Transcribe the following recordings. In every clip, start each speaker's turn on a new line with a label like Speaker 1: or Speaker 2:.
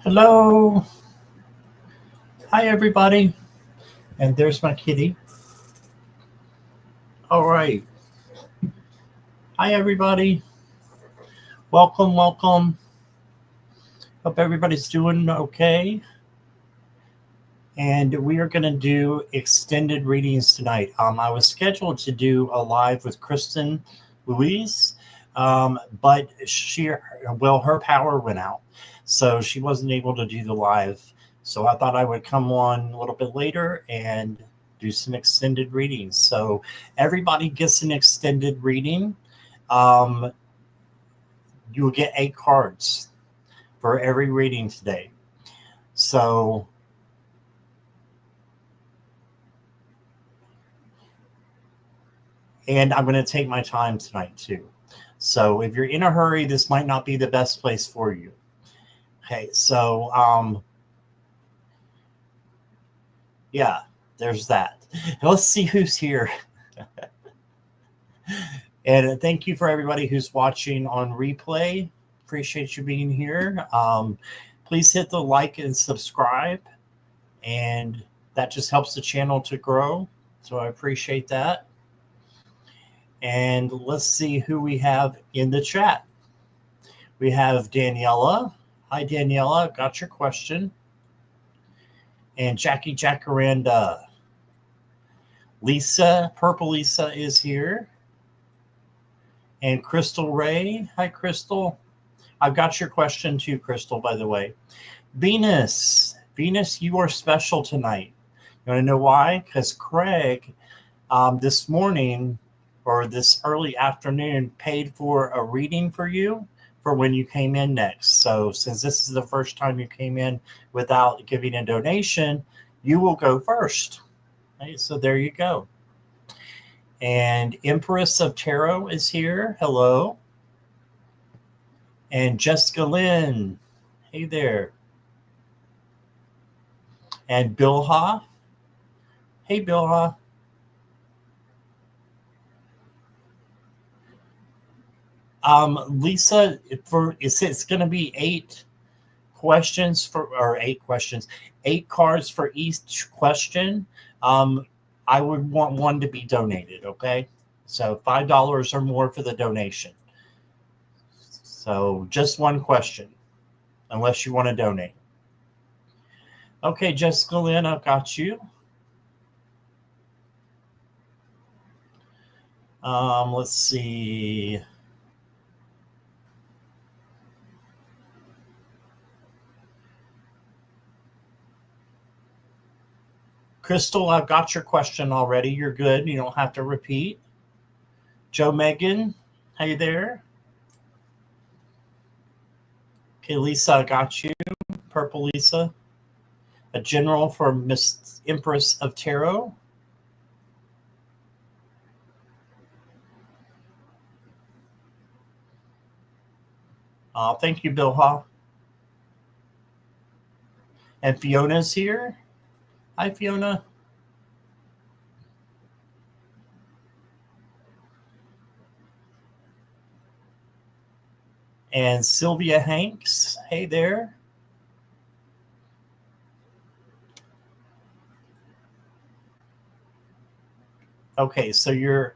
Speaker 1: Hello. Hi, everybody. And there's my kitty. All right. Hi, everybody. Welcome, welcome. Hope everybody's doing okay. And we are going to do extended readings tonight. I was scheduled to do a live with Kristen Louise, but her power went out. So she wasn't able to do the live. So I thought I would come on a little bit later and do some extended readings. So everybody gets an extended reading. Um, you will get 8 cards for every reading today. So and I'm going to take my time tonight too. So if you're in a hurry, this might not be the best place for you. Okay, so yeah, there's that. Let's see who's here. And thank you for everybody who's watching on replay. Appreciate you being here. Please hit the like and subscribe, and that just helps the channel to grow. So I appreciate that. And let's see who we have in the chat. We have Daniela. Hi, Daniela. Got your question. And Jackie Jacaranda. Lisa, Purple Lisa is here. And Crystal Ray. Hi, Crystal. I've got your question too, Crystal, by the way. Venus. Venus, you are special tonight. You want to know why? Because Craig, this morning or this early afternoon, paid for a reading for you for when you came in next. So since this is the first time you came in without giving a donation, you will go first. Right, so there you go. And Empress of Tarot is here. Hello. And Jessica Lynn. Hey there. And Bilha. Hey, Bilha. Lisa, it's going to be 8 cards for each question. I would want one to be donated. Okay, so $5 or more for the donation. So just one question, unless you want to donate. Okay, Jessica Lynn, I've got you. Let's see. Crystal, I've got your question already. You're good. You don't have to repeat. Joe Megan, hey there. Okay, Lisa, I got you. Purple Lisa. A general for Miss Empress of Tarot. Thank you, Bilha. And Fiona's here. Hi, Fiona. And Sylvia Hanks. Hey there. Okay, so you're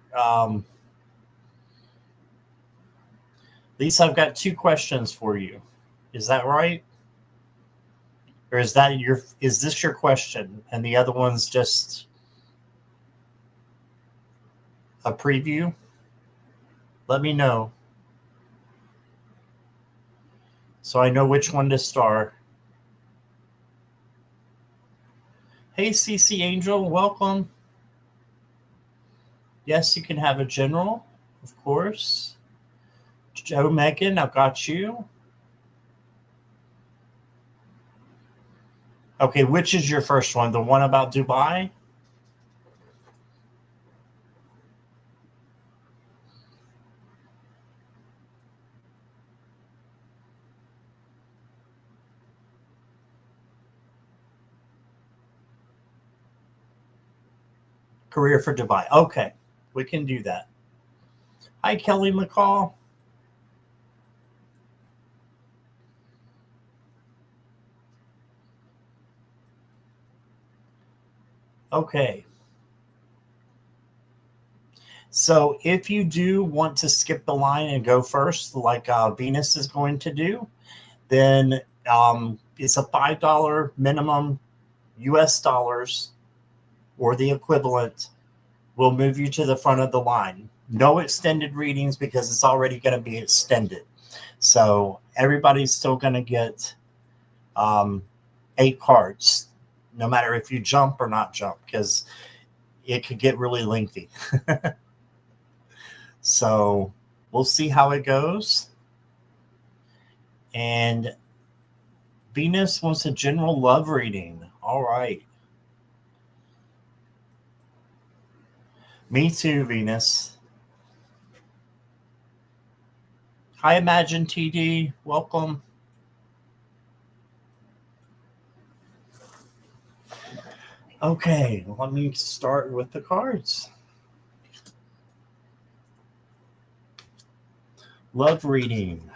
Speaker 1: Lisa, I've got 2 questions for you. Is that right? Or is this your question and the other one's just a preview? Let me know so I know which one to start. Hey, CC Angel, welcome. Yes, you can have a general, of course. Joe Megan, I've got you. Okay, which is your first one? The one about Dubai? Career for Dubai. Okay, we can do that. Hi, Kelly McCall. Okay. So if you do want to skip the line and go first, like Venus is going to do, then it's a $5 minimum US dollars or the equivalent will move you to the front of the line. No extended readings because it's already going to be extended. So everybody's still going to get 8 cards, no matter if you jump or not jump, because it could get really lengthy. So we'll see how it goes. And Venus wants a general love reading. All right. Me too, Venus. Hi, Imagine TD. Welcome. Okay, let me start with the cards. Love reading.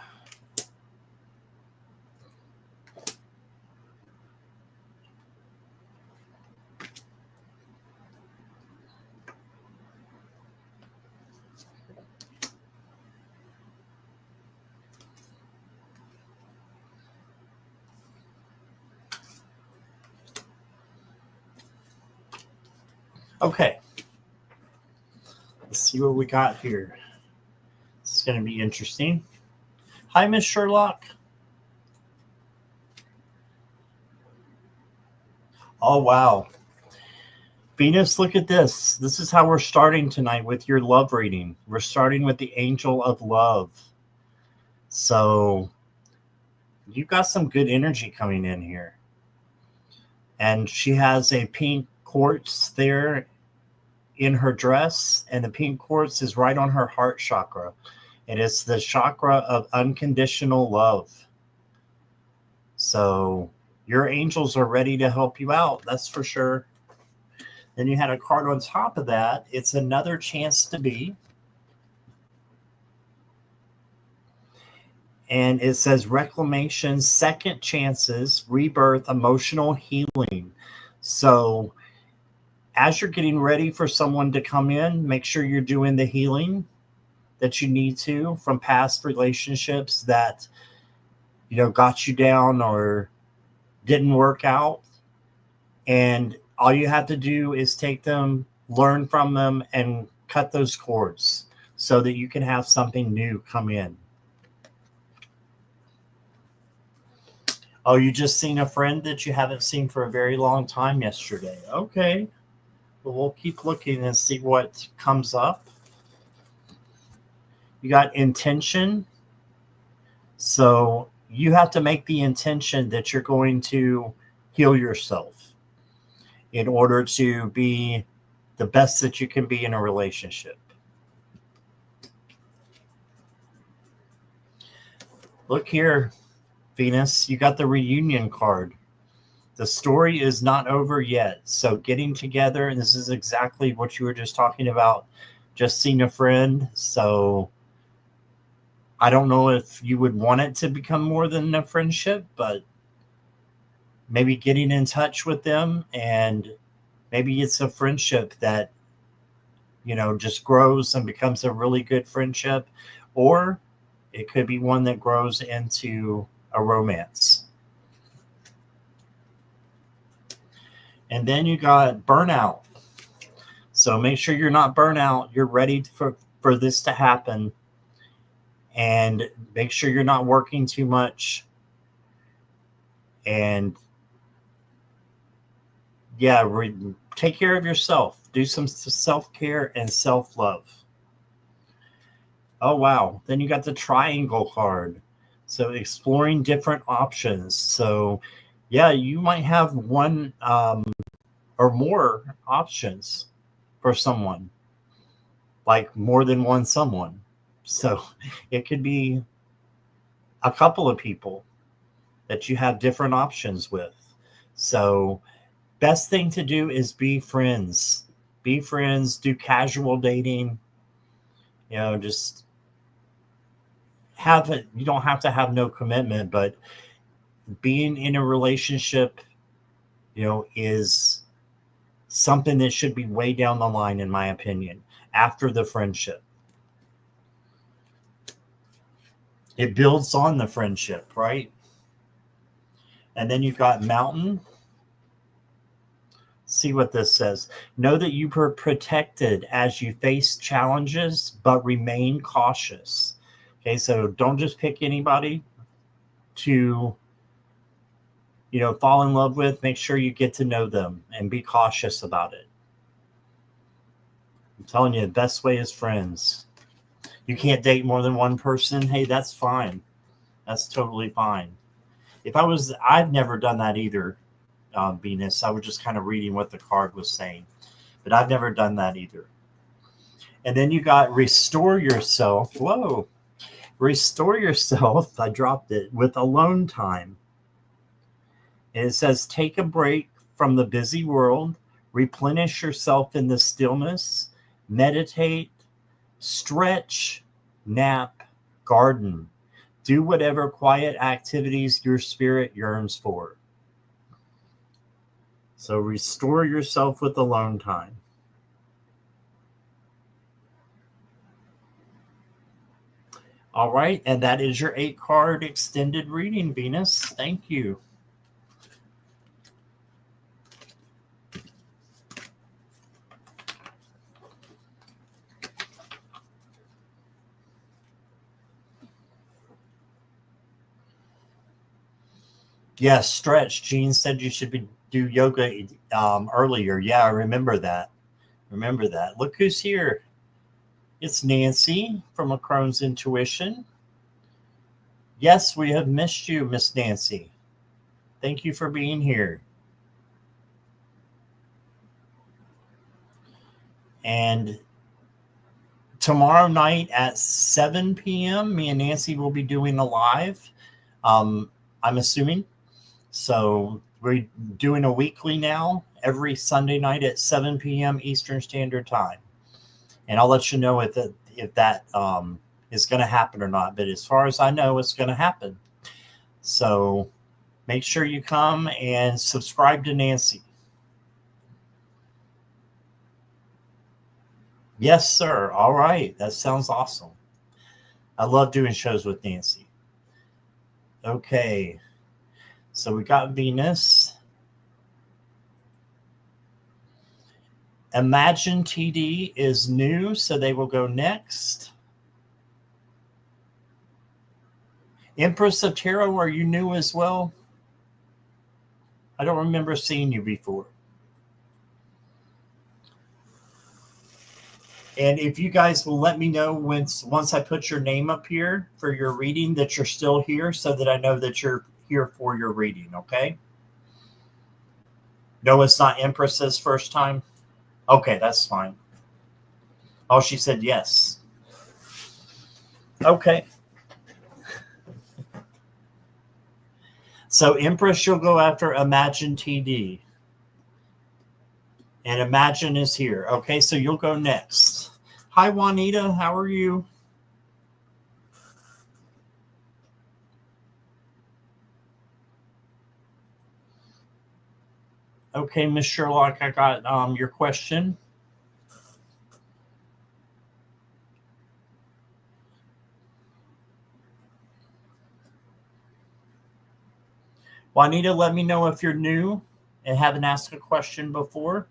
Speaker 1: Okay. Let's see what we got here. This is going to be interesting. Hi, Miss Sherlock. Oh, wow. Venus, look at this. This is how we're starting tonight with your love reading. We're starting with the Angel of Love. So you've got some good energy coming in here. And she has a pink quartz there in her dress, and the pink quartz is right on her heart chakra. And it's the chakra of unconditional love. So your angels are ready to help you out, that's for sure. Then you had a card on top of that. It's another chance to be. And it says reclamation, second chances, rebirth, emotional healing. So as you're getting ready for someone to come in, make sure you're doing the healing that you need to from past relationships that, you know, got you down or didn't work out. And all you have to do is take them, learn from them, and cut those cords so that you can have something new come in. Oh, you just seen a friend that you haven't seen for a very long time yesterday. Okay. Well, we'll keep looking and see what comes up. You got intention. So you have to make the intention that you're going to heal yourself in order to be the best that you can be in a relationship. Look here, Venus, you got the reunion card. The story is not over yet. So getting together, and this is exactly what you were just talking about, just seeing a friend. So I don't know if you would want it to become more than a friendship, but maybe getting in touch with them, and maybe it's a friendship that, you know, just grows and becomes a really good friendship, or it could be one that grows into a romance. And then you got burnout. So make sure you're not burnout. You're ready for this to happen. And make sure you're not working too much. And yeah, take care of yourself. Do some self-care and self-love. Oh, wow. Then you got the triangle card. So exploring different options. So yeah, you might have one or more options for someone, like more than one someone. So it could be a couple of people that you have different options with. So best thing to do is be friends. Be friends, do casual dating. You know, just have it. You don't have to have no commitment, but being in a relationship, you know, is something that should be way down the line, in my opinion, after the friendship. It builds on the friendship, right? And then you've got Mountain. See what this says. Know that you are protected as you face challenges, but remain cautious. Okay, so don't just pick anybody to, fall in love with. Make sure you get to know them and be cautious about it. I'm telling you, the best way is friends. You can't date more than one person. Hey, that's fine. That's totally fine. I've never done that either, Venus. I was just kind of reading what the card was saying, but I've never done that either. And then you got restore yourself. Whoa. Restore yourself. I dropped it with alone time. And it says, take a break from the busy world, replenish yourself in the stillness, meditate, stretch, nap, garden. Do whatever quiet activities your spirit yearns for. So restore yourself with alone time. All right, and that is your 8-card extended reading, Venus. Thank you. Yes, stretch. Jean said you should do yoga earlier. Yeah, I remember that. Look who's here. It's Nancy from A Crone's Intuition. Yes, we have missed you, Miss Nancy. Thank you for being here. And tomorrow night at 7 p.m., me and Nancy will be doing a live, I'm assuming. So we're doing a weekly now, every Sunday night at 7 p.m. Eastern Standard Time. And I'll let you know if that is going to happen or not. But as far as I know, it's going to happen. So make sure you come and subscribe to Nancy. Yes, sir. All right. That sounds awesome. I love doing shows with Nancy. Okay. So we got Venus. Imagine TD is new, so they will go next. Empress of Tarot, are you new as well? I don't remember seeing you before. And if you guys will let me know once I put your name up here for your reading that you're still here, so that I know that you're here for your reading, okay? No, it's not Empress's first time? Okay, that's fine. Oh, she said yes. Okay. So Empress, you'll go after Imagine TD. And Imagine is here. Okay, so you'll go next. Hi, Juanita. How are you? Okay, Miss Sherlock, I got your question. Juanita, let me know if you're new and haven't asked a question before.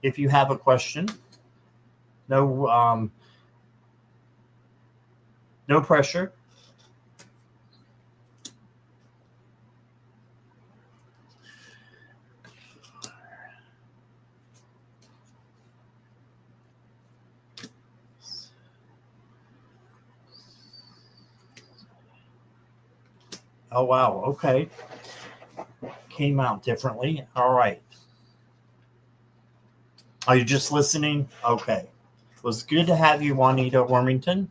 Speaker 1: If you have a question, no pressure. Oh, wow. Okay. Came out differently. All right. Are you just listening? Okay. It was good to have you, Juanita Wormington.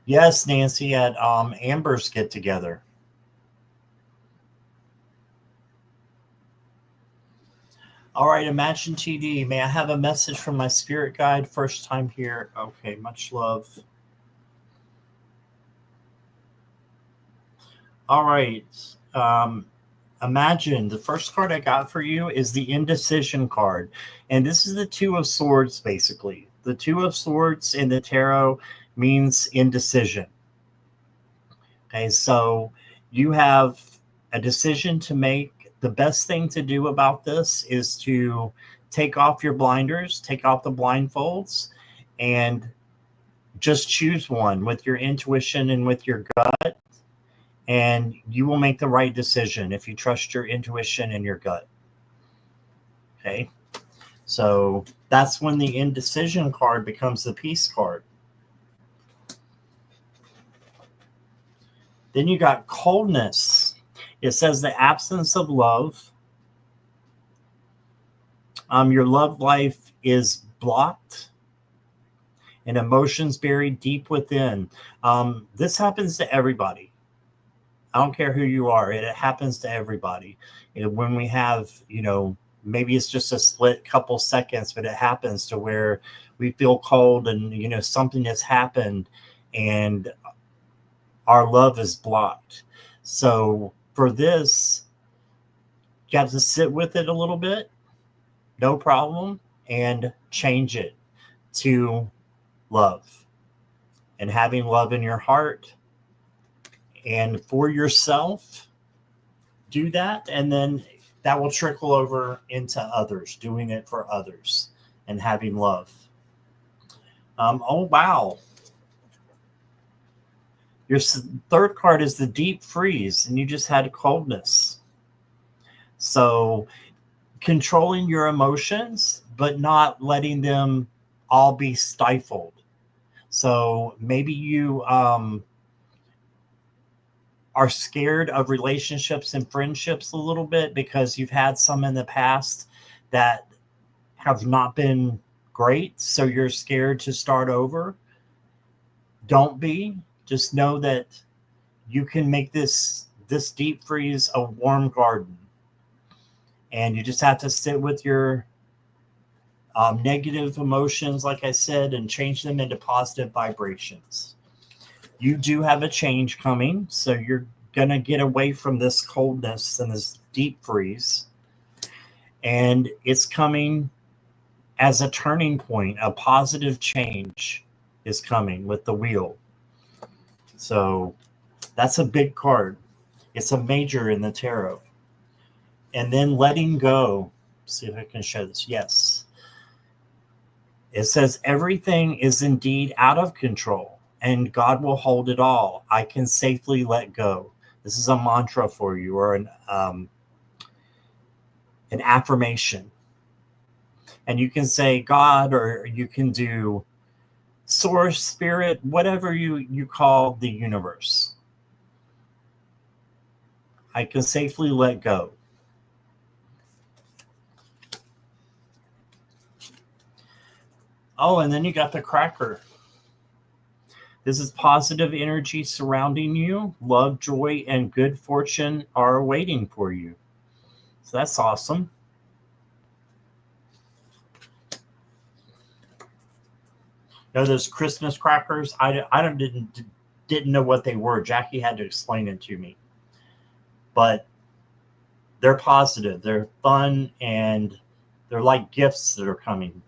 Speaker 1: Yes, Nancy, at Amber's get together. All right, Imagine TD. May I have a message from my spirit guide? First time here. Okay, much love. All right. Imagine the first card I got for you is the indecision card. And this is the Two of Swords, basically. The Two of Swords in the tarot means indecision. Okay, so you have a decision to make. The best thing to do about this is to take off your blinders, take off the blindfolds, and just choose one with your intuition and with your gut, and you will make the right decision if you trust your intuition and your gut. Okay, so that's when the indecision card becomes the peace card. Then you got coldness. It says the absence of love. Your love life is blocked and emotions buried deep within. This happens to everybody. I don't care who you are. It happens to everybody. When we have, maybe it's just a split couple seconds, but it happens to where we feel cold and, something has happened and our love is blocked. So for this, you have to sit with it a little bit, no problem, and change it to love and having love in your heart. And for yourself, do that. And then that will trickle over into others, doing it for others and having love. Oh, wow. Your third card is the deep freeze, and you just had coldness. So controlling your emotions, but not letting them all be stifled. So maybe you are scared of relationships and friendships a little bit because you've had some in the past that have not been great. So you're scared to start over. Don't be. Just know that you can make this deep freeze a warm garden. And you just have to sit with your negative emotions, like I said, and change them into positive vibrations. You do have a change coming, so you're going to get away from this coldness and this deep freeze. And it's coming as a turning point. A positive change is coming with the wheel. So that's a big card. It's a major in the tarot. And then letting go. See if I can show this. Yes. It says everything is indeed out of control, and God will hold it all. I can safely let go. This is a mantra for you, or an affirmation. And you can say God, or you can do source, spirit, whatever you call the universe. I can safely let go. Oh, and then you got the cracker. This is positive energy surrounding you. Love, joy, and good fortune are waiting for you. So that's awesome. Those Christmas crackers, I didn't know what they were. Jackie had to explain it to me. But they're positive, they're fun, and they're like gifts that are coming.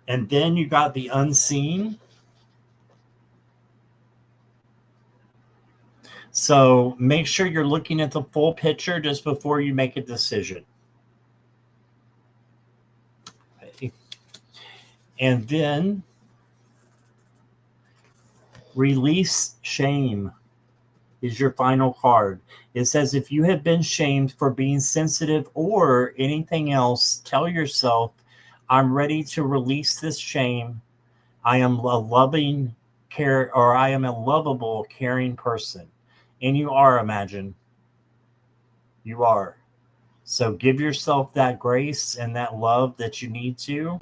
Speaker 1: And then you got the unseen. So make sure you're looking at the full picture just before you make a decision. Okay. And then release shame is your final card. It says if you have been shamed for being sensitive or anything else, tell yourself, I'm ready to release this shame. I am a loving care, or I am a lovable, caring person. And you are, imagine. You are. So give yourself that grace and that love that you need to.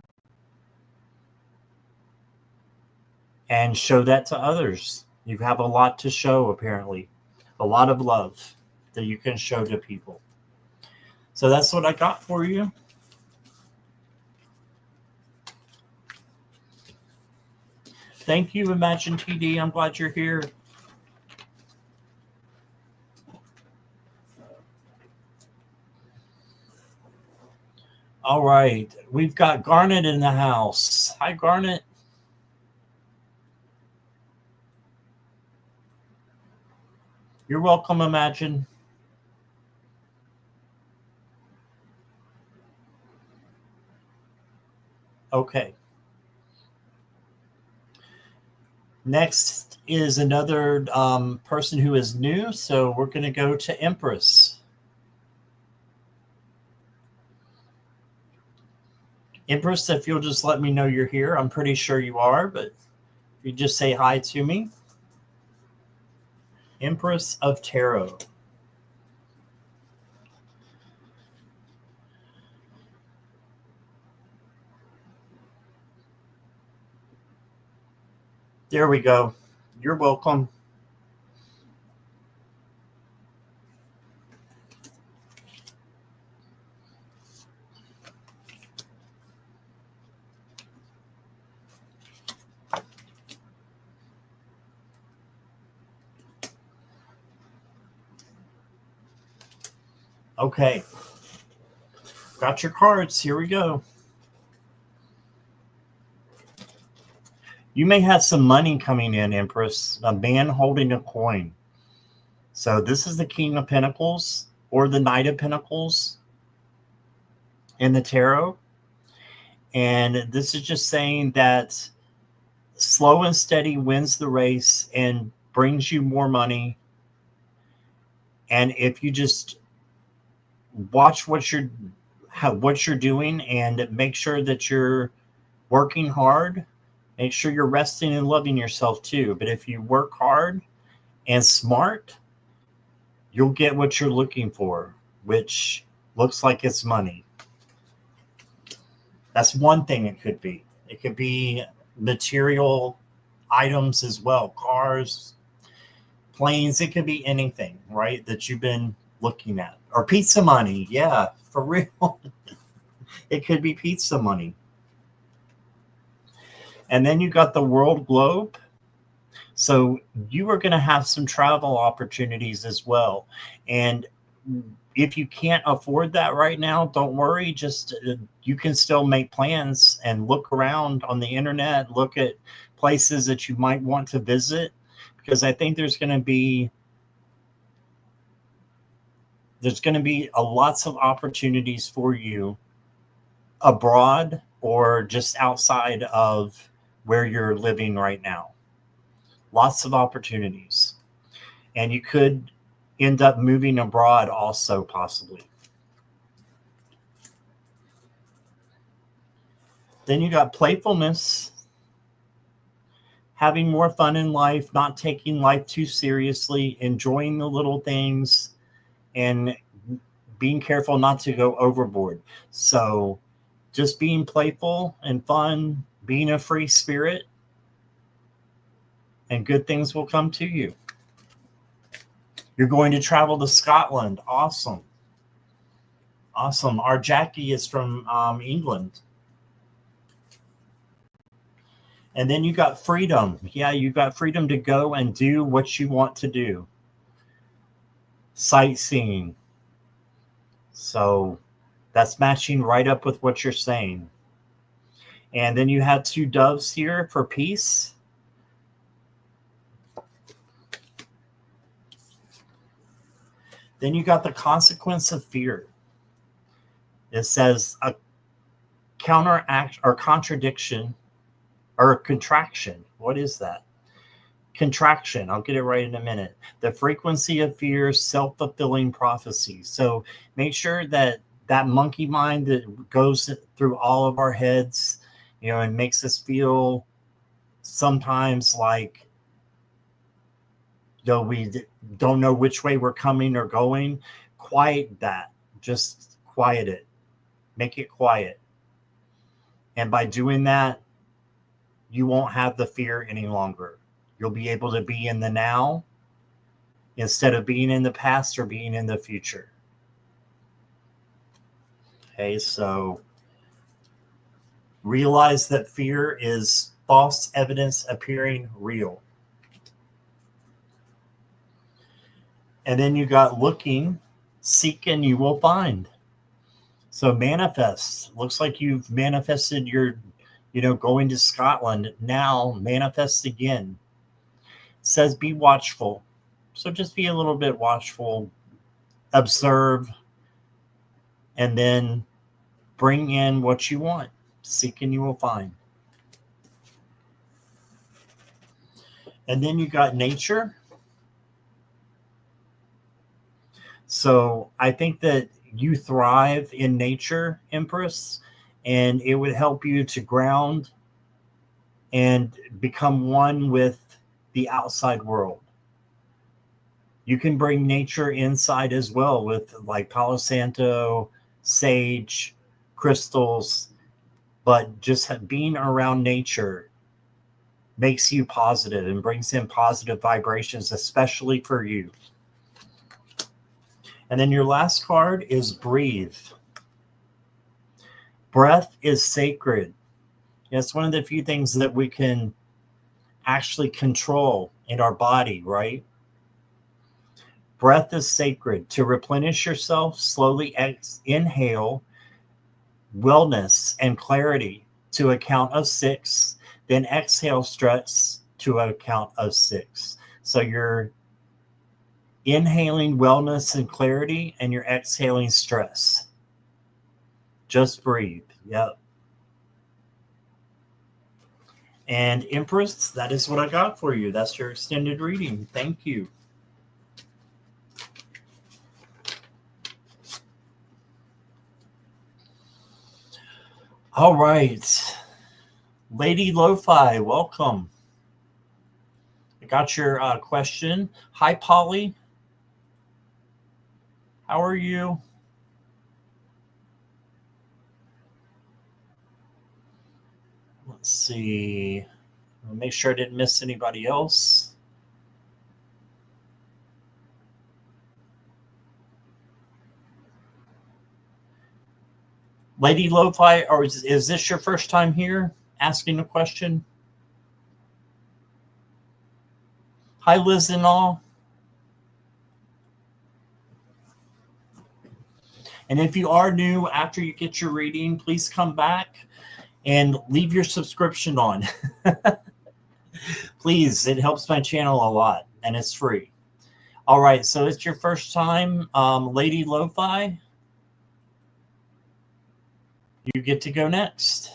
Speaker 1: And show that to others. You have a lot to show, apparently. A lot of love that you can show to people. So that's what I got for you. Thank you, Imagine TD. I'm glad you're here. All right. We've got Garnet in the house. Hi, Garnet. You're welcome, Imagine. Okay. Next is another person who is new. So we're going to go to Empress. Empress, if you'll just let me know you're here. I'm pretty sure you are, but if you just say hi to me. Empress of Tarot. There we go. You're welcome. Okay. Got your cards. Here we go. You may have some money coming in, Empress. A man holding a coin. So this is the King of Pentacles or the Knight of Pentacles in the tarot. And this is just saying that slow and steady wins the race and brings you more money. And if you just watch what you're doing and make sure that you're working hard, make sure you're resting and loving yourself too. But if you work hard and smart, you'll get what you're looking for, which looks like it's money. That's one thing it could be. It could be material items as well, cars, planes. It could be anything, right, that you've been looking at. Or pizza money. Yeah, for real. It could be pizza money. And then you got the world globe. So you are going to have some travel opportunities as well. And if you can't afford that right now, don't worry. Just you can still make plans and look around on the internet, look at places that you might want to visit, because I think there's going to be lots of opportunities for you abroad or just outside of where you're living right now. Lots of opportunities. And you could end up moving abroad also, possibly. Then you got playfulness, having more fun in life, not taking life too seriously, enjoying the little things, and being careful not to go overboard. So just being playful and fun, being a free spirit, and good things will come to you. You're going to travel to Scotland. Awesome. Awesome. Our Jackie is from England. And then you got freedom. Yeah, you got freedom to go and do what you want to do. Sightseeing. So that's matching right up with what you're saying. And then you have two doves here for peace. Then you got the consequence of fear. It says a counteract or contradiction or contraction. What is that? Contraction. I'll get it right in a minute. The frequency of fear, self-fulfilling prophecy. So make sure that monkey mind that goes through all of our heads, and makes us feel sometimes like, we don't know which way we're coming or going. Quiet that. Just quiet it. Make it quiet. And by doing that, you won't have the fear any longer. You'll be able to be in the now instead of being in the past or being in the future. Okay, so realize that fear is false evidence appearing real. And then you got looking, seek, and you will find. So manifest. Looks like you've manifested your, going to Scotland. Now manifest again. Says be watchful. So just be a little bit watchful. Observe. And then bring in what you want. Seek and you will find. And then you got nature. So I think that you thrive in nature, Empress, and it would help you to ground and become one with the outside world. You can bring nature inside as well with like Palo Santo, sage, crystals, but just being around nature makes you positive and brings in positive vibrations, especially for you. And then your last card is breathe. Breath is sacred. It's one of the few things that we can actually control in our body, right? Breath is sacred. To replenish yourself, slowly inhale wellness and clarity to a count of 6. Then exhale stress to a count of 6. So you're inhaling wellness and clarity, and you're exhaling stress. Just breathe. Yep. And Empress, that is what I got for you. That's your extended reading. Thank you. All right. Lady Lo-Fi, welcome. I got your question. Hi, Polly. How are you? Let's see. I'll make sure I didn't miss anybody else. Lady Lo-Fi, or is this your first time here asking a question? Hi, Liz and all. And if you are new, after you get your reading, please come back and leave your subscription on. Please, it helps my channel a lot, and it's free. All right, so it's your first time, Lady Lo-Fi. You get to go next.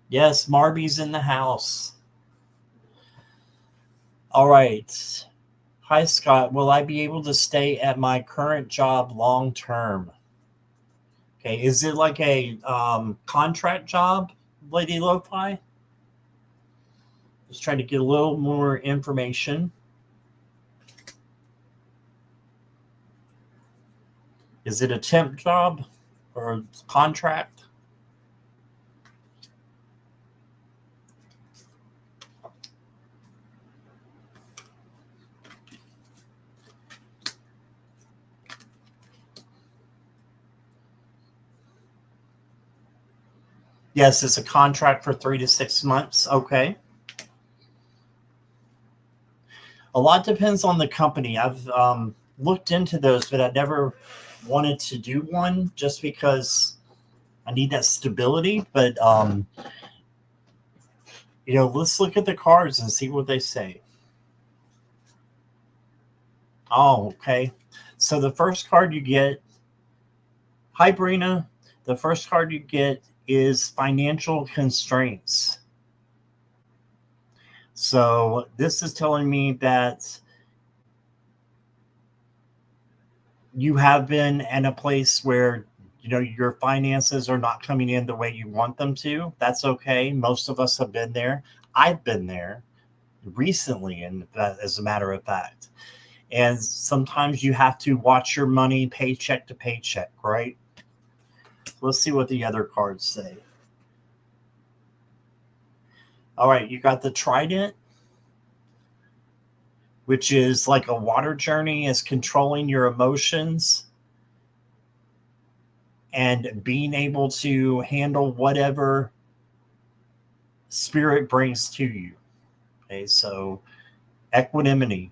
Speaker 1: Yes, Marby's in the house. All right. Hi, Scott. Will I be able to stay at my current job long term? Okay. Is it like a contract job, Lady Lo-Fi? Just trying to get a little more information. Is it a temp job or a contract? Yes, it's a contract for 3 to 6 months. Okay. A lot depends on the company. I've looked into those, but I never wanted to do one just because I need that stability. But, let's look at the cards and see what they say. Oh, okay. So the first card you get, hi, Brina. The first card you get is financial constraints. So this is telling me that you have been in a place where, your finances are not coming in the way you want them to. That's okay. Most of us have been there. I've been there recently, and as a matter of fact. And sometimes you have to watch your money paycheck to paycheck, right? Let's see what the other cards say. All right, you got the Trident, which is like a water journey, is controlling your emotions and being able to handle whatever spirit brings to you. Okay, so equanimity.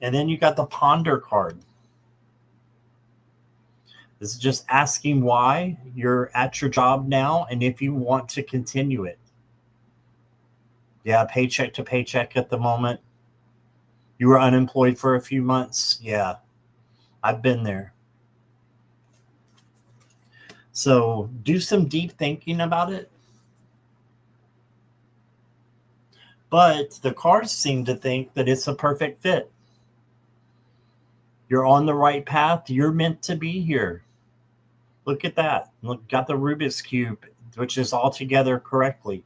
Speaker 1: And then you got the ponder card. This is just asking why you're at your job now and if you want to continue it. Yeah, paycheck to paycheck at the moment. You were unemployed for a few months. Yeah, I've been there. So do some deep thinking about it. But the cards seem to think that it's a perfect fit. You're on the right path. You're meant to be here. Look at that. Look, got the Rubik's Cube, which is all together correctly.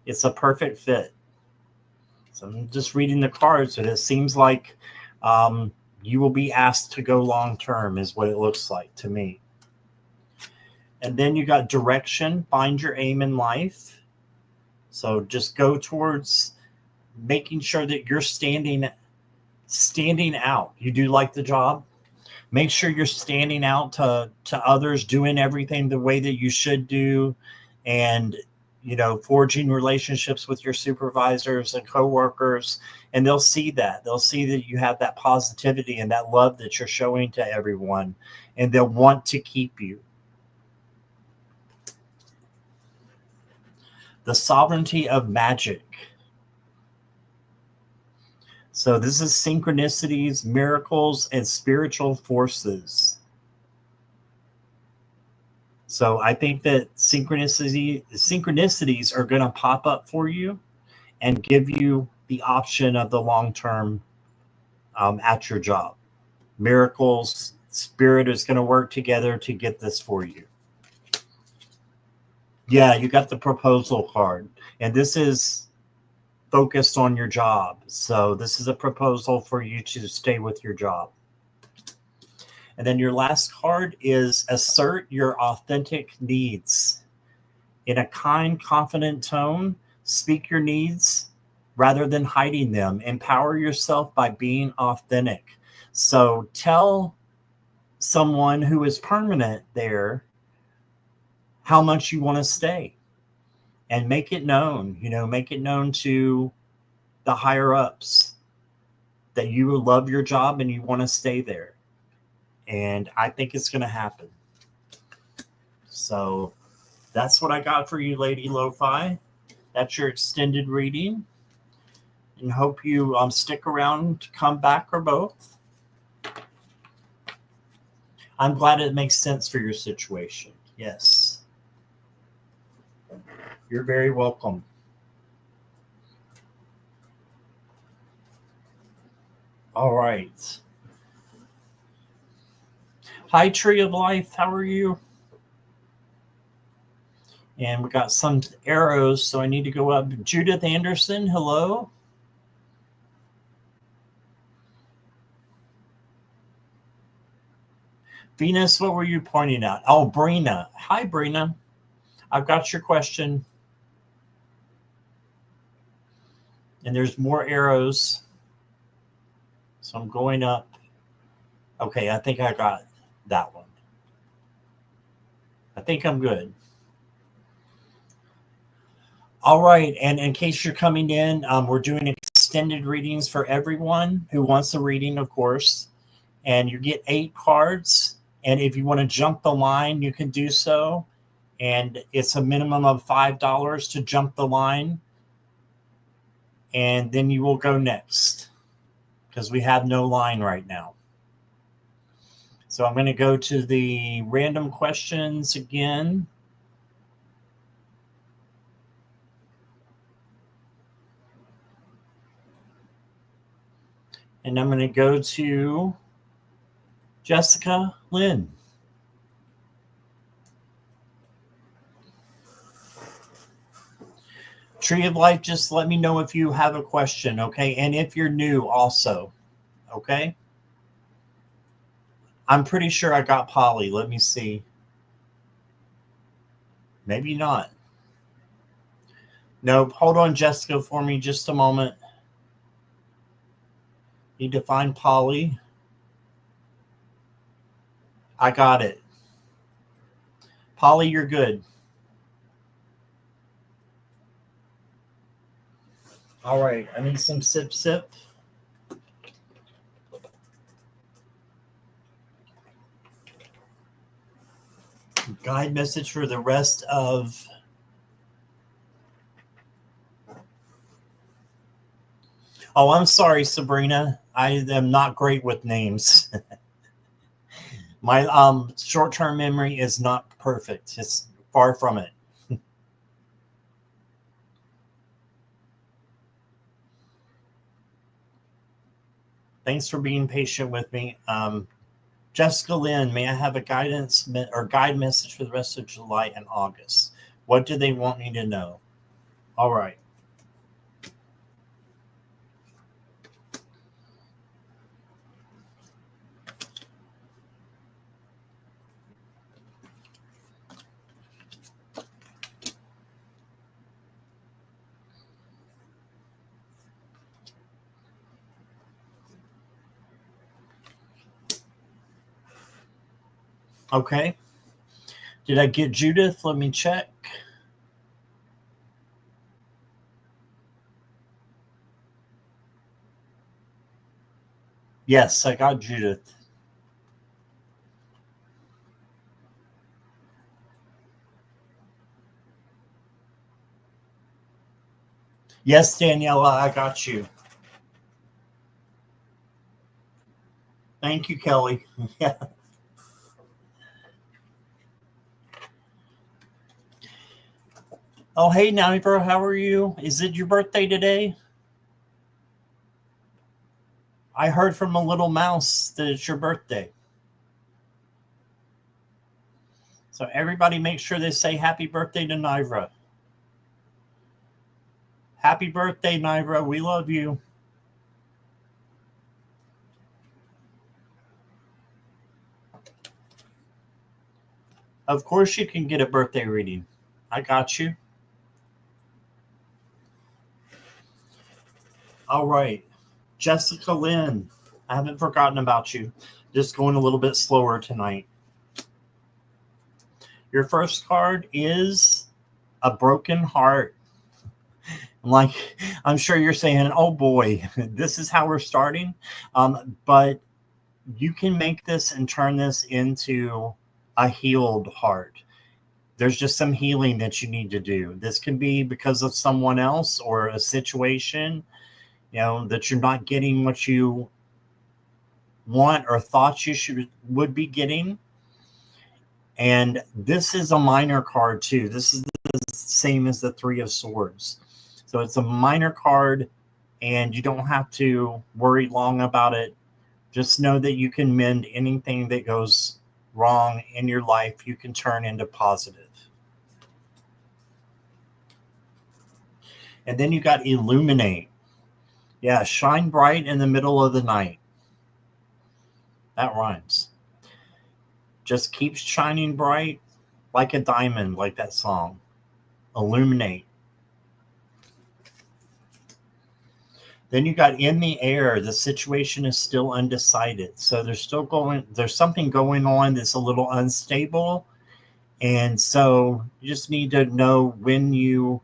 Speaker 1: It's a perfect fit. So I'm just reading the cards, and it seems like you will be asked to go long term, is what it looks like to me. And then you got direction, find your aim in life. So just go towards making sure that you're standing out. You do like the job. Make sure you're standing out to others, doing everything the way that you should do, and forging relationships with your supervisors and coworkers, and they'll see that. They'll see that you have that positivity and that love that you're showing to everyone, and they'll want to keep you. The sovereignty of magic. So this is synchronicities, miracles, and spiritual forces. So I think that synchronicities are going to pop up for you and give you the option of the long term at your job. Miracles, spirit is going to work together to get this for you. Yeah, you got the proposal card, and this is focused on your job. So this is a proposal for you to stay with your job. And then your last card is assert your authentic needs. In a kind, confident tone, speak your needs rather than hiding them. Empower yourself by being authentic. So tell someone who is permanent there how much you want to stay, and make it known, make it known to the higher ups that you love your job and you want to stay there. And I think it's going to happen. So that's what I got for you, Lady Lo-Fi. That's your extended reading. And hope you stick around to come back, or both. I'm glad it makes sense for your situation. Yes. You're very welcome. All right. Hi, Tree of Life. How are you? And we got some arrows, so I need to go up. Judith Anderson, hello. Venus, what were you pointing out? Oh, Brina. Hi, Brina. I've got your question. And there's more arrows. So I'm going up. Okay, I think I got that one. I think I'm good. All right, and in case you're coming in, we're doing extended readings for everyone who wants a reading, of course. And you get 8 cards. And if you want to jump the line, you can do so. And it's a minimum of $5 to jump the line. And then you will go next, because we have no line right now. So I'm going to go to the random questions again. And I'm going to go to Jessica Lynn. Tree of Life, just let me know if you have a question, okay? And if you're new also, okay? I'm pretty sure I got Polly. Let me see. Maybe not. Nope. Hold on, Jessica, for me just a moment. Need to find Polly. I got it. Polly, you're good. All right. I need some sip sip. Guide message for the rest of... Oh, I'm sorry, Sabrina. I am not great with names. My short-term memory is not perfect. It's far from it. Thanks for being patient with me. Jessica Lynn, may I have a guidance or guide message for the rest of July and August? What do they want me to know? All right. Okay. Did I get Judith? Let me check. Yes, I got Judith. Yes, Daniela, I got you. Thank you, Kelly. Yeah. Oh, hey, Naniver, how are you? Is it your birthday today? I heard from a little mouse that it's your birthday. So everybody make sure they say happy birthday to Nivra. Happy birthday, Nivra. We love you. Of course you can get a birthday reading. I got you. All right. Jessica Lynn, I haven't forgotten about you. Just going a little bit slower tonight. Your first card is a broken heart. I'm sure you're saying, oh boy, this is how we're starting. But you can make this and turn this into a healed heart. There's just some healing that you need to do. This can be because of someone else or a situation, that you're not getting what you want or thought you would be getting. And this is a minor card too. This is the same as the Three of Swords. So it's a minor card and you don't have to worry long about it. Just know that you can mend anything that goes wrong in your life. You can turn into positive. And then you got illuminate. Yeah, shine bright in the middle of the night. That rhymes. Just keep shining bright like a diamond, like that song. Illuminate. Then you got in the air. The situation is still undecided. So there's something going on that's a little unstable. And so you just need to know when you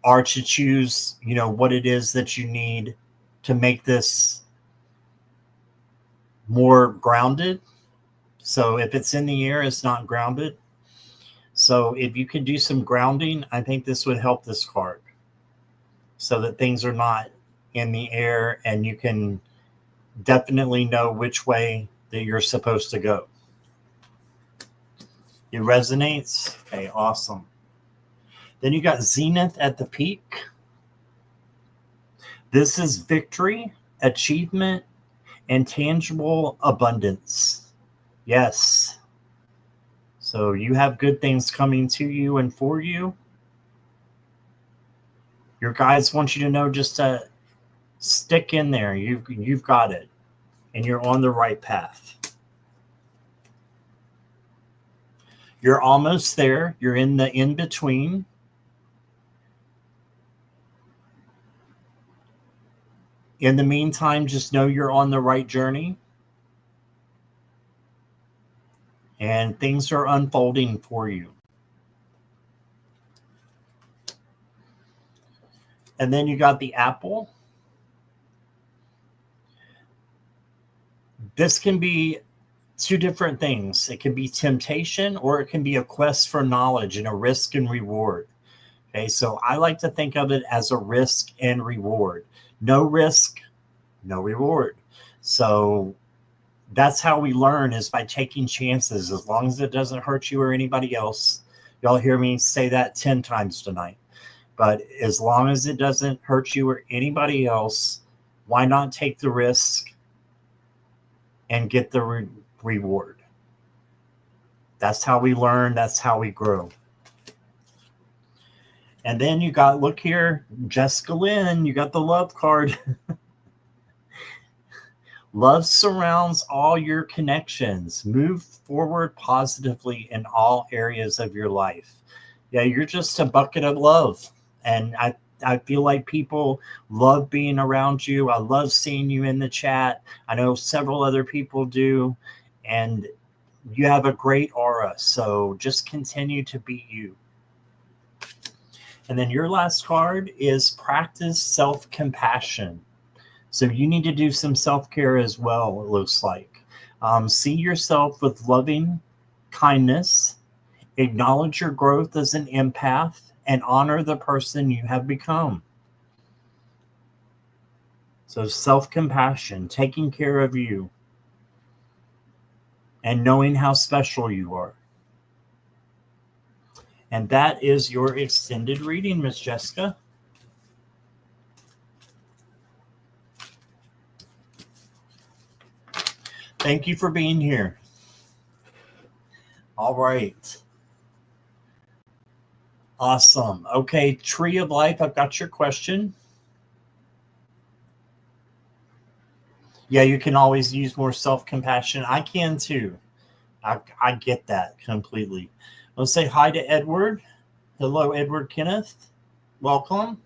Speaker 1: are to choose, what it is that you need to make this more grounded. So if it's in the air, it's not grounded. So if you can do some grounding, I think this would help this card so that things are not in the air and you can definitely know which way that you're supposed to go. It resonates? Okay, awesome. Then you got Zenith at the peak. This is victory, achievement, and tangible abundance. Yes. So you have good things coming to you and for you. Your guides want you to know just to stick in there. You've got it. And you're on the right path. You're almost there. You're in the in-between. In the meantime, just know you're on the right journey. And things are unfolding for you. And then you got the apple. This can be two different things. It can be temptation, or it can be a quest for knowledge and a risk and reward. Okay, so I like to think of it as a risk and reward. No risk, no reward. So that's how we learn, is by taking chances, as long as it doesn't hurt you or anybody else. Y'all hear me say that 10 times tonight. But as long as it doesn't hurt you or anybody else, why not take the risk and get the reward? That's how we learn. That's how we grow. And then you got, look here, Jessica Lynn, you got the love card. Love surrounds all your connections. Move forward positively in all areas of your life. Yeah, you're just a bucket of love. And I feel like people love being around you. I love seeing you in the chat. I know several other people do. And you have a great aura. So just continue to be you. And then your last card is practice self-compassion. So you need to do some self-care as well, it looks like. See yourself with loving kindness. Acknowledge your growth as an empath and honor the person you have become. So self-compassion, taking care of you, and knowing how special you are. And that is your extended reading, Miss Jessica. Thank you for being here. All right. Awesome. Okay, Tree of Life, I've got your question. Yeah, you can always use more self-compassion. I can too. I get that completely. Let's say hi to Edward. Hello, Edward Kenneth. Welcome.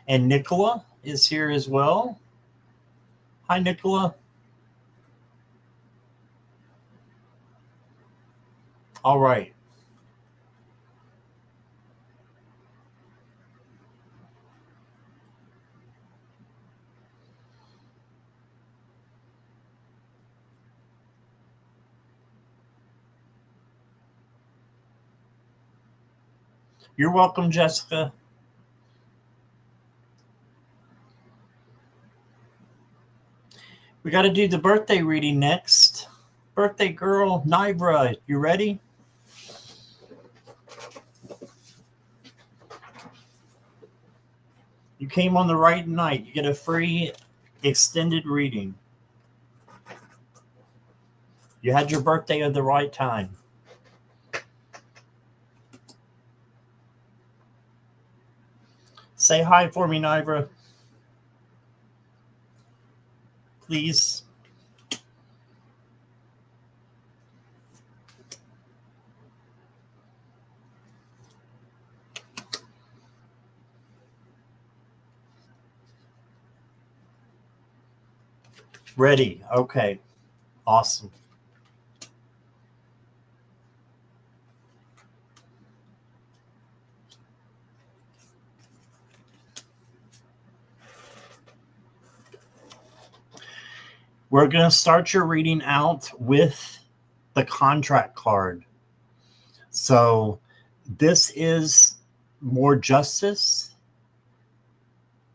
Speaker 1: And Nicola is here as well. Hi, Nicola. All right. You're welcome, Jessica. We got to do the birthday reading next. Birthday girl, Nibra, you ready? You came on the right night. You get a free extended reading. You had your birthday at the right time. Say hi for me, Nibra. Please. Ready. Okay. Awesome. We're going to start your reading out with the contract card. So this is more justice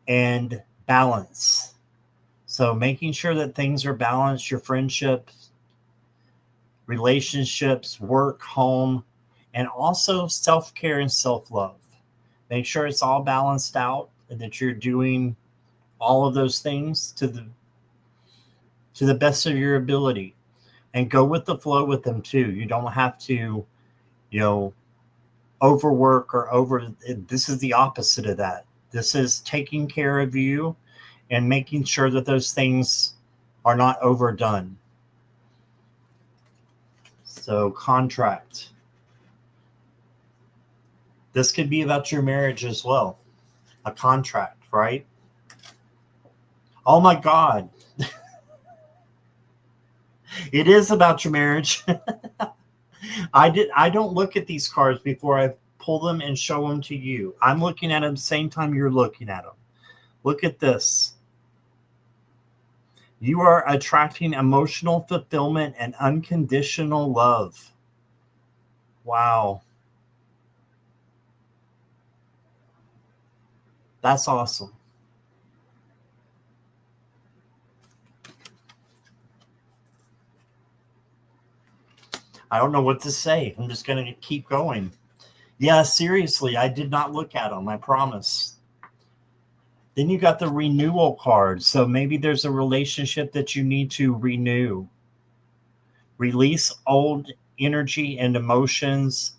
Speaker 1: and balance. So making sure that things are balanced, your friendships, relationships, work, home, and also self-care and self-love. Make sure it's all balanced out and that you're doing all of those things to the best of your ability, and go with the flow with them too. You don't have to, overwork or this is the opposite of that. This is taking care of you and making sure that those things are not overdone. So contract. This could be about your marriage as well. A contract, right? Oh my God. It is about your marriage. I don't look at these cards before I pull them and show them to you. I'm looking at them the same time you're looking at them. Look at this. You are attracting emotional fulfillment and unconditional love. Wow. That's awesome. I don't know what to say. I'm just going to keep going. Yeah, seriously, I did not look at them. I promise. Then you got the renewal card. So maybe there's a relationship that you need to renew. Release old energy and emotions.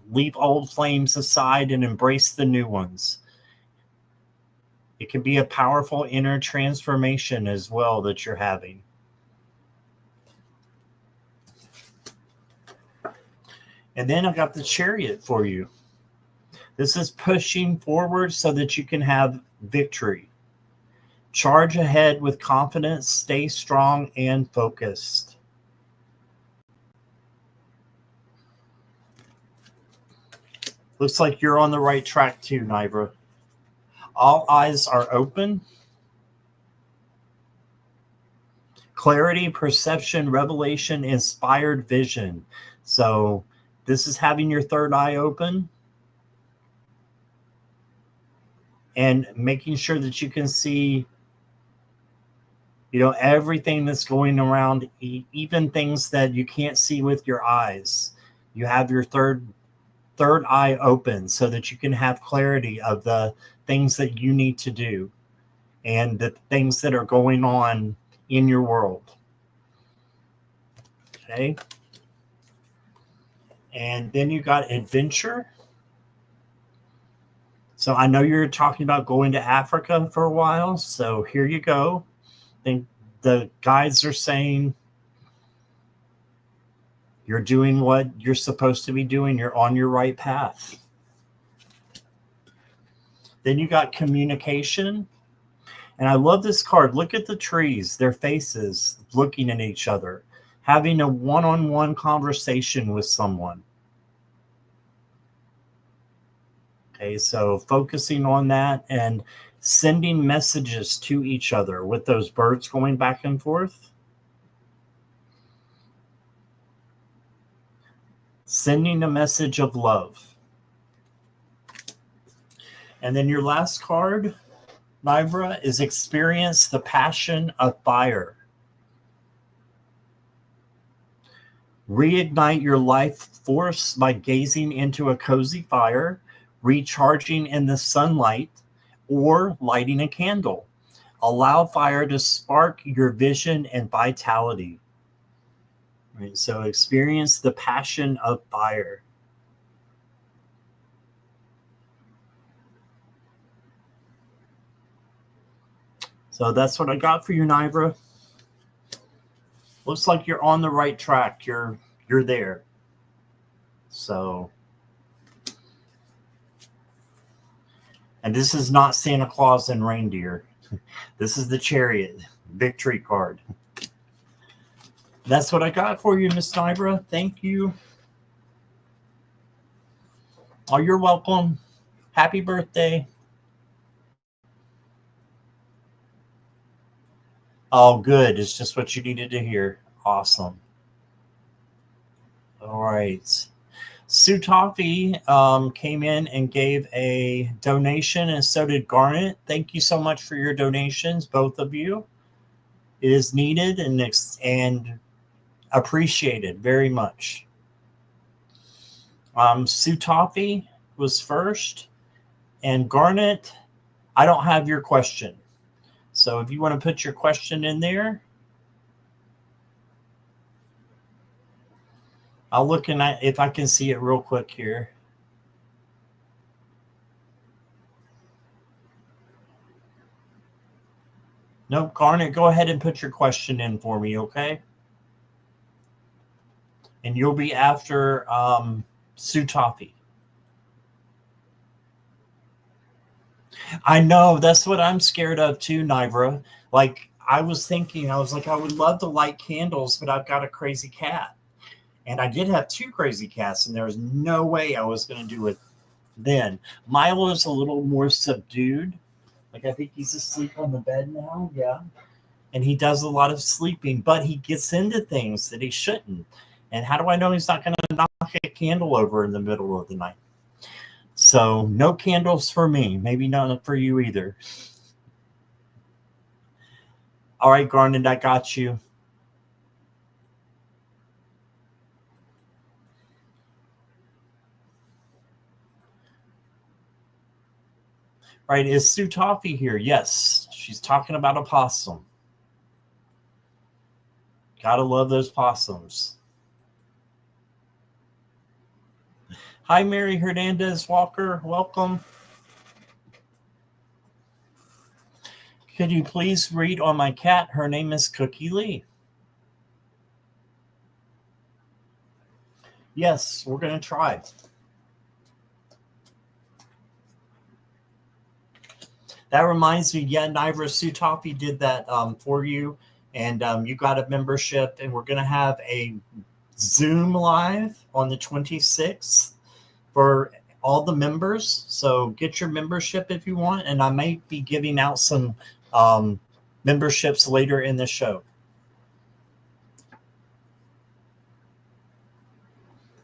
Speaker 1: Leave old flames aside and embrace the new ones. It can be a powerful inner transformation as well that you're having. And then I got the Chariot for you. This is pushing forward so that you can have victory. Charge ahead with confidence, stay strong and focused. Looks like you're on the right track too, Nibra. All eyes are open. Clarity, perception, revelation, inspired vision. So this is having your third eye open and making sure that you can see, everything that's going around, even things that you can't see with your eyes. You have your third eye open so that you can have clarity of the things that you need to do and the things that are going on in your world. Okay. And then you got adventure. So I know you're talking about going to Africa for a while. So here you go. I think the guides are saying you're doing what you're supposed to be doing. You're on your right path. Then you got communication. And I love this card. Look at the trees, their faces looking at each other, having a one-on-one conversation with someone. Okay, so focusing on that and sending messages to each other with those birds going back and forth. Sending a message of love. And then your last card, Nibra, is experience the passion of fire. Reignite your life force by gazing into a cozy fire, recharging in the sunlight, or lighting a candle. Allow fire to spark your vision and vitality. Right, so experience the passion of fire. So that's what I got for you, Nibra. Looks like you're on the right track. You're there. So, and this is not Santa Claus and reindeer. This is the Chariot victory card. That's what I got for you, Miss Nibra. Thank you. Oh, you're welcome. Happy birthday. Oh, good. It's just what you needed to hear. Awesome. All right. Sue Toffee came in and gave a donation, and so did Garnet. Thank you so much for your donations, both of you. It is needed and appreciated very much. Sue Toffee was first, and Garnet, I don't have your question. So if you want to put your question in there, I'll look if I can see it real quick here. Nope, Garnet, go ahead and put your question in for me, okay? And you'll be after Sue Toffee. I know, that's what I'm scared of too, Nivra. Like, I was thinking, I was like, I would love to light candles, but I've got a crazy cat. And I did have two crazy cats, and there was no way I was going to do it then. Milo is a little more subdued. Like, I think he's asleep on the bed now. Yeah. And he does a lot of sleeping, but he gets into things that he shouldn't. And how do I know he's not going to knock a candle over in the middle of the night? So no candles for me. Maybe not for you either. All right, Garnet, I got you. Right, is Sue Toffee here? Yes, she's talking about a possum. Gotta love those possums. Hi, Mary Hernandez Walker. Welcome. Could you please read on my cat? Her name is Cookie Lee. Yes, we're going to try. That reminds me, yeah, Nivra Sue Toffee did that for you, and you got a membership, and we're going to have a Zoom live on the 26th for all the members. So get your membership if you want, and I may be giving out some memberships later in the show.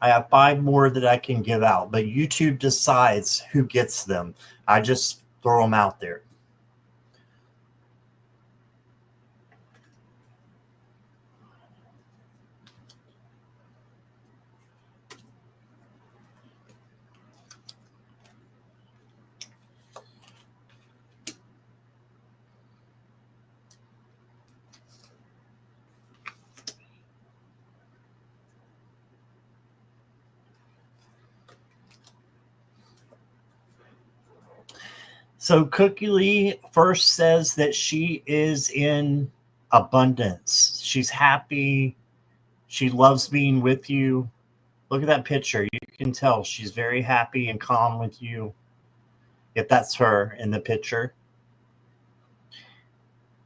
Speaker 1: I have 5 more that I can give out, but YouTube decides who gets them. I just throw them out there. So Cookie Lee first says that she is in abundance. She's happy. She loves being with you. Look at that picture. You can tell she's very happy and calm with you, if that's her in the picture.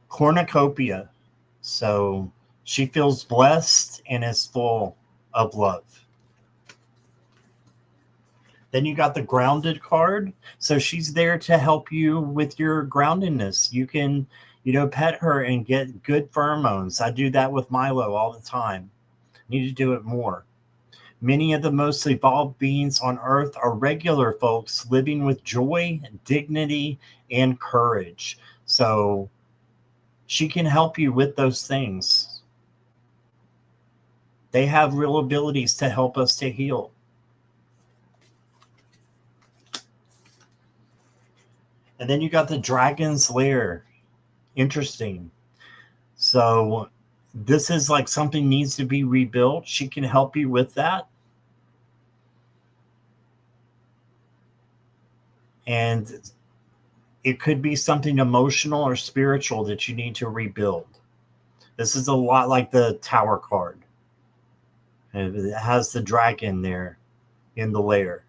Speaker 1: Cornucopia. So she feels blessed and is full of love. Then you got the grounded card. So she's there to help you with your groundedness. You can, pet her and get good pheromones. I do that with Milo all the time. Need to do it more. Many of the most evolved beings on earth are regular folks living with joy, dignity, and courage. So she can help you with those things. They have real abilities to help us to heal. And then you got the Dragon's Lair. Interesting. So this is like something needs to be rebuilt. She can help you with that. And it could be something emotional or spiritual that you need to rebuild. This is a lot like the Tower card. It has the dragon there in the lair.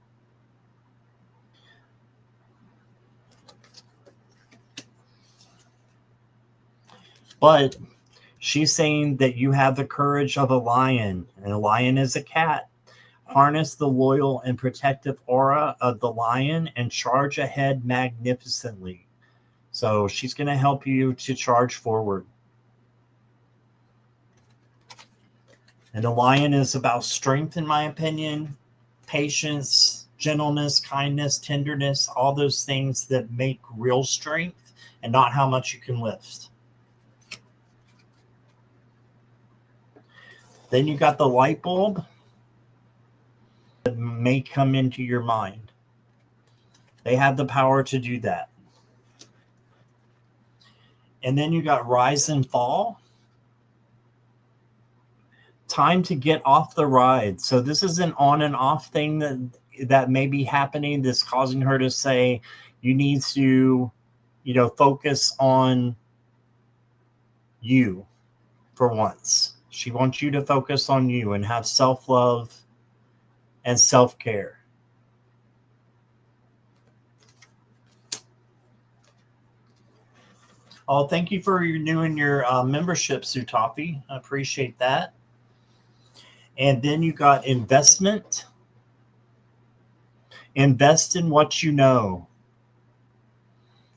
Speaker 1: But she's saying that you have the courage of a lion, and a lion is a cat. Harness the loyal and protective aura of the lion and charge ahead magnificently. So she's going to help you to charge forward. And the lion is about strength, in my opinion, patience, gentleness, kindness, tenderness, all those things that make real strength and not how much you can lift. Then you got the light bulb that may come into your mind. They have the power to do that. And then you got rise and fall. Time to get off the ride. So this is an on and off thing that may be happening that's causing her to say, you need to, focus on you for once. She wants you to focus on you and have self-love and self-care. Oh, thank you for renewing your membership, Sutafi. I appreciate that. And then you got investment. Invest in what you know.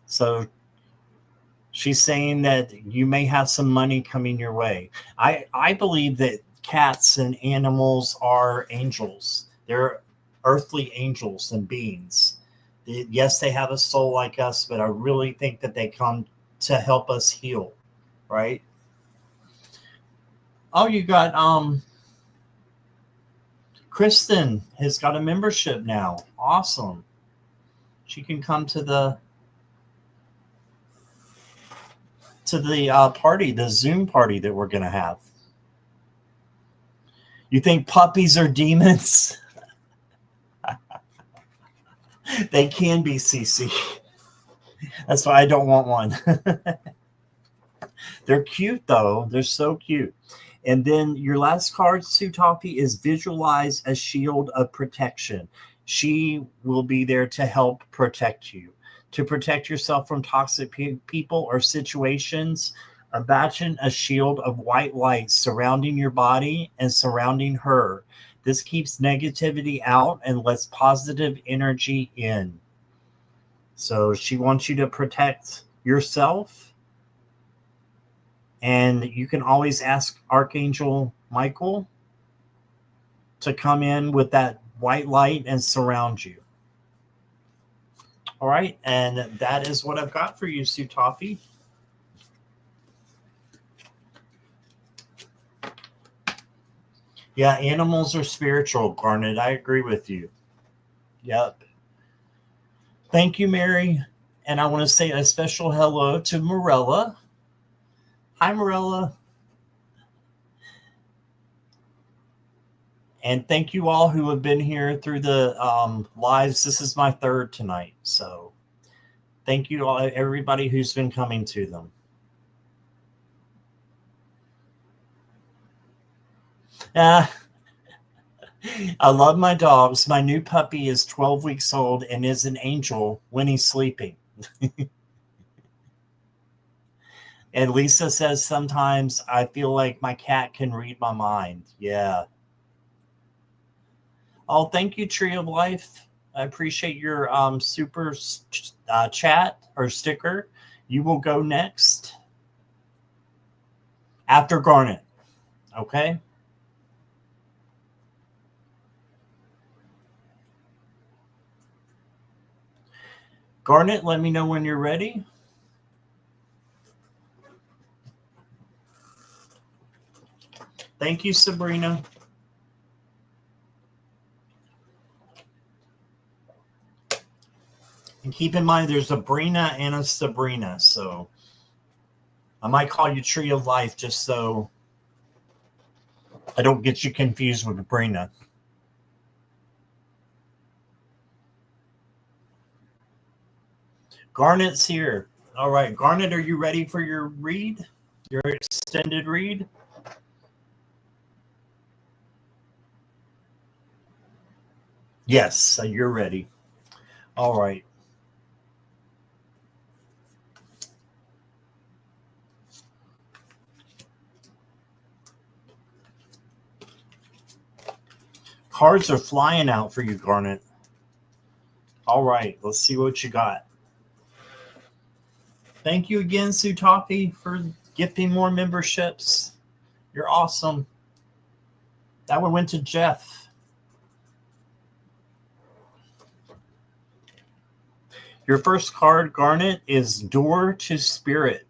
Speaker 1: So she's saying that you may have some money coming your way. I believe that cats and animals are angels. They're earthly angels and beings. Yes, they have a soul like us, but I really think that they come to help us heal, right? Oh, you got Kristen has got a membership now. Awesome. She can come to the party, the Zoom party that we're going to have. You think puppies are demons? They can be, CC. That's why I don't want one. They're cute, though. They're so cute. And then your last card, Sutafi, is visualize a shield of protection. She will be there to help protect you, to protect yourself from toxic people or situations. Imagine a shield of white light surrounding your body and surrounding her. This keeps negativity out and lets positive energy in. So she wants you to protect yourself. And you can always ask Archangel Michael to come in with that white light and surround you. All right. And that is what I've got for you, Sutafi. Yeah, animals are spiritual, Garnet. I agree with you. Yep. Thank you, Mary. And I want to say a special hello to Morella. Hi, Morella. And thank you all who have been here through the lives. This is my third tonight. So thank you to all, everybody who's been coming to them. I love my dogs. My new puppy is 12 weeks old and is an angel when he's sleeping. And Lisa says sometimes I feel like my cat can read my mind. Yeah. Oh, thank you, Tree of Life. I appreciate your super chat or sticker. You will go next after Garnet. Okay. Garnet, let me know when you're ready. Thank you, Sabrina. And keep in mind, there's a Brina and a Sabrina. So I might call you Tree of Life just so I don't get you confused with Brina. Garnet's here. All right, Garnet, are you ready for your read? Your extended read? Yes, you're ready. All right. Cards are flying out for you, Garnet. All right, let's see what you got. Thank you again, Sutafi, for gifting more memberships. You're awesome. That one went to Jeff. Your first card, Garnet, is Door to Spirit.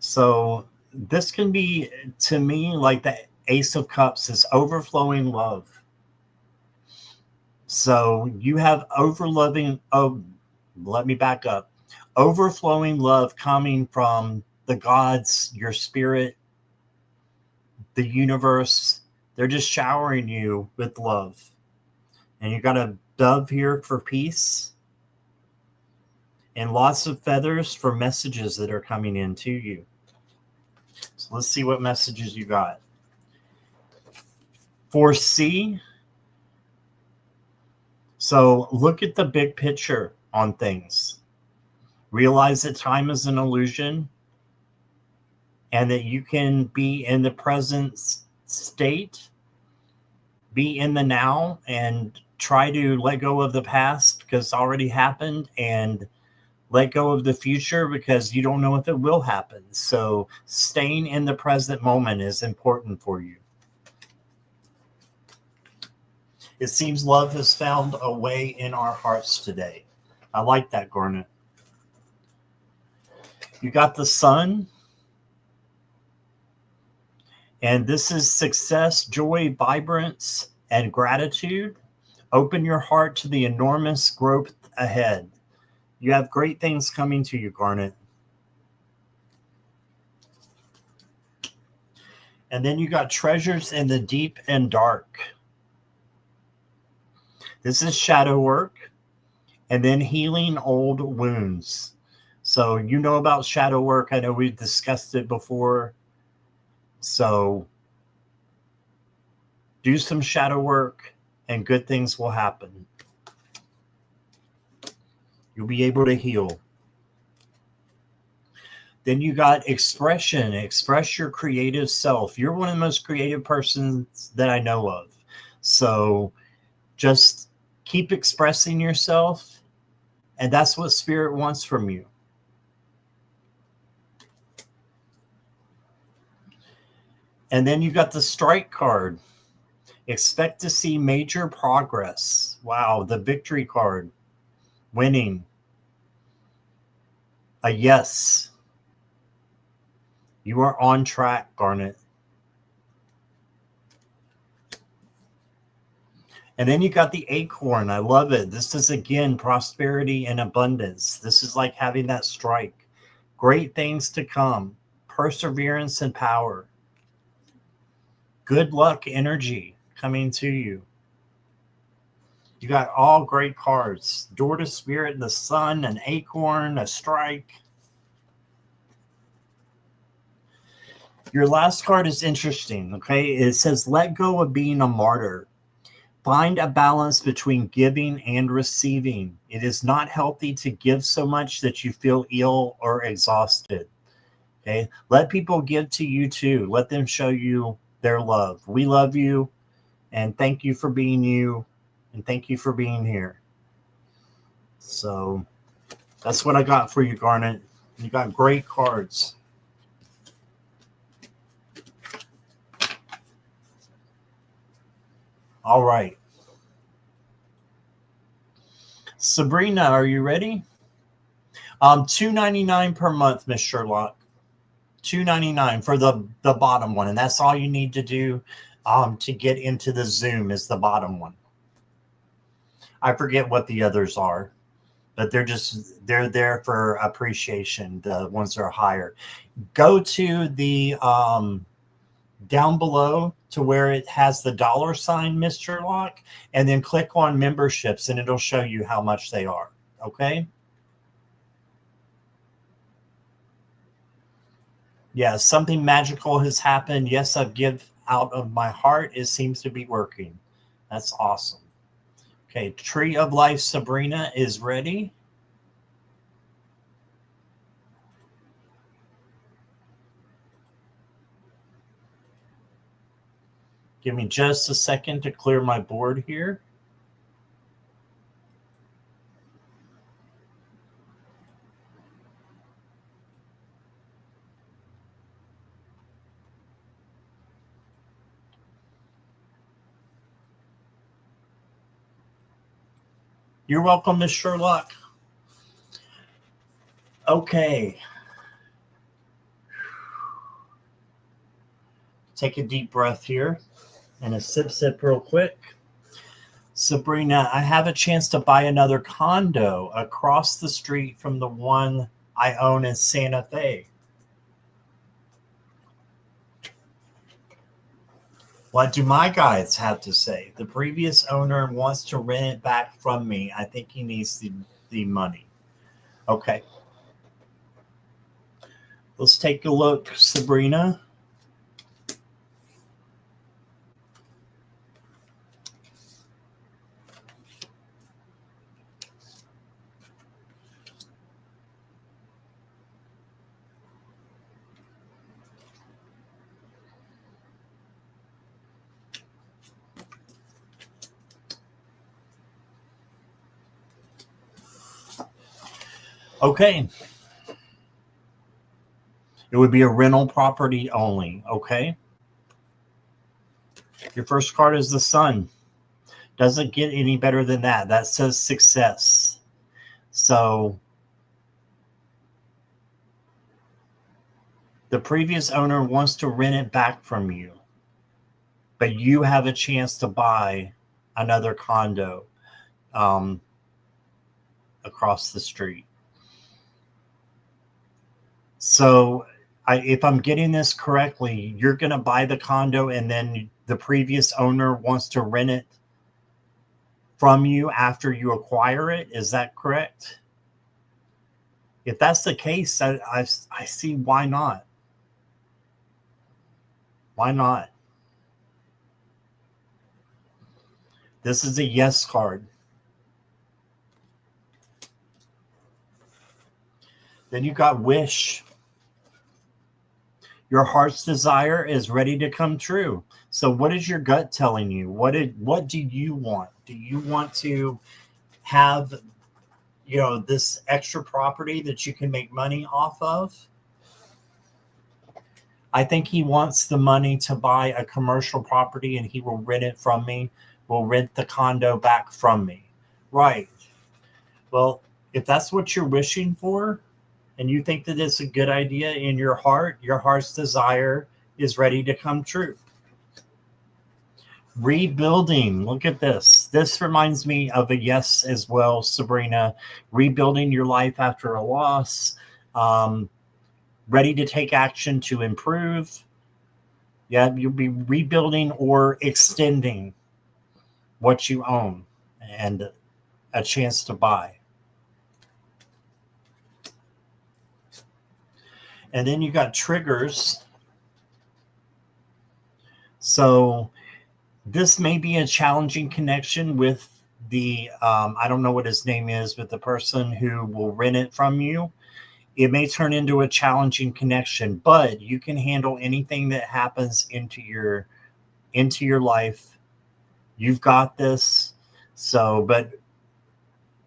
Speaker 1: So this can be, to me, like the Ace of Cups is overflowing love. So you have overloving. Oh, let me back up. Overflowing love coming from the gods, your spirit, the universe. They're just showering you with love. And you got a dove here for peace. and lots of feathers for messages that are coming in to you. So let's see what messages you got. Foresee. So look at the big picture on things. Realize that time is an illusion and that you can be in the present state, be in the now, and try to let go of the past because it's already happened, and let go of the future because you don't know if it will happen. So staying in the present moment is important for you. It seems love has found a way in our hearts today. I like that, Garnet. You got the sun. And this is success, joy, vibrance, and gratitude. Open your heart to the enormous growth ahead. You have great things coming to you, Garnet. And then you got treasures in the deep and dark. This is shadow work. And then healing old wounds. So you know about shadow work. I know we've discussed it before. So do some shadow work and good things will happen. You'll be able to heal. Then you got expression. Express your creative self. You're one of the most creative persons that I know of. So just keep expressing yourself. And that's what Spirit wants from you. And then you got the strike card. Expect to see major progress. Wow, the victory card. Winning. A yes. You are on track, Garnet. And then you got the acorn. I love it. This is, again, prosperity and abundance. This is like having that strike. Great things to come. Perseverance and power. Good luck energy coming to you. You got all great cards. Door to Spirit, the sun, an acorn, a strike. Your last card is interesting, okay? It says, let go of being a martyr. Find a balance between giving and receiving. It is not healthy to give so much that you feel ill or exhausted, okay? Let people give to you too. Let them show you their love. We love you, and thank you for being you, and thank you for being here. So that's what I got for you, Garnet. You got great cards. All right. Sabrina, are you ready? $2.99 per month, Miss Sherlock. $2.99 for the bottom one, and that's all you need to do to get into the Zoom is the bottom one. I forget what the others are, but they're there for appreciation. The ones that are higher. Go to the down below to where it has the $sign, Miss Sherlock, and then click on memberships, and it'll show you how much they are. Okay. Yeah, something magical has happened. Yes, I give out of my heart. It seems to be working. That's awesome. Okay, Tree of Life Sabrina is ready. Give me just a second to clear my board here. You're welcome, Miss Sherlock. Okay. Take a deep breath here and a sip real quick. Sabrina, I have a chance to buy another condo across the street from the one I own in Santa Fe. What do my guides have to say? The previous owner wants to rent it back from me. I think he needs the money. Okay. Let's take a look, Sabrina. Okay. It would be a rental property only. Okay. Your first card is the Sun. Doesn't get any better than that. That says success. So the previous owner wants to rent it back from you, but you have a chance to buy another condo across the street. So if I'm getting this correctly, you're going to buy the condo and then the previous owner wants to rent it from you after you acquire it. Is that correct? If that's the case, I see why not. Why not? This is a yes card. Then you got wish. Your heart's desire is ready to come true. So what is your gut telling you? What do you want? Do you want to have, this extra property that you can make money off of? I think he wants the money to buy a commercial property and he will rent it from me, will rent the condo back from me. Right. Well, if that's what you're wishing for and you think that it's a good idea in your heart's desire is ready to come true. Rebuilding. Look at this. This reminds me of a yes as well, Sabrina. Rebuilding your life after a loss. Ready to take action to improve. Yeah, you'll be rebuilding or extending what you own and a chance to buy. And then you got triggers. So this may be a challenging connection with the, I don't know what his name is, but the person who will rent it from you. It may turn into a challenging connection, but you can handle anything that happens into your life. You've got this. So, but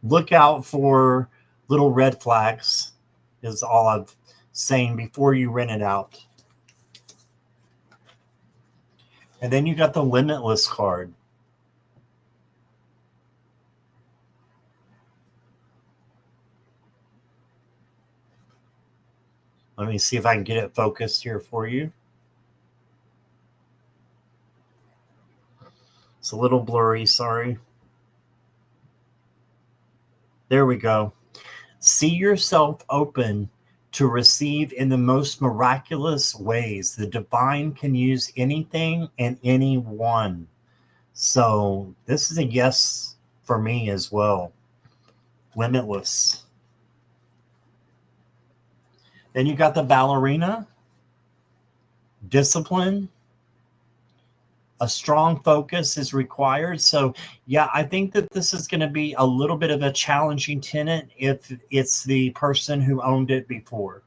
Speaker 1: look out for little red flags is all I'm saying before you rent it out. And then you got the Limitless card. Let me see if I can get it focused here for you. It's a little blurry, sorry. There we go. See yourself open to receive in the most miraculous ways. The divine can use anything and anyone. So this is a yes for me as well. Limitless. Then you got the Ballerina. Discipline. A strong focus is required. So yeah, I think that this is going to be a little bit of a challenging tenant if it's the person who owned it before.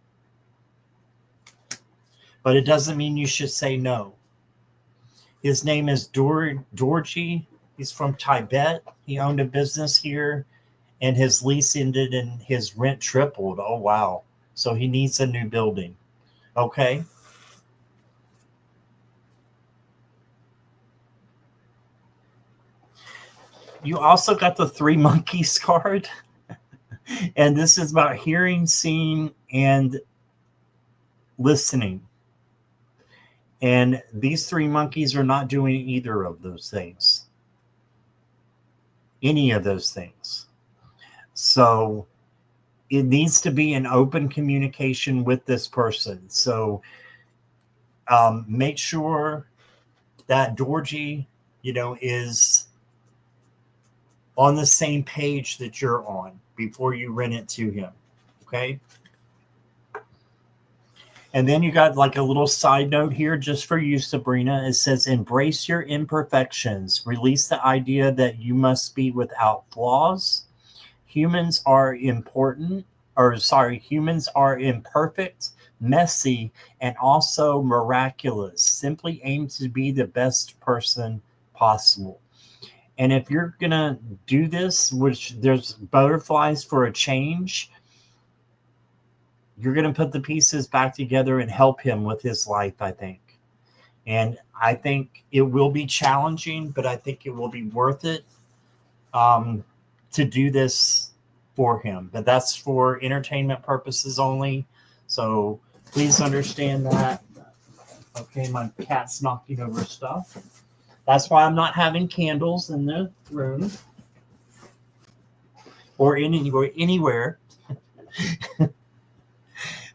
Speaker 1: But it doesn't mean you should say no. His name is Dorji. He's from Tibet. He owned a business here and his lease ended and his rent tripled. Oh, wow. So he needs a new building. Okay. You also got the Three Monkeys card. And this is about hearing, seeing, and listening. And these three monkeys are not doing either of those things. Any of those things. So it needs to be an open communication with this person. So make sure that Dorji, is on the same page that you're on before you rent it to him. Okay. And then you got like a little side note here just for you, Sabrina. It says, embrace your imperfections. Release the idea that you must be without flaws. Humans are humans are imperfect, messy, and also miraculous. Simply aim to be the best person possible. And if you're going to do this, which there's butterflies for a change, you're going to put the pieces back together and help him with his life, I think. And I think it will be challenging, but I think it will be worth it to do this for him. But that's for entertainment purposes only. So please understand that. Okay, my cat's knocking over stuff. That's why I'm not having candles in the room or anywhere.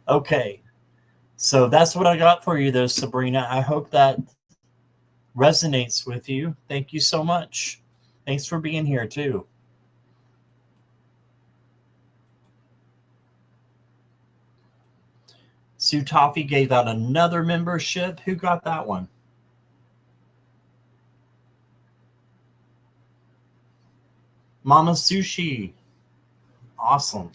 Speaker 1: Okay. So that's what I got for you, though, Sabrina. I hope that resonates with you. Thank you so much. Thanks for being here, too. Sue Toffee gave out another membership. Who got that one? Mama Sushi. Awesome.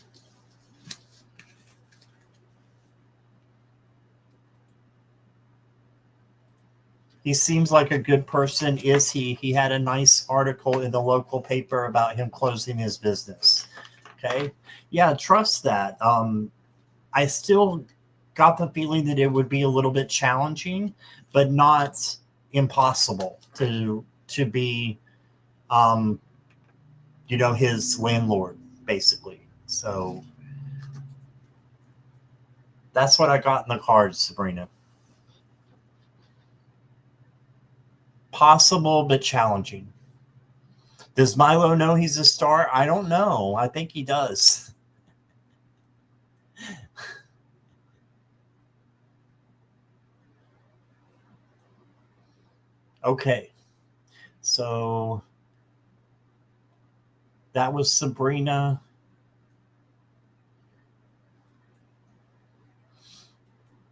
Speaker 1: He seems like a good person, is he? He had a nice article in the local paper about him closing his business. Okay. Yeah, trust that. I still got the feeling that it would be a little bit challenging, but not impossible to be, his landlord, basically. So that's what I got in the cards, Sabrina. Possible, but challenging. Does Milo know he's a star? I don't know. I think he does. Okay. So that was Sabrina.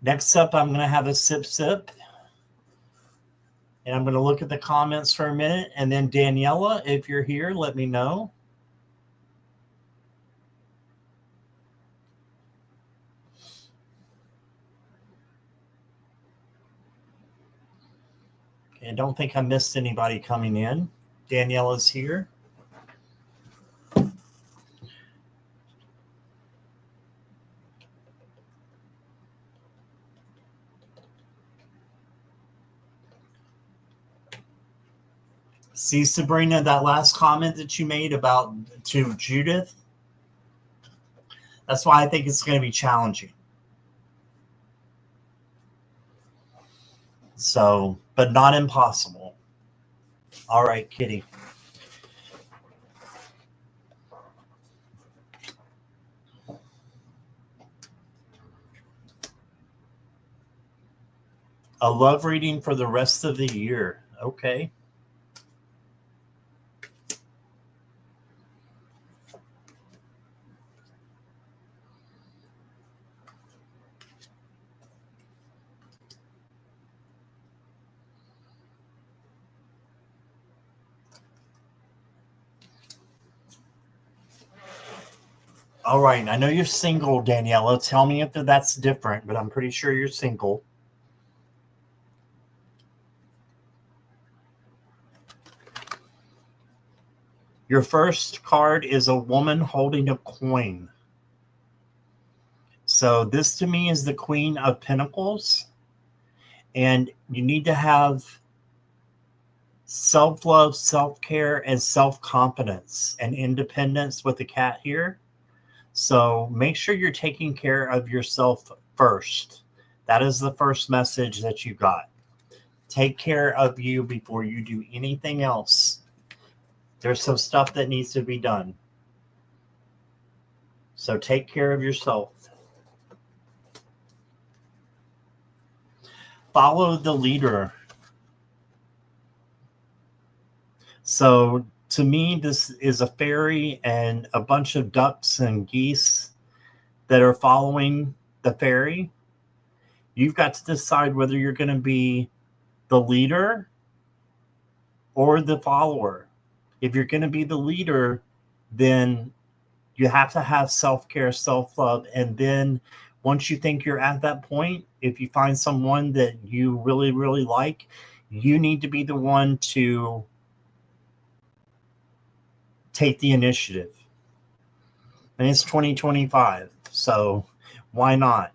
Speaker 1: Next up, I'm going to have a sip. And I'm going to look at the comments for a minute. And then Daniela, if you're here, let me know. Okay, I don't think I missed anybody coming in. Daniela's here. See, Sabrina, that last comment that you made about to Judith, that's why I think it's going to be challenging. So, but not impossible. All right, Kitty. A love reading for the rest of the year. Okay. All right. I know you're single, Daniela. Tell me if that's different, but I'm pretty sure you're single. Your first card is a woman holding a coin. So this to me is the Queen of Pentacles. And you need to have self-love, self-care, and self-confidence and independence with the cat here. So make sure you're taking care of yourself first. That is the first message that you got. Take care of you before you do anything else. There's some stuff that needs to be done. So take care of yourself. Follow the leader. So to me, this is a fairy and a bunch of ducks and geese. that are following the fairy. You've got to decide whether you're going to be the leader or the follower. If you're going to be the leader, then you have to have self-care, self-love. And then once you think you're at that point, if you find someone that you really, really like, you need to be the one to take the initiative. And it's 2025, so why not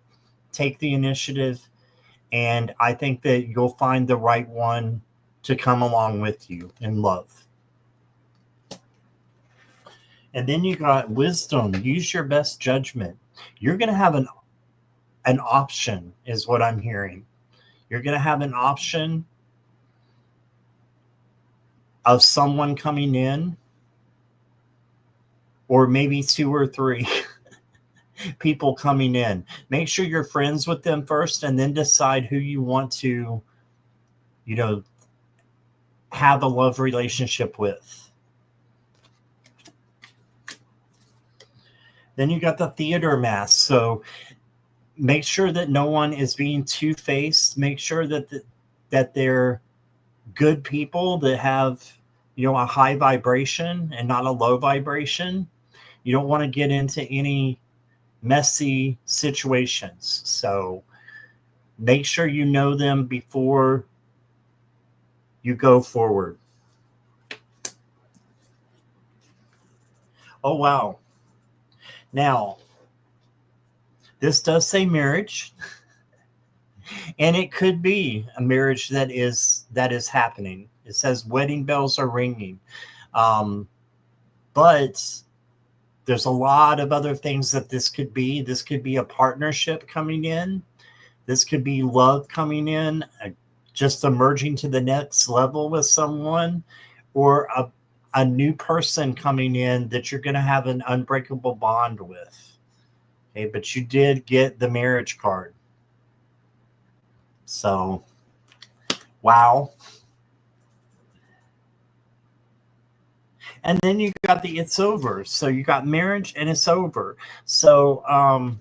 Speaker 1: take the initiative? And I think that you'll find the right one to come along with you in love. And then you got wisdom. Use your best judgment. You're going to have an option, is what I'm hearing. You're going to have an option of someone coming in, or maybe 2 or 3 people coming in. Make sure you're friends with them first, and then decide who you want to, have a love relationship with. Then you got the theater mask. So make sure that no one is being two-faced. Make sure that they're good people that have, a high vibration and not a low vibration. You don't want to get into any messy situations. So make sure you know them before you go forward. Oh, wow. Now, this does say marriage, and it could be a marriage that is happening. It says wedding bells are ringing. But there's a lot of other things that this could be. This could be a partnership coming in. This could be love coming in, just emerging to the next level with someone, or a new person coming in that you're going to have an unbreakable bond with. Okay, but you did get the marriage card. So, wow. And then you got the it's over. So you got marriage and it's over. So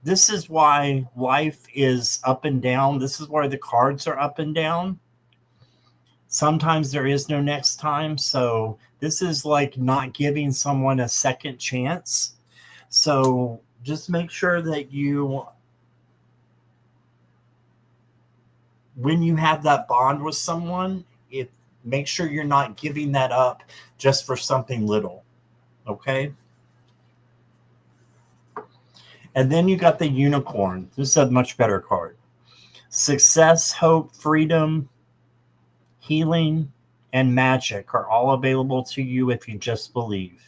Speaker 1: this is why life is up and down. This is why the cards are up and down. Sometimes there is no next time. So this is like not giving someone a second chance. So just make sure that when you have that bond with someone, make sure you're not giving that up just for something little. Okay? And then you got the unicorn. This is a much better card. Success, hope, freedom, healing, and magic are all available to you if you just believe.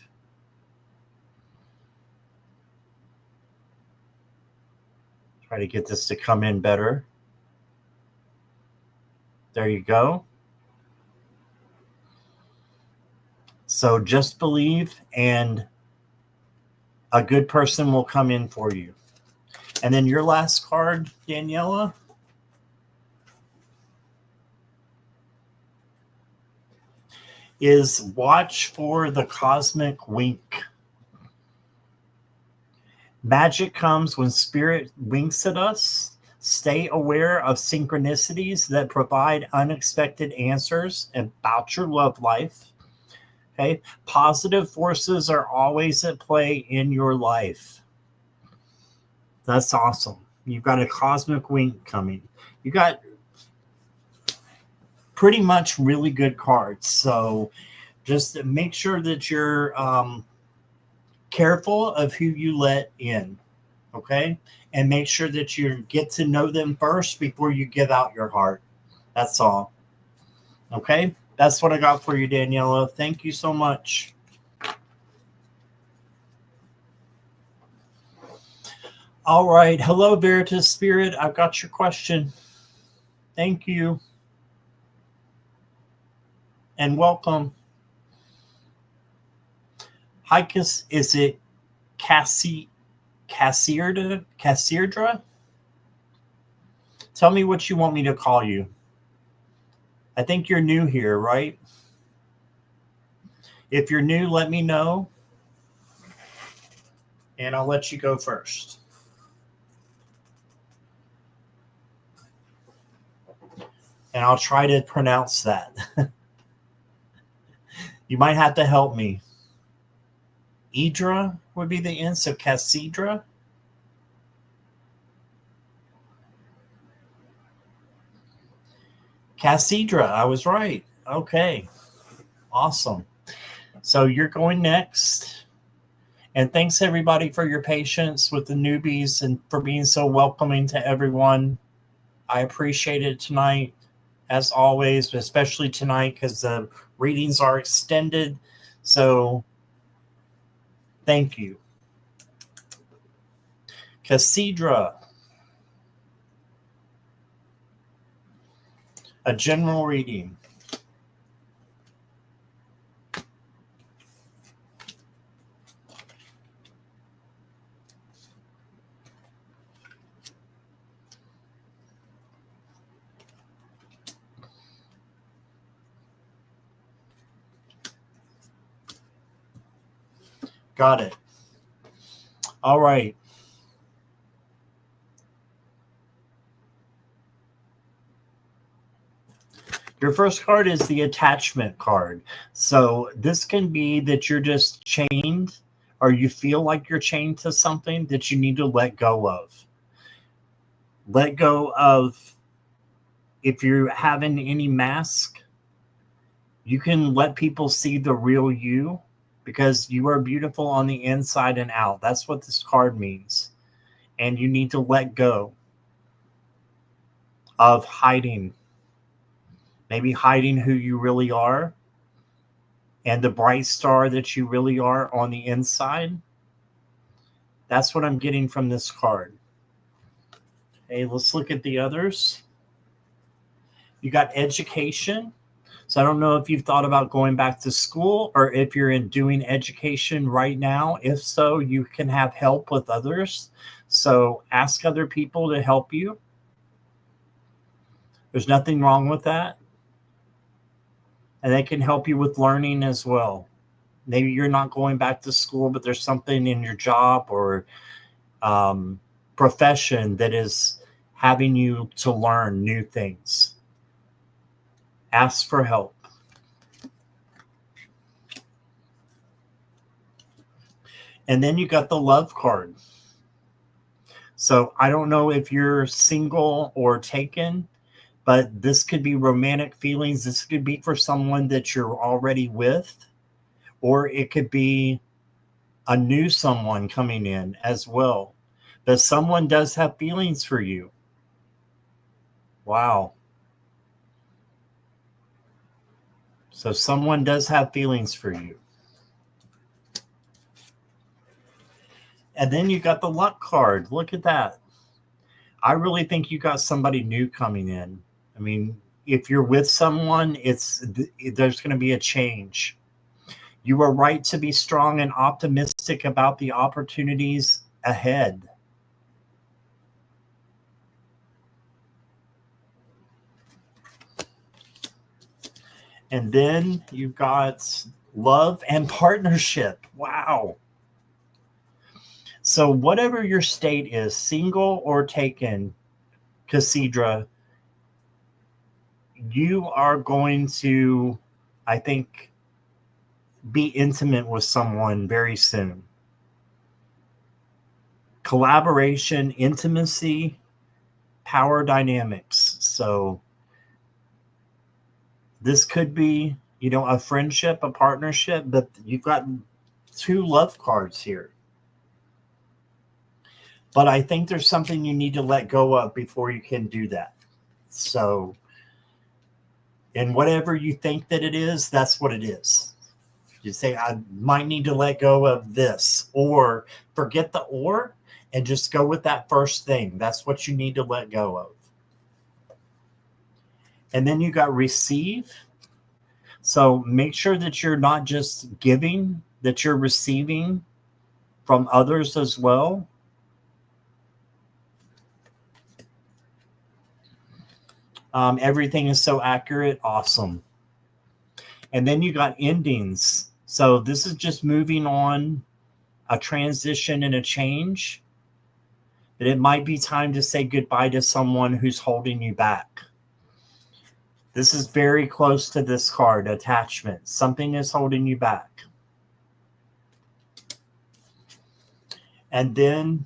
Speaker 1: Try to get this to come in better. There you go. So just believe, and a good person will come in for you. And then your last card, Daniela, is watch for the cosmic wink. Magic comes when spirit winks at us. Stay aware of synchronicities that provide unexpected answers about your love life. Okay, positive forces are always at play in your life. That's awesome. You've got a cosmic wink coming. You got pretty much really good cards. So just make sure that you're careful of who you let in. Okay, and make sure that you get to know them first before you give out your heart. That's all. Okay. That's what I got for you, Daniela. Thank you so much. All right. Hello, Veritas Spirit. I've got your question. Thank you. And welcome. Hi, is it Cassirdra? Tell me what you want me to call you. I think you're new here, right? If you're new, let me know. And I'll let you go first. And I'll try to pronounce that. You might have to help me. Idra would be the end, so Cassidra. Cassidra, I was right. Okay, awesome. So you're going next. And thanks everybody for your patience with the newbies and for being so welcoming to everyone. I appreciate it tonight, as always, especially tonight because the readings are extended. So thank you. Cassidra. A general reading. Got it. All right. Your first card is the attachment card. So this can be that you're just chained or you feel like you're chained to something that you need to let go of. Let go of, if you're having any mask, you can let people see the real you because you are beautiful on the inside and out. That's what this card means. And you need to let go of hiding. Maybe hiding who you really are and the bright star that you really are on the inside. That's what I'm getting from this card. Okay, let's look at the others. You got education. So I don't know if you've thought about going back to school or if you're doing education right now. If so, you can have help with others. So ask other people to help you. There's nothing wrong with that. And they can help you with learning as well. Maybe you're not going back to school, but there's something in your job or profession that is having you to learn new things. Ask for help. And then you got the love card. So I don't know if you're single or taken, but this could be romantic feelings. This could be for someone that you're already with, or it could be a new someone coming in as well. But someone does have feelings for you. Wow. So someone does have feelings for you. And then you got the luck card. Look at that. I really think you got somebody new coming in. I mean, if you're with someone, there's going to be a change. You are right to be strong and optimistic about the opportunities ahead. And then you've got love and partnership. Wow. So whatever your state is, single or taken, Cassidra, you are going to, I think, be intimate with someone very soon. Collaboration, intimacy, power dynamics. So this could be, a friendship, a partnership, but you've got 2 love cards here. But I think there's something you need to let go of before you can do that. So, and whatever you think that it is, that's what it is. You say, I might need to let go of this, or forget the or and just go with that first thing. That's what you need to let go of. And then you got receive. So make sure that you're not just giving, that you're receiving from others as well. Everything is so accurate. Awesome. And then you got endings. So this is just moving on a transition and a change, that it might be time to say goodbye to someone who's holding you back. This is very close to this card, attachment. Something is holding you back. And then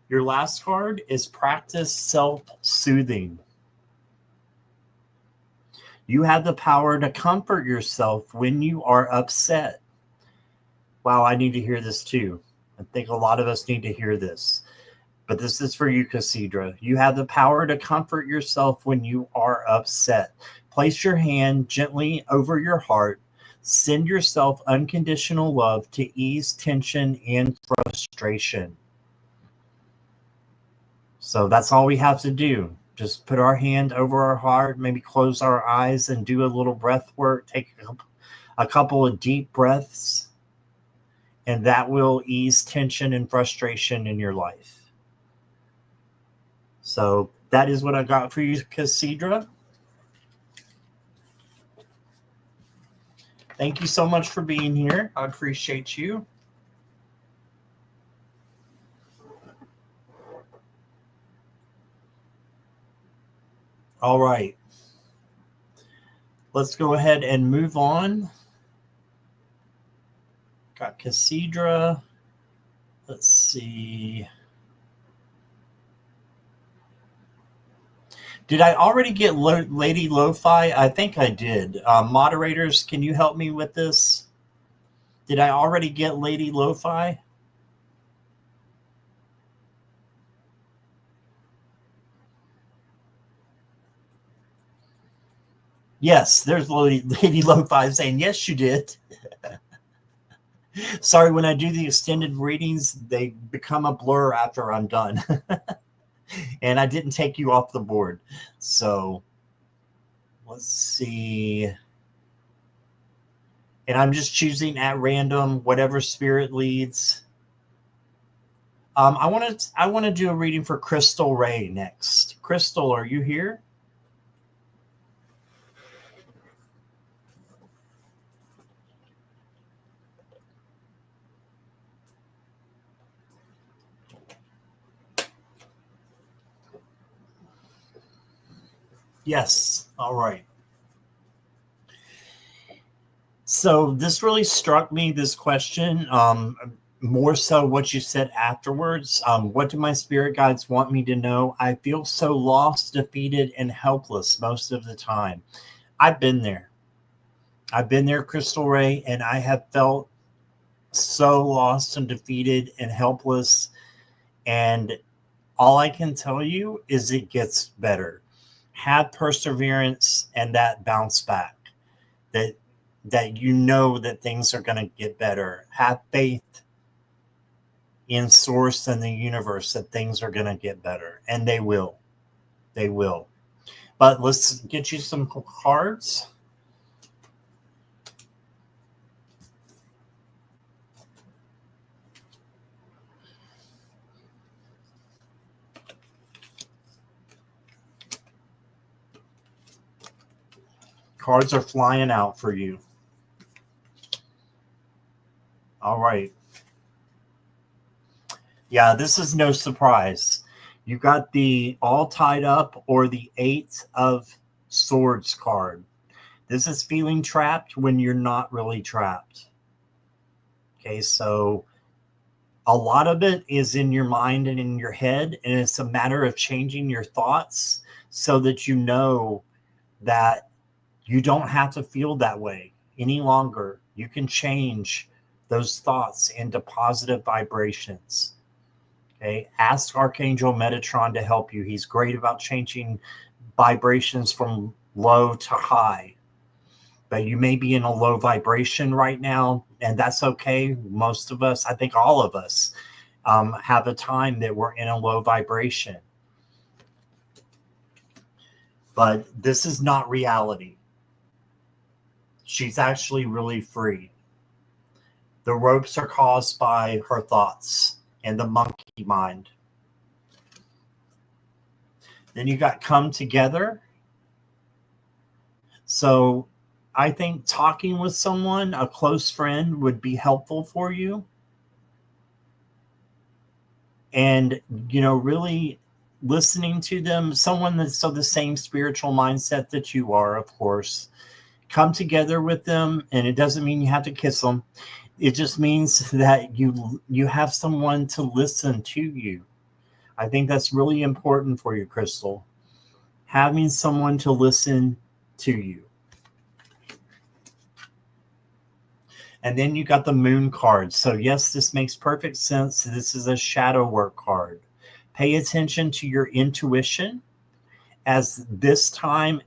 Speaker 1: your last card is practice self-soothing. You have the power to comfort yourself when you are upset. Wow, I need to hear this too. I think a lot of us need to hear this. But this is for you, Casidra. You have the power to comfort yourself when you are upset. Place your hand gently over your heart. Send yourself unconditional love to ease tension and frustration. So that's all we have to do. Just put our hand over our heart, maybe close our eyes and do a little breath work. Take a couple of deep breaths, and that will ease tension and frustration in your life. So that is what I got for you, Casidra. Thank you so much for being here. I appreciate you. All right. Let's go ahead and move on. Got Casidra. Let's see. Did I already get Lady Lo-Fi? I think I did. Moderators, can you help me with this? Did I already get Lady Lo-Fi? Yes, there's Lady Lo-Fi saying, yes, you did. Sorry, when I do the extended readings, they become a blur after I'm done. And I didn't take you off the board. So let's see. And I'm just choosing at random, whatever spirit leads. I want to do a reading for Crystal Ray next. Crystal, are you here? Yes. All right. So this really struck me, this question, more so what you said afterwards. What do my spirit guides want me to know? I feel so lost, defeated, and helpless most of the time. I've been there. I've been there, Crystal Ray, and I have felt so lost and defeated and helpless. And all I can tell you is it gets better. Have perseverance and that bounce back. That you know that things are going to get better. Have faith in source and the universe that things are going to get better. And they will. They will. But let's get you some cards. Cards are flying out for you. All right. Yeah, this is no surprise. You got the all tied up or the 8 of Swords card. This is feeling trapped when you're not really trapped. Okay, so a lot of it is in your mind and in your head, and it's a matter of changing your thoughts so that you know that you don't have to feel that way any longer. You can change those thoughts into positive vibrations. Okay, ask Archangel Metatron to help you. He's great about changing vibrations from low to high. But you may be in a low vibration right now, and that's okay. Most of us, I think all of us, have a time that we're in a low vibration. But this is not reality. She's actually really free. The ropes are caused by her thoughts and the monkey mind. Then you got come together. So I think talking with someone, a close friend, would be helpful for you. and, really listening to them, someone that's of the same spiritual mindset that you are, of course. Come together with them, and it doesn't mean you have to kiss them. It just means that you have someone to listen to you. I think that's really important for you, Crystal. Having someone to listen to you. And then you got the moon card. So yes, this makes perfect sense. This is a shadow work card. Pay attention to your intuition at this time,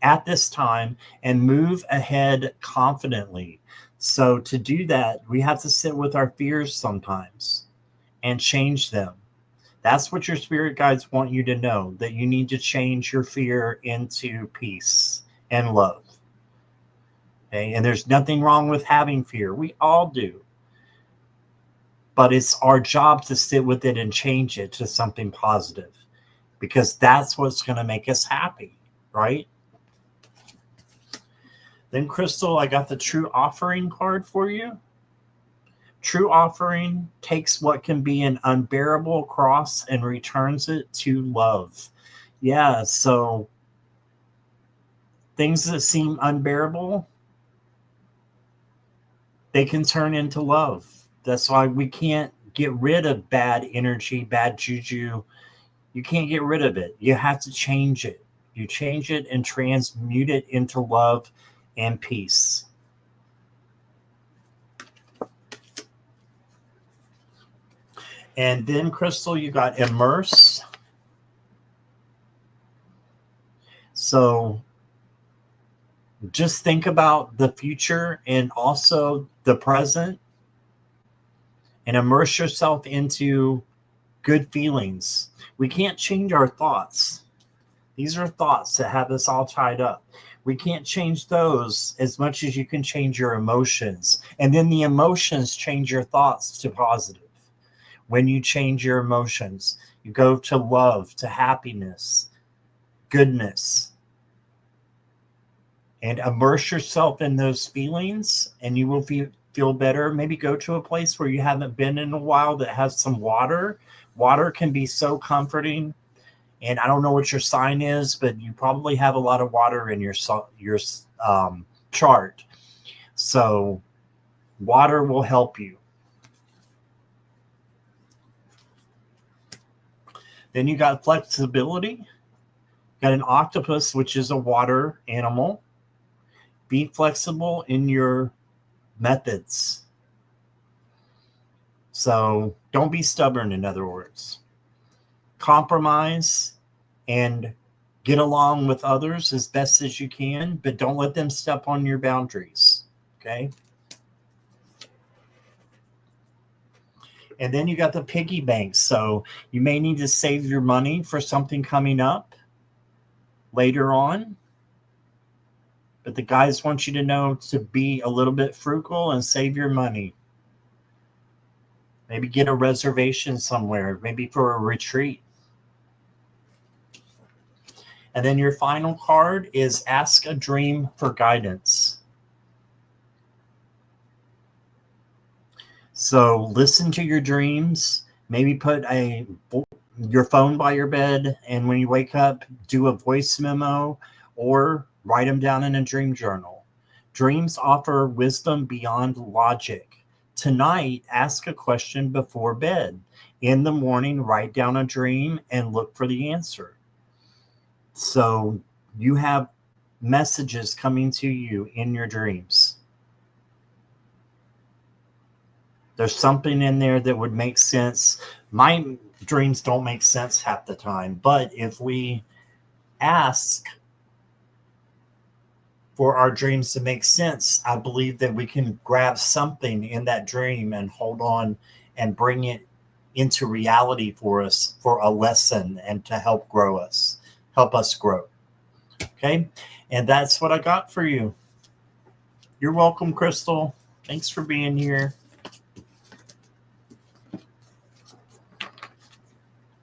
Speaker 1: and move ahead confidently. So to do that, we have to sit with our fears sometimes and change them. That's what your spirit guides want you to know, that you need to change your fear into peace and love. Okay? And there's nothing wrong with having fear. We all do. But it's our job to sit with it and change it to something positive, because that's what's going to make us happy, right? Then, Crystal, I got the True Offering card for you. True Offering takes what can be an unbearable cross and returns it to love. Yeah, so things that seem unbearable, they can turn into love. That's why we can't get rid of bad energy, bad juju. You can't get rid of it. You have to change it. You change it and transmute it into love and peace. And then, Crystal, you got Immerse. So just think about the future and also the present, and immerse yourself into good feelings. We can't change our thoughts. These are thoughts that have us all tied up. We can't change those as much as you can change your emotions. And then the emotions change your thoughts to positive. When you change your emotions, you go to love, to happiness, goodness, and immerse yourself in those feelings, and you will feel better. Maybe go to a place where you haven't been in a while that has some water. Water can be so comforting. And I don't know what your sign is, but you probably have a lot of water in your chart. So water will help you. Then you got flexibility. Got an octopus, which is a water animal. Be flexible in your methods. So don't be stubborn, in other words. Compromise and get along with others as best as you can, but don't let them step on your boundaries. Okay. And then you got the piggy bank. So you may need to save your money for something coming up later on. But the guys want you to know to be a little bit frugal and save your money. Maybe get a reservation somewhere, maybe for a retreat. And then your final card is Ask a Dream for Guidance. So listen to your dreams. Maybe put your phone by your bed, and when you wake up, do a voice memo or write them down in a dream journal. Dreams offer wisdom beyond logic. Tonight, ask a question before bed. In the morning, write down a dream and look for the answer. So you have messages coming to you in your dreams. There's something in there that would make sense. My dreams don't make sense half the time, but if we ask for our dreams to make sense, I believe that we can grab something in that dream and hold on and bring it into reality for us, for a lesson, and to help us grow. Okay. And that's what I got for you. You're welcome, Crystal. Thanks for being here.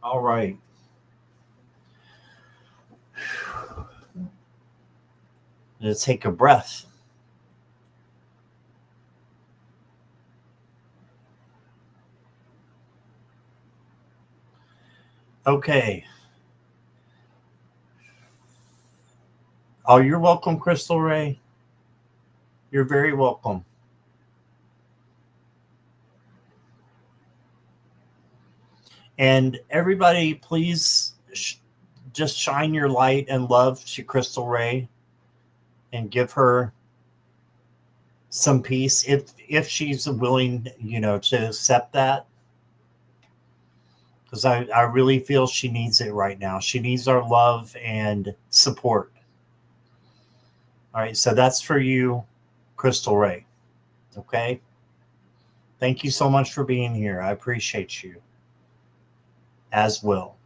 Speaker 1: All right. Let's take a breath. Okay. Oh, you're welcome, Crystal Ray. You're very welcome. And everybody, please just shine your light and love to Crystal Ray and give her some peace if she's willing, to accept that. Because I really feel she needs it right now. She needs our love and support. All right, so that's for you, Crystal Ray. Okay. Thank you so much for being here. I appreciate you as well.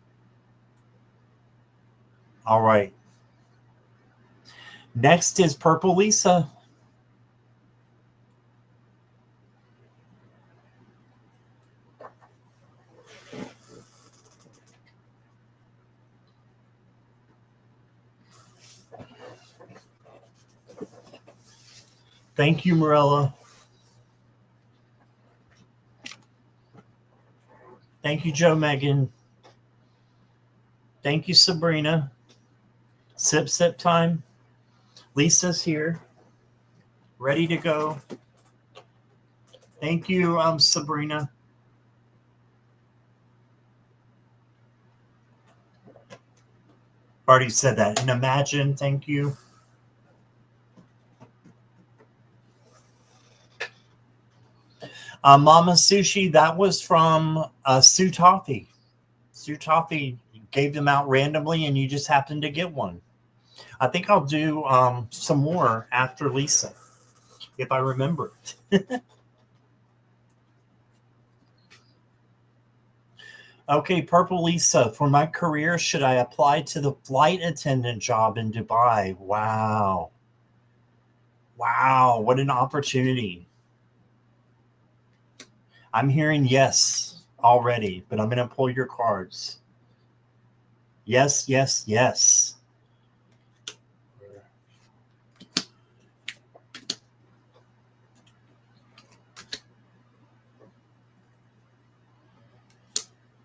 Speaker 1: All right. Next is Purple Lisa. Thank you, Morella. Thank you, Joe Megan. Thank you, Sabrina. Sip, sip time. Lisa's here, ready to go. Thank you, Sabrina. Already said that. And Imagine, thank you. Mama Sushi, that was from Sue Toffee. Sue Toffee gave them out randomly, and you just happened to get one. I think I'll do some more after Lisa, if I remember. Okay, Purple Lisa, for my career, should I apply to the flight attendant job in Dubai? Wow. Wow, what an opportunity. I'm hearing yes already, but I'm going to pull your cards. Yes, yes, yes.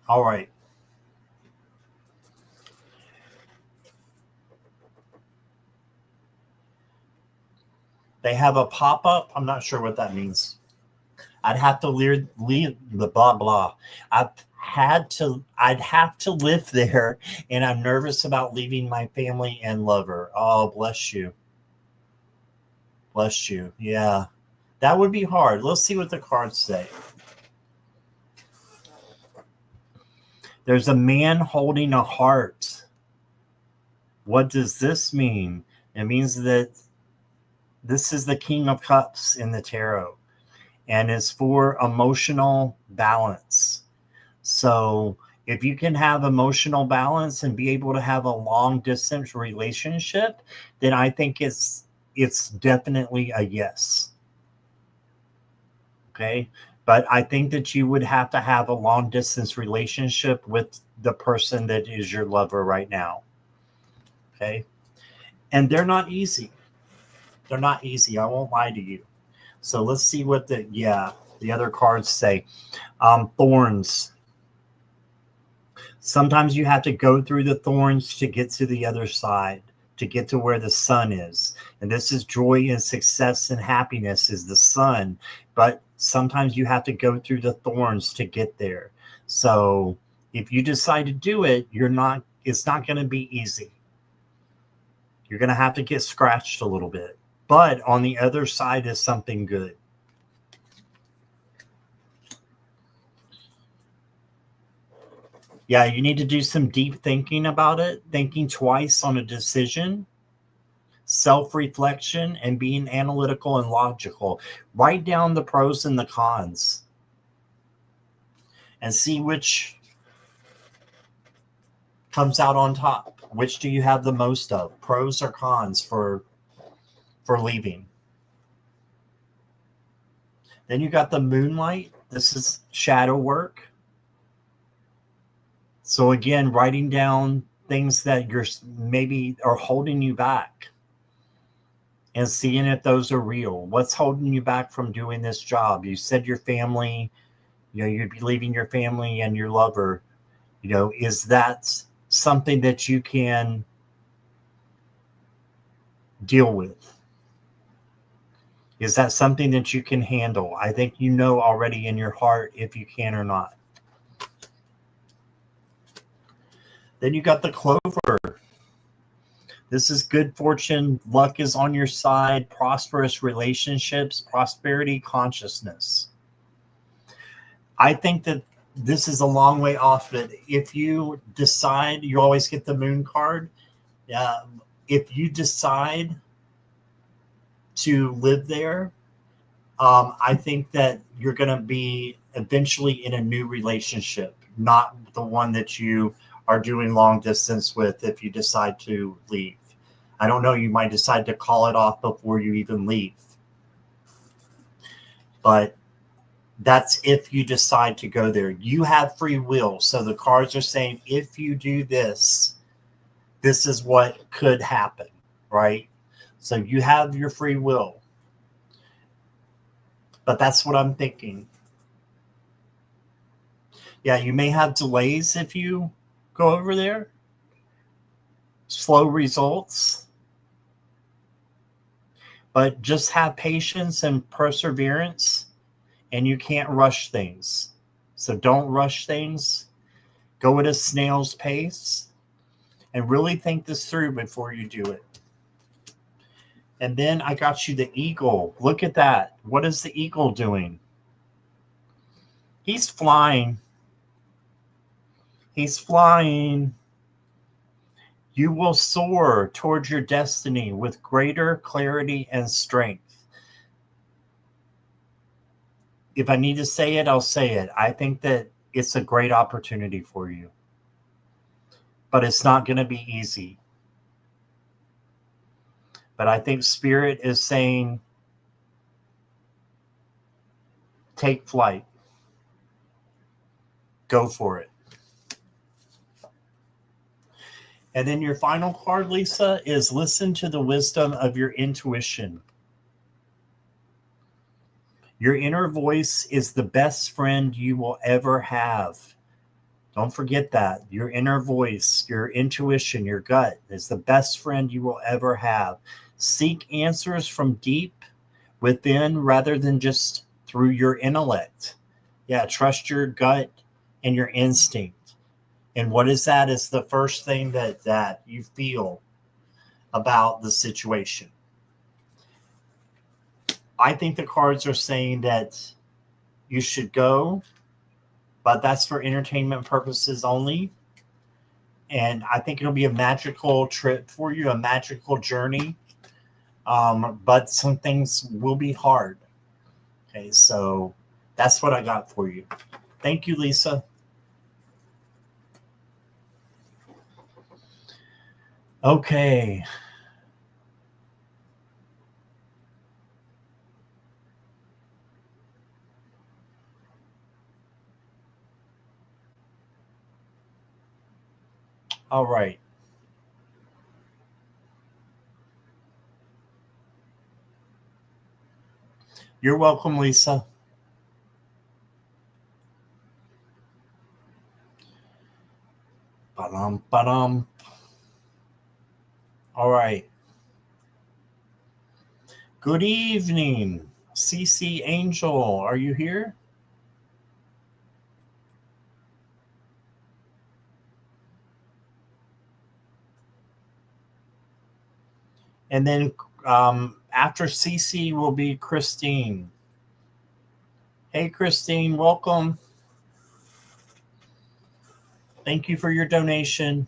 Speaker 1: All right. They have a pop-up. I'm not sure what that means. I'd have to leave the blah blah. I'd have to live there, and I'm nervous about leaving my family and lover. Oh, bless you. Bless you. Yeah. That would be hard. Let's see what the cards say. There's a man holding a heart. What does this mean? It means that this is the King of Cups in the tarot, and it's for emotional balance. So if you can have emotional balance and be able to have a long distance relationship, then I think it's definitely a yes. Okay. But I think that you would have to have a long distance relationship with the person that is your lover right now. Okay. And they're not easy. They're not easy. I won't lie to you. So let's see what the other cards say. Thorns. Sometimes you have to go through the thorns to get to the other side, to get to where the sun is. And this is joy and success and happiness is the sun. But sometimes you have to go through the thorns to get there. So if you decide to do it, it's not going to be easy. You're going to have to get scratched a little bit. But on the other side is something good. Yeah, you need to do some deep thinking about it, thinking twice on a decision, self-reflection, and being analytical and logical. Write down the pros and the cons and see which comes out on top. Which do you have the most of? Pros or cons for leaving? Then you got the moonlight. This is shadow work. So again, writing down things that you're maybe are holding you back and seeing if those are real. What's holding you back from doing this job? You said your family, you'd be leaving your family and your lover. Is that something that you can deal with? Is that something that you can handle? I think you know already in your heart if you can or not. Then you got the Clover. This is good fortune. Luck is on your side. Prosperous relationships, prosperity, consciousness. I think that this is a long way off. But if you decide, you always get the Moon card. If you decide to live there, I think that you're going to be eventually in a new relationship, not the one that you are doing long distance with if you decide to leave. I don't know, you might decide to call it off before you even leave. But that's if you decide to go there. You have free will. So the cards are saying, if you do this, this is what could happen, right? So you have your free will. But that's what I'm thinking. Yeah, you may have delays if you go over there. Slow results. But just have patience and perseverance, and you can't rush things. So don't rush things. Go at a snail's pace and really think this through before you do it. And then I got you the eagle. Look at that. What is the eagle doing? He's flying. He's flying. You will soar towards your destiny with greater clarity and strength. If I need to say it, I'll say it. I think that it's a great opportunity for you. But it's not going to be easy. But I think Spirit is saying, take flight. Go for it. And then your final card, Lisa, is listen to the wisdom of your intuition. Your inner voice is the best friend you will ever have. Don't forget that. Your inner voice, your intuition, your gut is the best friend you will ever have. Seek answers from deep within rather than just through your intellect. Yeah, trust your gut and your instinct. And what is that? Is the first thing that you feel about the situation. I think the cards are saying that you should go, but that's for entertainment purposes only. And I think it'll be a magical trip for you, a magical journey. But some things will be hard. Okay, so that's what I got for you. Thank you, Lisa. Okay. All right. You're welcome, Lisa. Ba-dum, ba-dum. All right. Good evening, CC Angel. Are you here? And then after CC will be Christine. Hey, Christine, welcome. Thank you for your donation.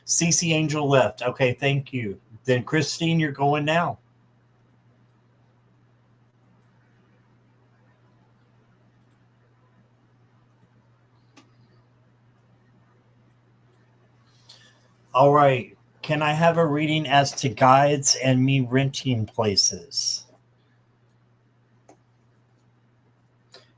Speaker 1: CC Angel left. Okay, thank you. Then Christine, you're going now. All right. Can I have a reading as to guides and me renting places?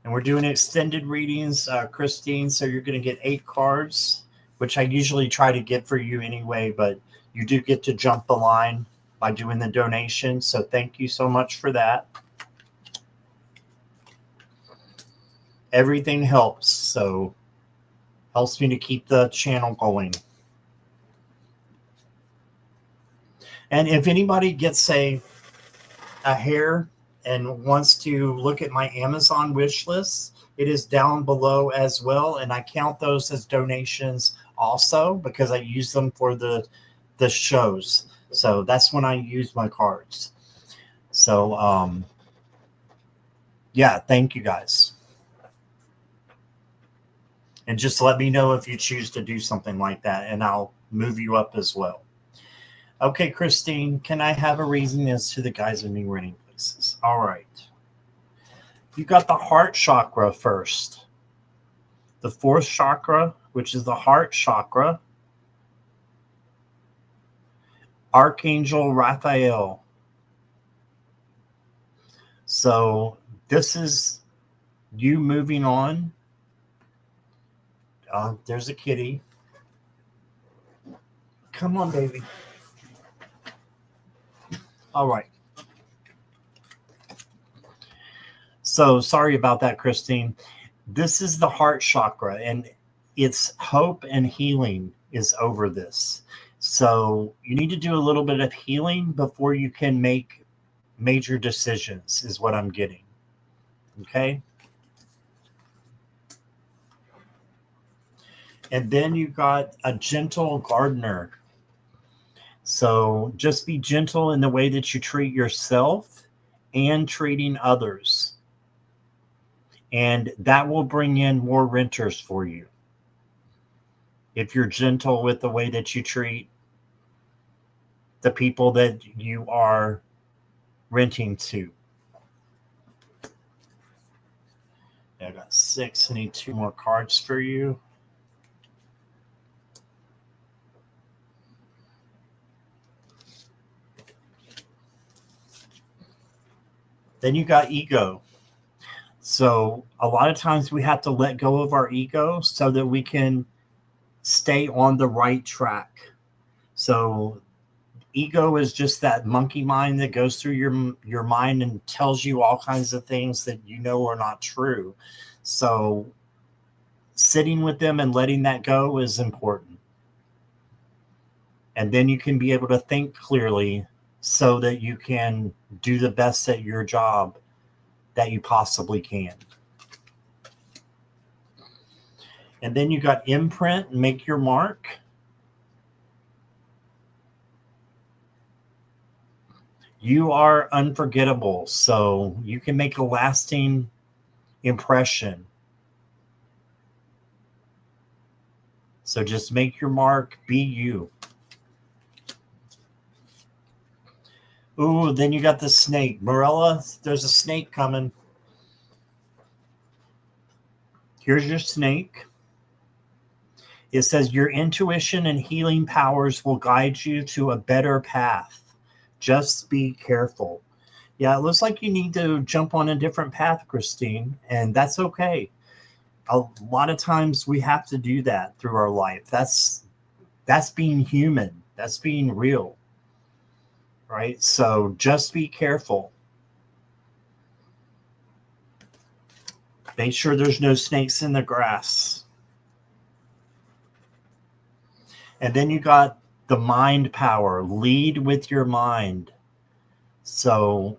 Speaker 1: And we're doing extended readings, Christine, so you're going to get 8 cards, which I usually try to get for you anyway, but you do get to jump the line by doing the donation, so thank you so much for that. Everything helps, so Helps me to keep the channel going. And if anybody gets a hair and wants to look at my Amazon wish list, it is down below as well. And I count those as donations also because I use them for the shows. So that's when I use my cards. So, yeah, thank you guys. And just let me know if you choose to do something like that, and I'll move you up as well. Okay, Christine, can I have a reason as to the guys in new renting places? All right. You got the heart chakra first. The fourth chakra, which is the heart chakra. Archangel Raphael. So this is you moving on. There's a kitty. Come on, baby. All right. So sorry about that, Christine. This is the heart chakra, and it's hope and healing is over this. So you need to do a little bit of healing before you can make major decisions, is what I'm getting. Okay. And then you got a gentle gardener. So just be gentle in the way that you treat yourself and treating others. And that will bring in more renters for you. If you're gentle with the way that you treat the people that you are renting to. I got 6. I need 2 more cards for you. Then you got ego. So a lot of times we have to let go of our ego so that we can stay on the right track. So ego is just that monkey mind that goes through your mind and tells you all kinds of things that you know are not true. So sitting with them and letting that go is important. And then you can be able to think clearly so that you can do the best at your job that you possibly can. And then you got imprint, make your mark. You are unforgettable, so you can make a lasting impression. So just make your mark, be you. Ooh, then you got the snake. Morella, there's a snake coming. Here's your snake. It says your intuition and healing powers will guide you to a better path. Just be careful. Yeah, it looks like you need to jump on a different path, Christine, and that's okay. A lot of times we have to do that through our life. That's being human. That's being real. Right? So just be careful. Make sure there's no snakes in the grass. And then you got the mind power. Lead with your mind. So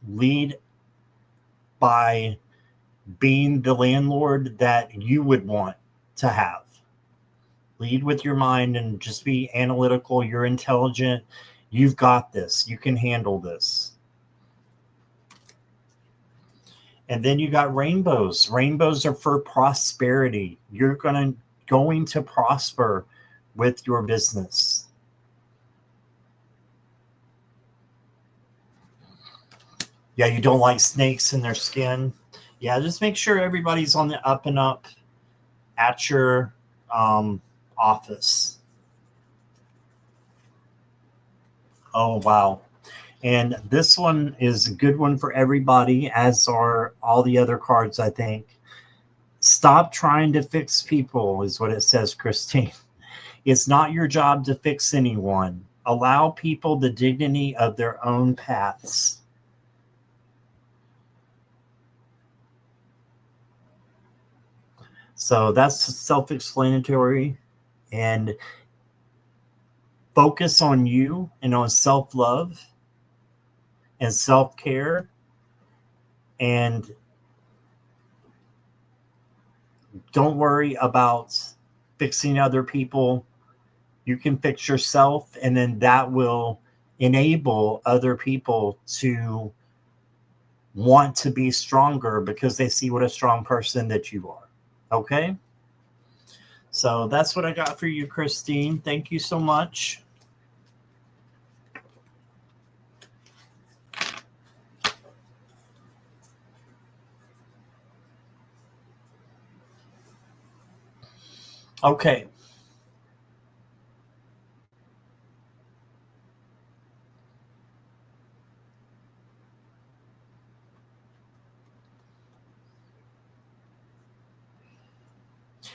Speaker 1: lead by being the landlord that you would want to have. Lead with your mind and just be analytical. You're intelligent. You've got this. You can handle this. And then you got rainbows. Rainbows are for prosperity. You're going to prosper with your business. Yeah, you don't like snakes in their skin. Yeah, just make sure everybody's on the up and up at your office. Oh, wow. And this one is a good one for everybody, as are all the other cards, I think. Stop trying to fix people is what it says, Christine. It's not your job to fix anyone. Allow people the dignity of their own paths. So that's self-explanatory. And focus on you and on self-love and self-care. And don't worry about fixing other people. You can fix yourself, and then that will enable other people to want to be stronger because they see what a strong person that you are. Okay? So that's what I got for you, Christine. Thank you so much. Okay.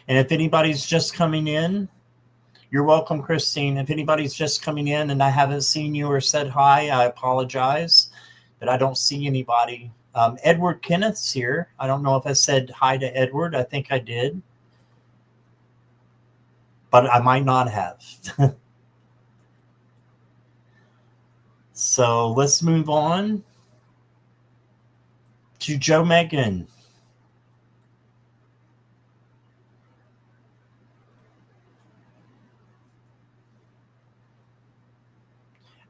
Speaker 1: And if anybody's just coming in, you're welcome, Christine. If anybody's just coming in and I haven't seen you or said hi, I apologize that I don't see anybody. Edward Kenneth's here. I don't know if I said hi to Edward. I think I did, but I might not have. So let's move on to Joe Megan.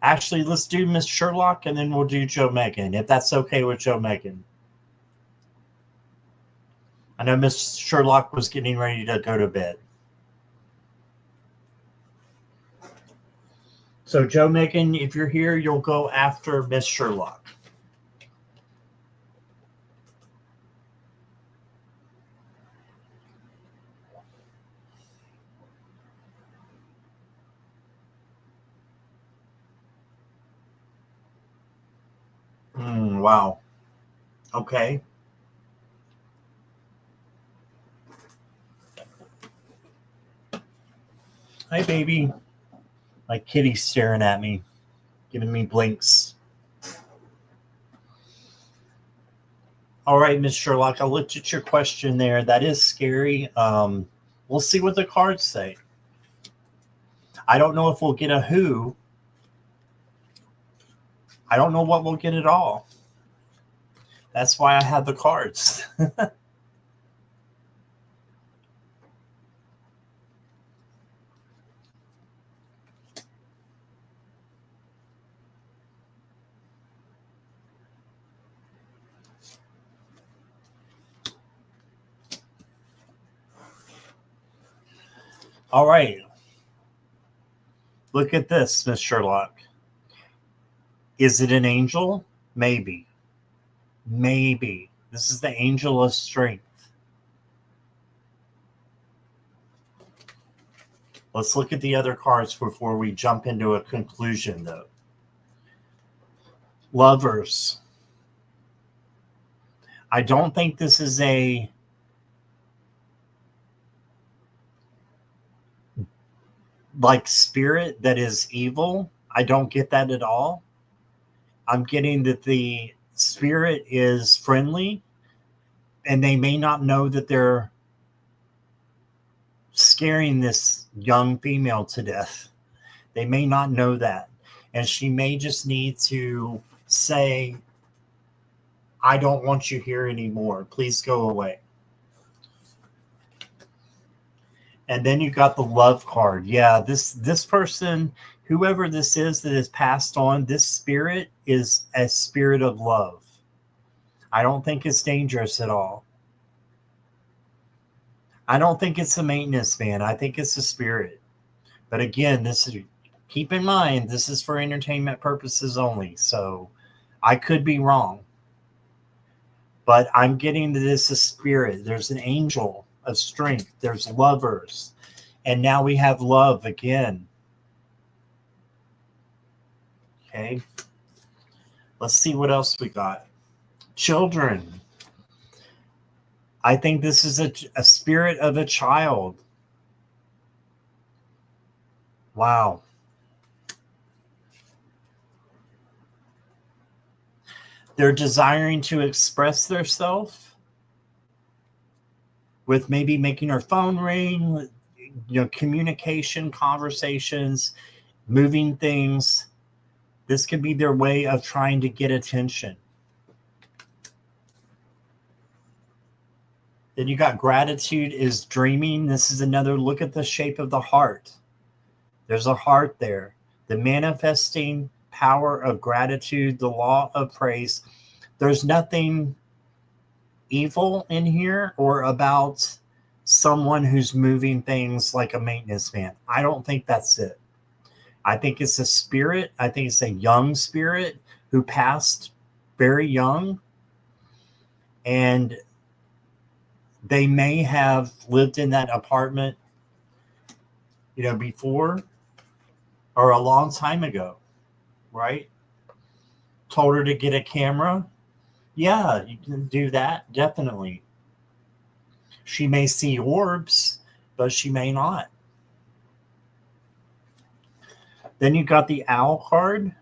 Speaker 1: Actually, let's do Miss Sherlock and then we'll do Joe Megan, if that's okay with Joe Megan. I know Miss Sherlock was getting ready to go to bed. So Joe Megan, if you're here, you'll go after Miss Sherlock. Wow. Okay. Hi, baby. My kitty's staring at me, giving me blinks. All right, Miss Sherlock, I looked at your question there. That is scary. We'll see what the cards say. I don't know if we'll get a who. I don't know what we'll get at all. That's why I have the cards. All right. Look at this, Miss Sherlock. Is it an angel? Maybe. Maybe. This is the angel of strength. Let's look at the other cards before we jump into a conclusion, though. Lovers. I don't think this is a like spirit that is evil. I don't get that at all. I'm getting that the spirit is friendly and they may not know that they're scaring this young female to death. They may not know that. And she may just need to say, I don't want you here anymore. Please go away. And then you got the love card. Yeah, this person, whoever this is that is passed on, this spirit is a spirit of love. I don't think it's dangerous at all. I don't think it's a maintenance man. I think it's a spirit. But again, this is, keep in mind, this is for entertainment purposes only. So I could be wrong. But I'm getting that it's a spirit. There's an angel of strength. There's lovers. And now we have love again. Okay. Let's see what else we got. Children. I think this is a spirit of a child. Wow. They're desiring to express themselves with maybe making her phone ring, communication, conversations, moving things. This could be their way of trying to get attention. Then you got gratitude is dreaming. This is another look at the shape of the heart. There's a heart there. The manifesting power of gratitude, the law of praise. There's nothing evil in here or about someone who's moving things like a maintenance man. I don't think that's it. I think it's a spirit. I think it's a young spirit who passed very young, and they may have lived in that apartment, before or a long time ago, right? Told her to get a camera. Yeah, you can do that, definitely. She may see orbs, but she may not. Then you got the owl card.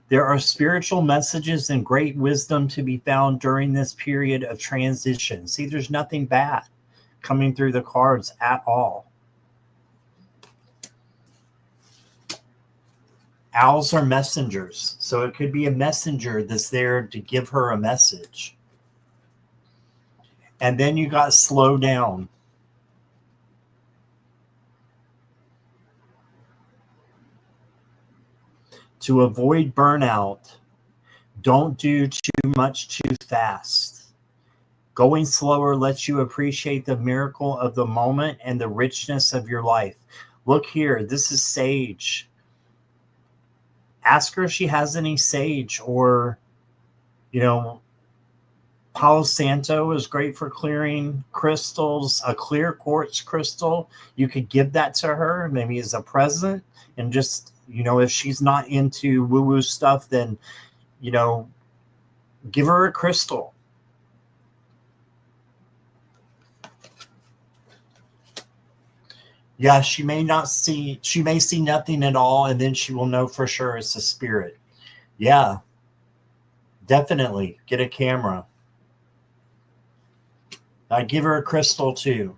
Speaker 1: There are spiritual messages and great wisdom to be found during this period of transition. See, there's nothing bad coming through the cards at all. Owls are messengers, so it could be a messenger that's there to give her a message. And then you got slow down. To avoid burnout, don't do too much too fast. Going slower lets you appreciate the miracle of the moment and the richness of your life. Look here, this is sage. Ask her if she has any sage, or, Palo Santo is great for clearing crystals. A clear quartz crystal, you could give that to her maybe as a present. And just, if she's not into woo-woo stuff, then, give her a crystal. Yeah, she may see nothing at all, and then she will know for sure it's a spirit. Yeah, definitely get a camera. I give her a crystal too.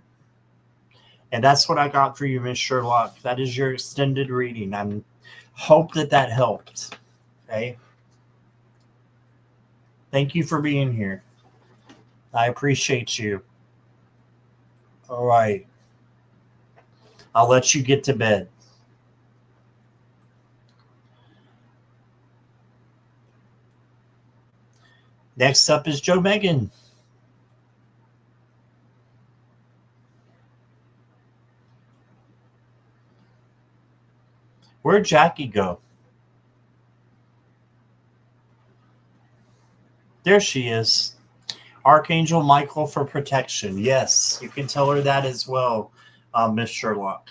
Speaker 1: And that's what I got for you, Miss Sherlock. That is your extended reading. I hope that helped. Okay. Thank you for being here. I appreciate you. All right. I'll let you get to bed. Next up is Joe Megan. Where'd Jackie go? There she is. Archangel Michael for protection. Yes, you can tell her that as well, Miss Sherlock.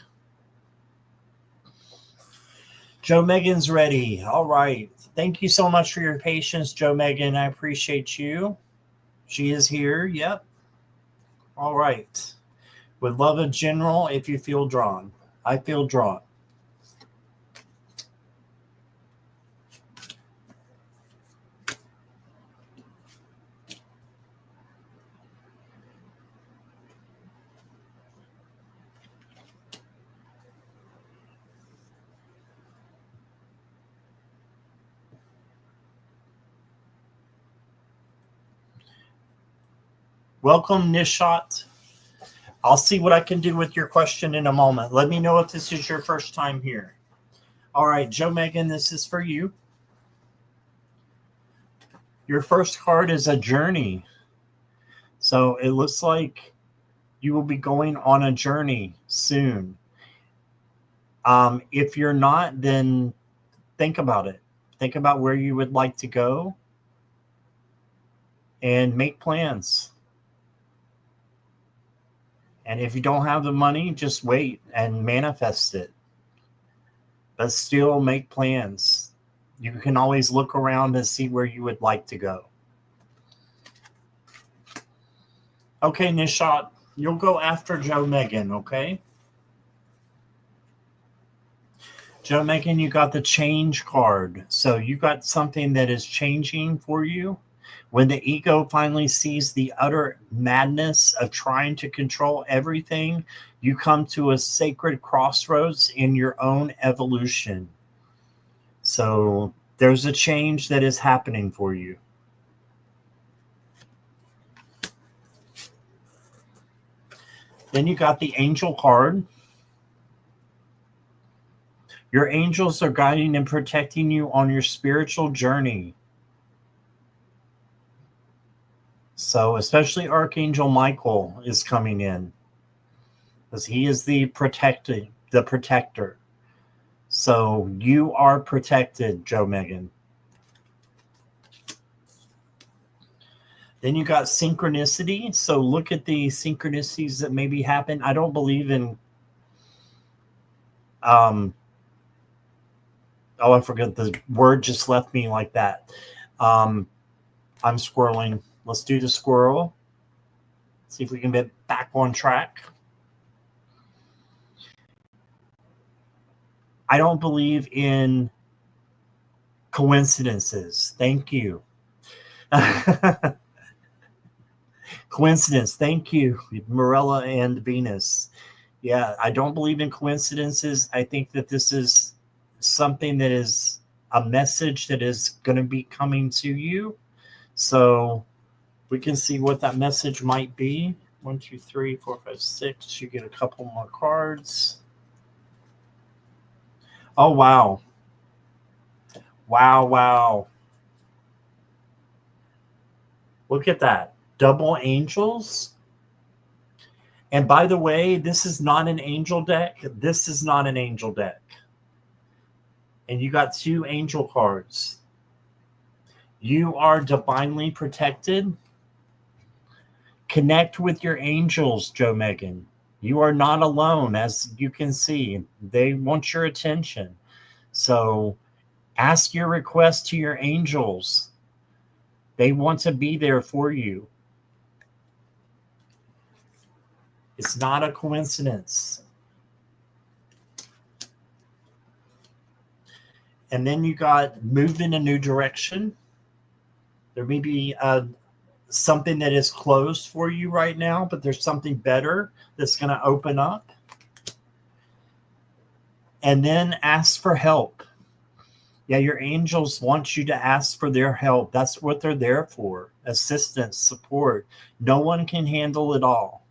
Speaker 1: Joe Megan's ready. All right. Thank you so much for your patience, Joe Megan. I appreciate you. She is here. Yep. All right. With love in general, if you feel drawn. I feel drawn. Welcome, Nishat. I'll see what I can do with your question in a moment. Let me know if this is your first time here. All right, Joe Megan, this is for you. Your first card is a journey. So it looks like you will be going on a journey soon. If you're not, then think about it. Think about where you would like to go and make plans. And if you don't have the money, just wait and manifest it. But still make plans. You can always look around and see where you would like to go. Okay, Nishat, you'll go after Joe Megan, okay? Joe Megan, you got the change card. So you got something that is changing for you. When the ego finally sees the utter madness of trying to control everything, you come to a sacred crossroads in your own evolution. So there's a change that is happening for you. Then you got the angel card. Your angels are guiding and protecting you on your spiritual journey. So especially Archangel Michael is coming in, because he is the protector. So you are protected, Joe Megan. Then you got synchronicity. So look at the synchronicities that maybe happen. I don't believe in oh, I forgot, the word just left me like that. I'm squirreling. Let's do the squirrel. See if we can get back on track. I don't believe in coincidences. Thank you. Coincidence. Thank you, Morella and Venus. Yeah, I don't believe in coincidences. I think that this is something that is a message that is going to be coming to you. So we can see what that message might be. 1, 2, 3, 4, 5, 6. You get a couple more cards. Oh, wow. Wow. Look at that. Double angels. And by the way, this is not an angel deck. This is not an angel deck. And you got 2 angel cards. You are divinely protected. Connect with your angels, Joe Megan. You are not alone, as you can see. They want your attention. So ask your request to your angels. They want to be there for you. It's not a coincidence. And then you got moved in a new direction. There may be something that is closed for you right now, but there's something better that's going to open up. And then ask for help. Yeah, your angels want you to ask for their help. That's what they're there for. Assistance, support. No one can handle it all.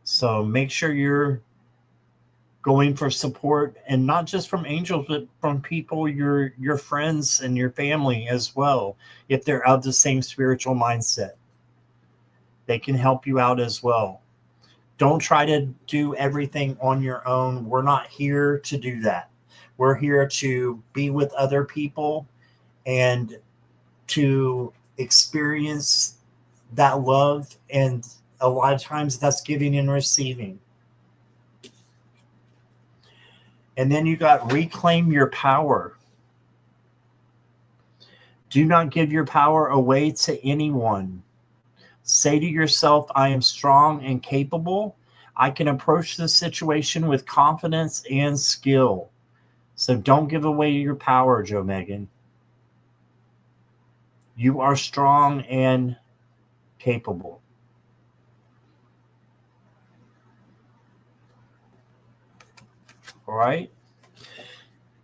Speaker 1: So make sure you're going for support, and not just from angels, but from people, your friends and your family as well. If they're of the same spiritual mindset, they can help you out as well. Don't try to do everything on your own. We're not here to do that. We're here to be with other people and to experience that love. And a lot of times that's giving and receiving. And then you got reclaim your power. Do not give your power away to anyone. Say to yourself, I am strong and capable. I can approach this situation with confidence and skill. So don't give away your power, Joe Megan. You are strong and capable. All right.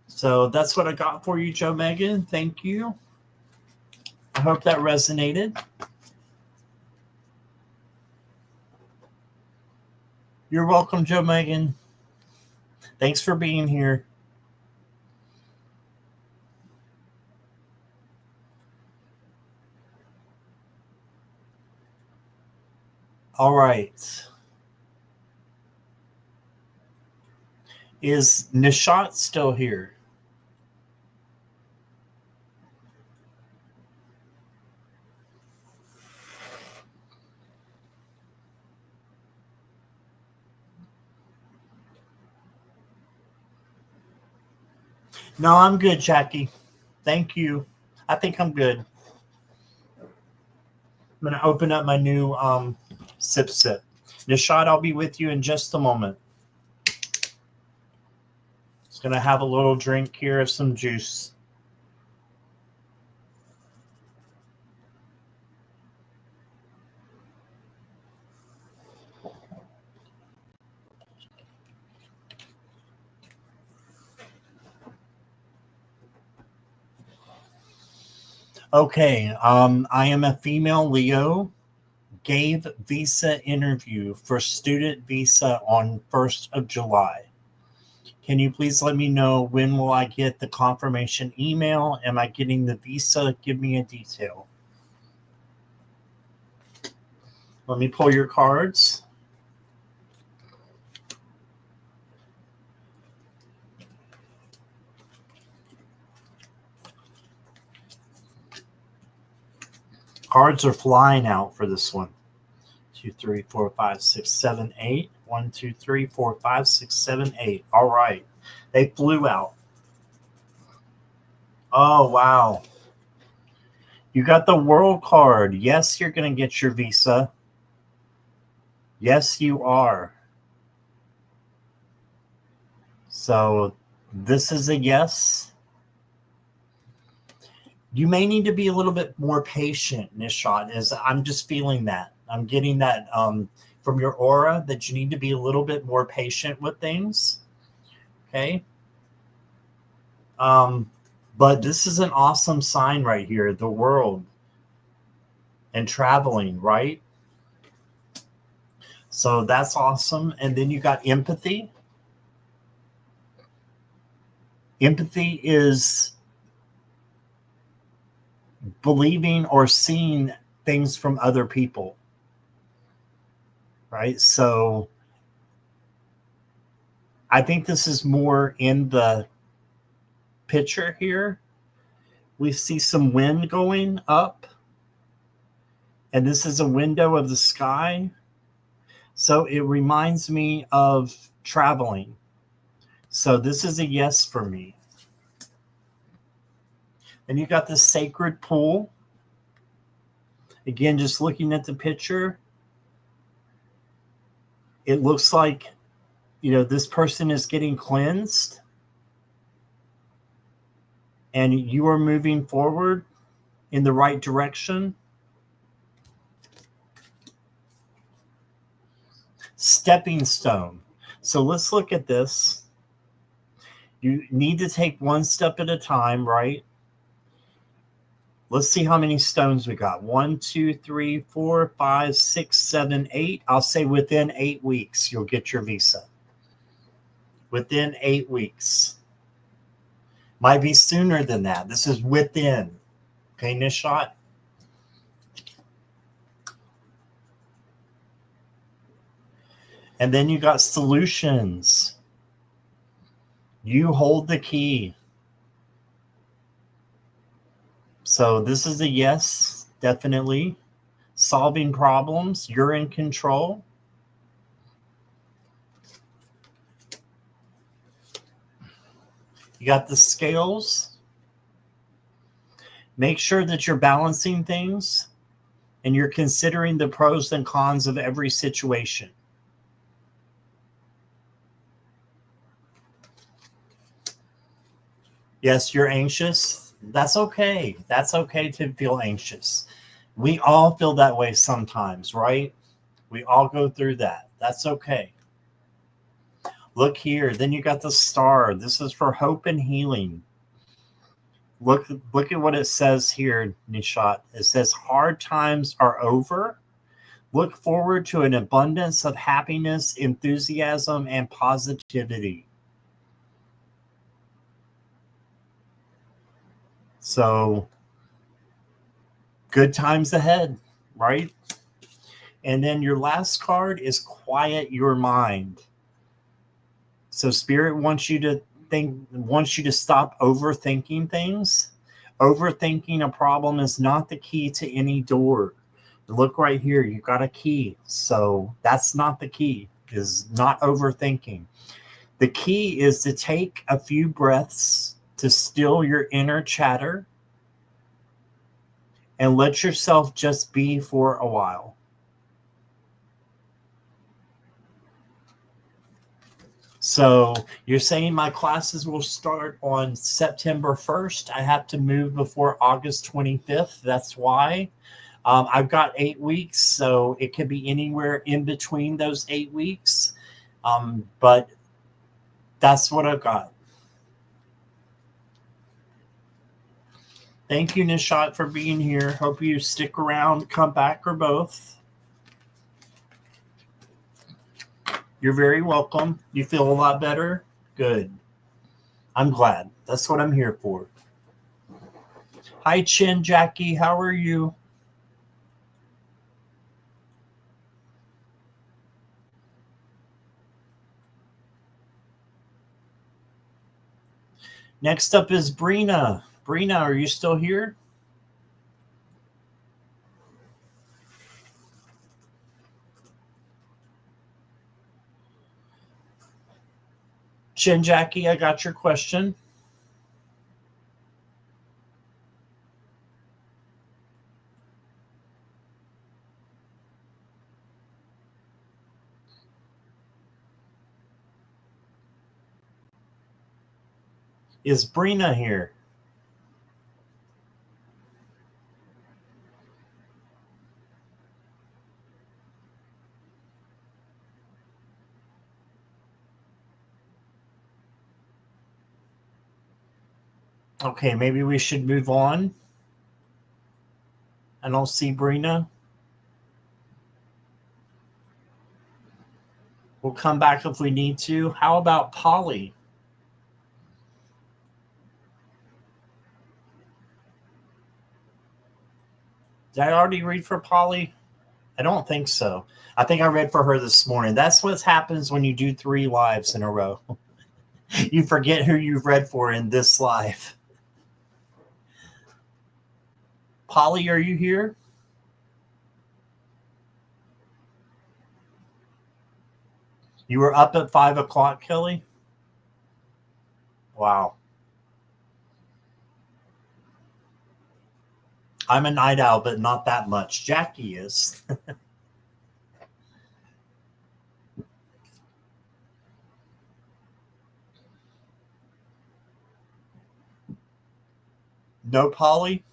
Speaker 1: So that's what I got for you, Joe Megan. Thank you. I hope that resonated. You're welcome, Joe Megan. Thanks for being here. All right. Is Nishat still here? No, I'm good, Jackie. Thank you. I think I'm good. I'm going to open up my new Sip. Nishat, I'll be with you in just a moment. Just going to have a little drink here of some juice. Okay, I am a female Leo. Gave visa interview for student visa on 1st of July. Can you please let me know when will I get the confirmation email? Am I getting the visa? Give me a detail. Let me pull your cards. Cards are flying out for this one. 2, 3, 4, 5, 6, 7, 8. 1, 2, 3, 4, 5, 6, 7, 8. All right. They flew out. Oh, wow. You got the world card. Yes, you're going to get your visa. Yes, you are. So this is a yes. You may need to be a little bit more patient, Nishant, as I'm just feeling that. I'm getting that from your aura that you need to be a little bit more patient with things. Okay. But this is an awesome sign right here, the world and traveling, right? So that's awesome. And then you got empathy. Empathy is believing or seeing things from other people, right? So I think this is more in the picture here. We see some wind going up, and this is a window of the sky. So it reminds me of traveling. So this is a yes for me. And you got the sacred pool. Again, just looking at the picture, it looks like, this person is getting cleansed and you are moving forward in the right direction. Stepping stone. So let's look at this. You need to take one step at a time, right? Let's see how many stones we got. 1, 2, 3, 4, 5, 6, 7, 8. I'll say within 8 weeks, you'll get your visa. Within 8 weeks. Might be sooner than that. This is within. Okay, Nishant? And then you got solutions. You hold the key. So this is a yes, definitely. Solving problems. You're in control. You got the scales. Make sure that you're balancing things and you're considering the pros and cons of every situation. Yes, you're anxious. That's okay. That's okay to feel anxious. We all feel that way sometimes, right? We all go through that. That's okay. Look here. Then you got the star. This is for hope and healing. Look at what it says here, Nishant. It says hard times are over. Look forward to an abundance of happiness, enthusiasm, and positivity. So good times ahead, right? And then your last card is quiet your mind. So spirit wants you to stop overthinking things. Overthinking a problem is not the key to any door. Look right here, you got a key. So that's not the key, is not overthinking. The key is to take a few breaths to still your inner chatter and let yourself just be for a while. So you're saying my classes will start on September 1st. I have to move before August 25th. That's why. I've got 8 weeks, so it could be anywhere in between those 8 weeks. But that's what I've got. Thank you, Nishat, for being here. Hope you stick around, come back, or both. You're very welcome. You feel a lot better? Good. I'm glad. That's what I'm here for. Hi, Chin Jackie. How are you? Next up is Brina. Brina, are you still here? Chin Jackie, I got your question. Is Brina here? Okay, maybe we should move on. I don't see Brina. We'll come back if we need to. How about Polly? Did I already read for Polly? I don't think so. I think I read for her this morning. That's what happens when you do 3 lives in a row. You forget who you've read for in this live. Polly, are you here? You were up at 5 o'clock, Kelly? Wow. I'm a night owl, but not that much. Jackie is. No, Polly?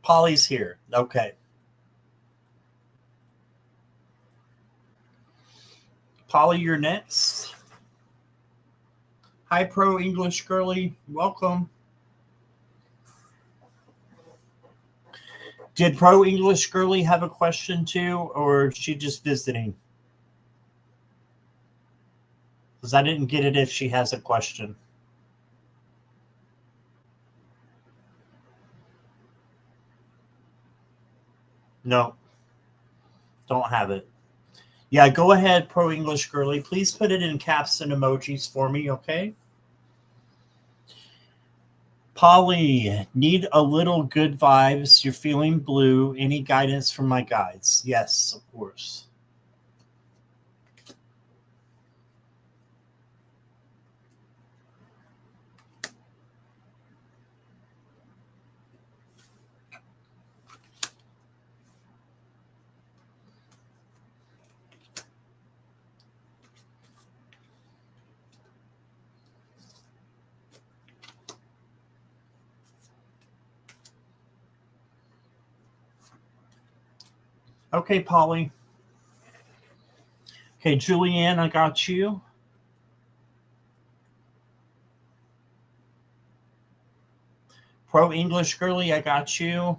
Speaker 1: Polly's here. Okay. Polly, you're next. Hi, Pro English Girly. Welcome. Did Pro English Girly have a question too, or is she just visiting? Because I didn't get it if she has a question. No, don't have it. Yeah, go ahead, Pro English Girly. Please put it in caps and emojis for me, okay? Polly, need a little good vibes. You're feeling blue. Any guidance from my guides? Yes, of course. Okay, Polly. Okay, Julianne, I got you. Pro English Girly, I got you.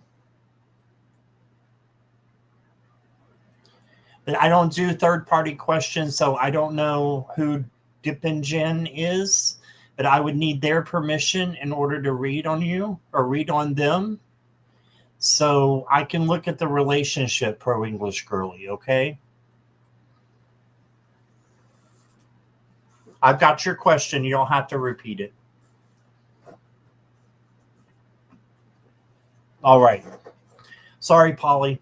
Speaker 1: But I don't do third-party questions, so I don't know who Dippin' Jen is, but I would need their permission in order to read on you or read on them. So I can look at the relationship, Pro English Girly, okay? I've got your question. You don't have to repeat it. All right. Sorry, Polly.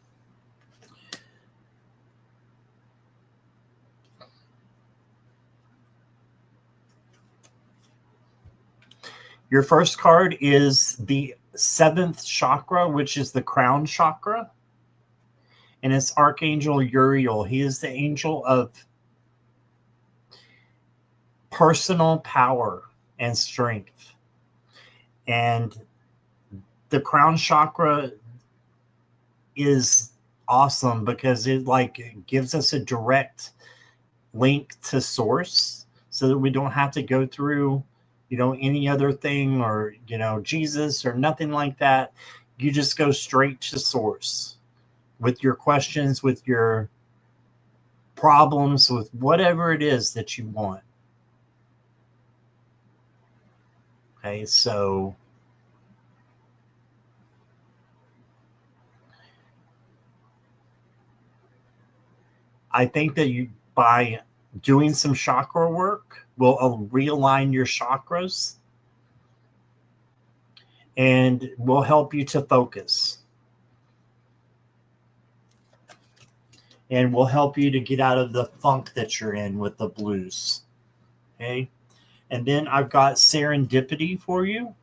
Speaker 1: Your first card is the 7th chakra, which is the crown chakra. And it's Archangel Uriel. He is the angel of personal power and strength. And the crown chakra is awesome because it like gives us a direct link to source so that we don't have to go through, any other thing or, Jesus or nothing like that. You just go straight to source with your questions, with your problems, with whatever it is that you want. Okay, so I think that you, by doing some chakra work, will realign your chakras and will help you to focus and will help you to get out of the funk that you're in with the blues. Okay. And then I've got serendipity for you.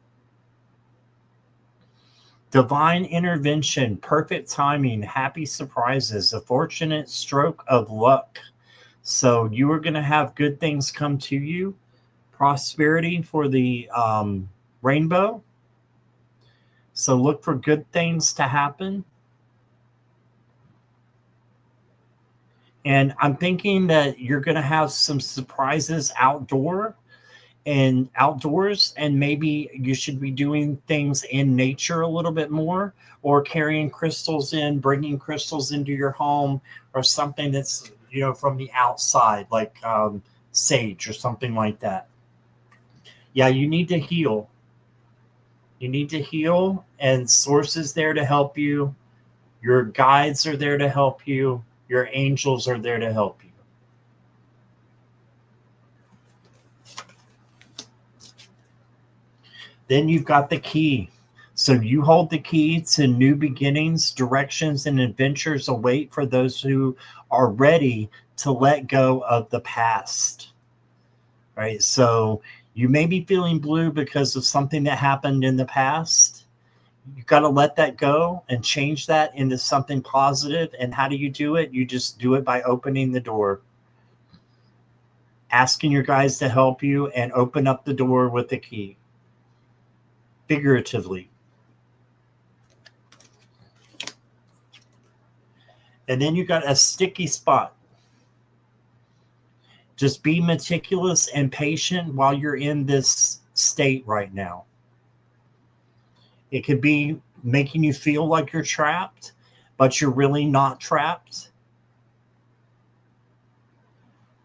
Speaker 1: Divine intervention, perfect timing, happy surprises, a fortunate stroke of luck. So you are going to have good things come to you. Prosperity for the rainbow. So look for good things to happen. And I'm thinking that you're going to have some surprises outdoors, and maybe you should be doing things in nature a little bit more, or carrying crystals in, bringing crystals into your home, or something that's, from the outside, like sage or something like that. Yeah, you need to heal. You need to heal, and source is there to help you. Your guides are there to help you. Your angels are there to help you. Then you've got the key. So you hold the key to new beginnings, directions, and adventures await for those who are ready to let go of the past. Right? So you may be feeling blue because of something that happened in the past. You got to let that go and change that into something positive. And how do you do it? You just do it by opening the door, asking your guides to help you, and open up the door with the key, figuratively. And then you got a sticky spot. Just be meticulous and patient while you're in this state right now. It could be making you feel like you're trapped, but you're really not trapped.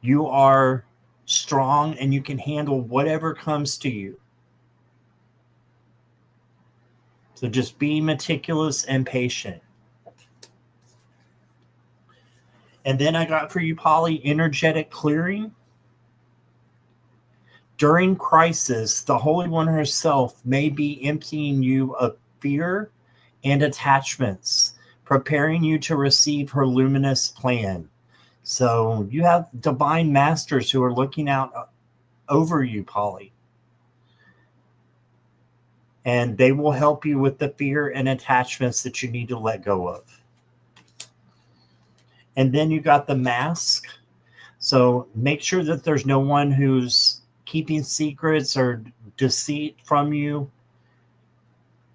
Speaker 1: You are strong and you can handle whatever comes to you. So just be meticulous and patient. And then I got for you, Polly, energetic clearing. During crisis, the Holy One herself may be emptying you of fear and attachments, preparing you to receive her luminous plan. So you have divine masters who are looking out over you, Polly. And they will help you with the fear and attachments that you need to let go of. And then you got the mask. So make sure that there's no one who's keeping secrets or deceit from you.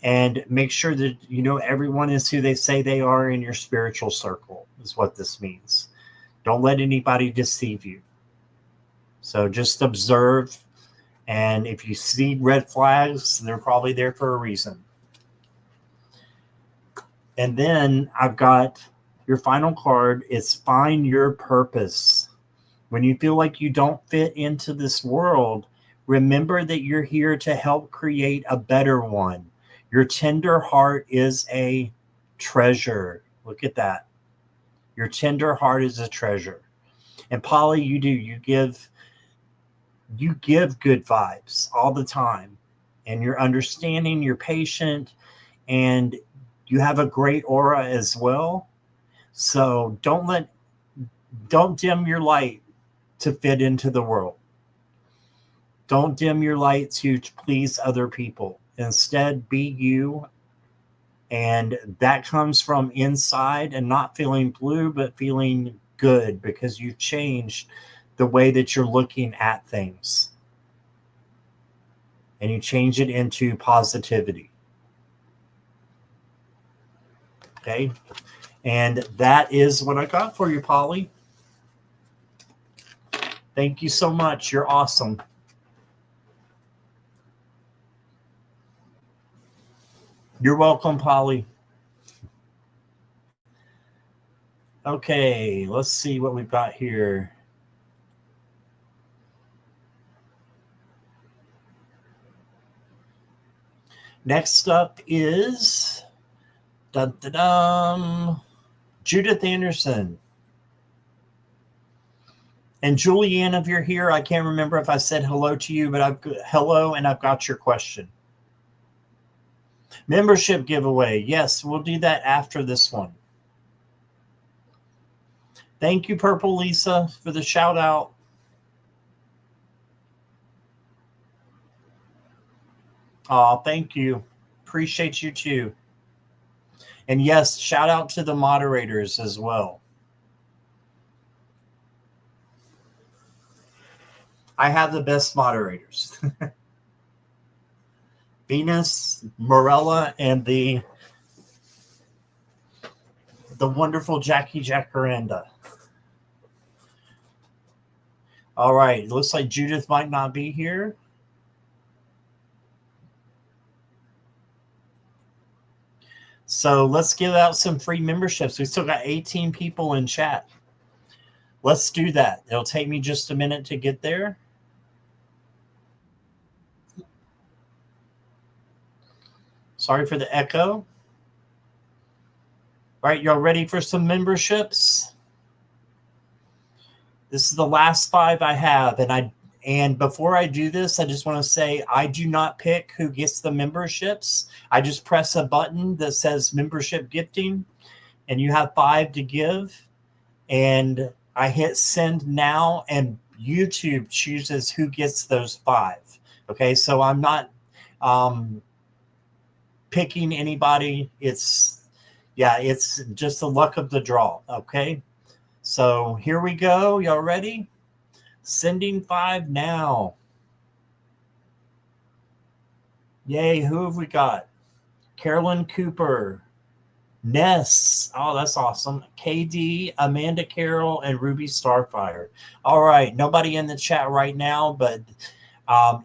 Speaker 1: And make sure that everyone is who they say they are in your spiritual circle, is what this means. Don't let anybody deceive you. So just observe. And if you see red flags, they're probably there for a reason. And then I've got your final card. It's find your purpose. When you feel like you don't fit into this world, remember that you're here to help create a better one. Your tender heart is a treasure. Look at that. Your tender heart is a treasure. And Polly, you give good vibes all the time. And you're understanding, you're patient, and you have a great aura as well. So don't dim your light to fit into the world. Don't dim your light to please other people. Instead, be you. And that comes from inside, and not feeling blue, but feeling good because you've changed the way that you're looking at things. And you change it into positivity. Okay. And that is what I got for you, Polly. Thank you so much. You're awesome. You're welcome, Polly. Okay, let's see what we've got here. Next up is Judith Anderson. And Julianne, if you're here, I can't remember if I said hello to you, but hello, and I've got your question. Membership giveaway. Yes, we'll do that after this one. Thank you, Purple Lisa, for the shout out. Oh, thank you. Appreciate you too. And yes, shout out to the moderators as well. I have the best moderators. Venus, Morella, and the wonderful Jackie Jacaranda. All right, looks like Judith might not be here. So let's give out some free memberships. We still got 18 people in chat. Let's do that. It'll take me just a minute to get there. Sorry for the echo. All right, y'all ready for some memberships? This is the last 5 I have, and before I do this, I just want to say I do not pick who gets the memberships. I just press a button that says membership gifting, and you have 5 to give, and I hit send now, and YouTube chooses who gets those 5. Okay, so I'm not picking anybody. It's just the luck of the draw. Okay, so here we go. Y'all ready? Sending 5 now. Yay, who have we got? Carolyn Cooper, Ness. Oh, that's awesome. KD, Amanda Carroll, and Ruby Starfire. All right, nobody in the chat right now, but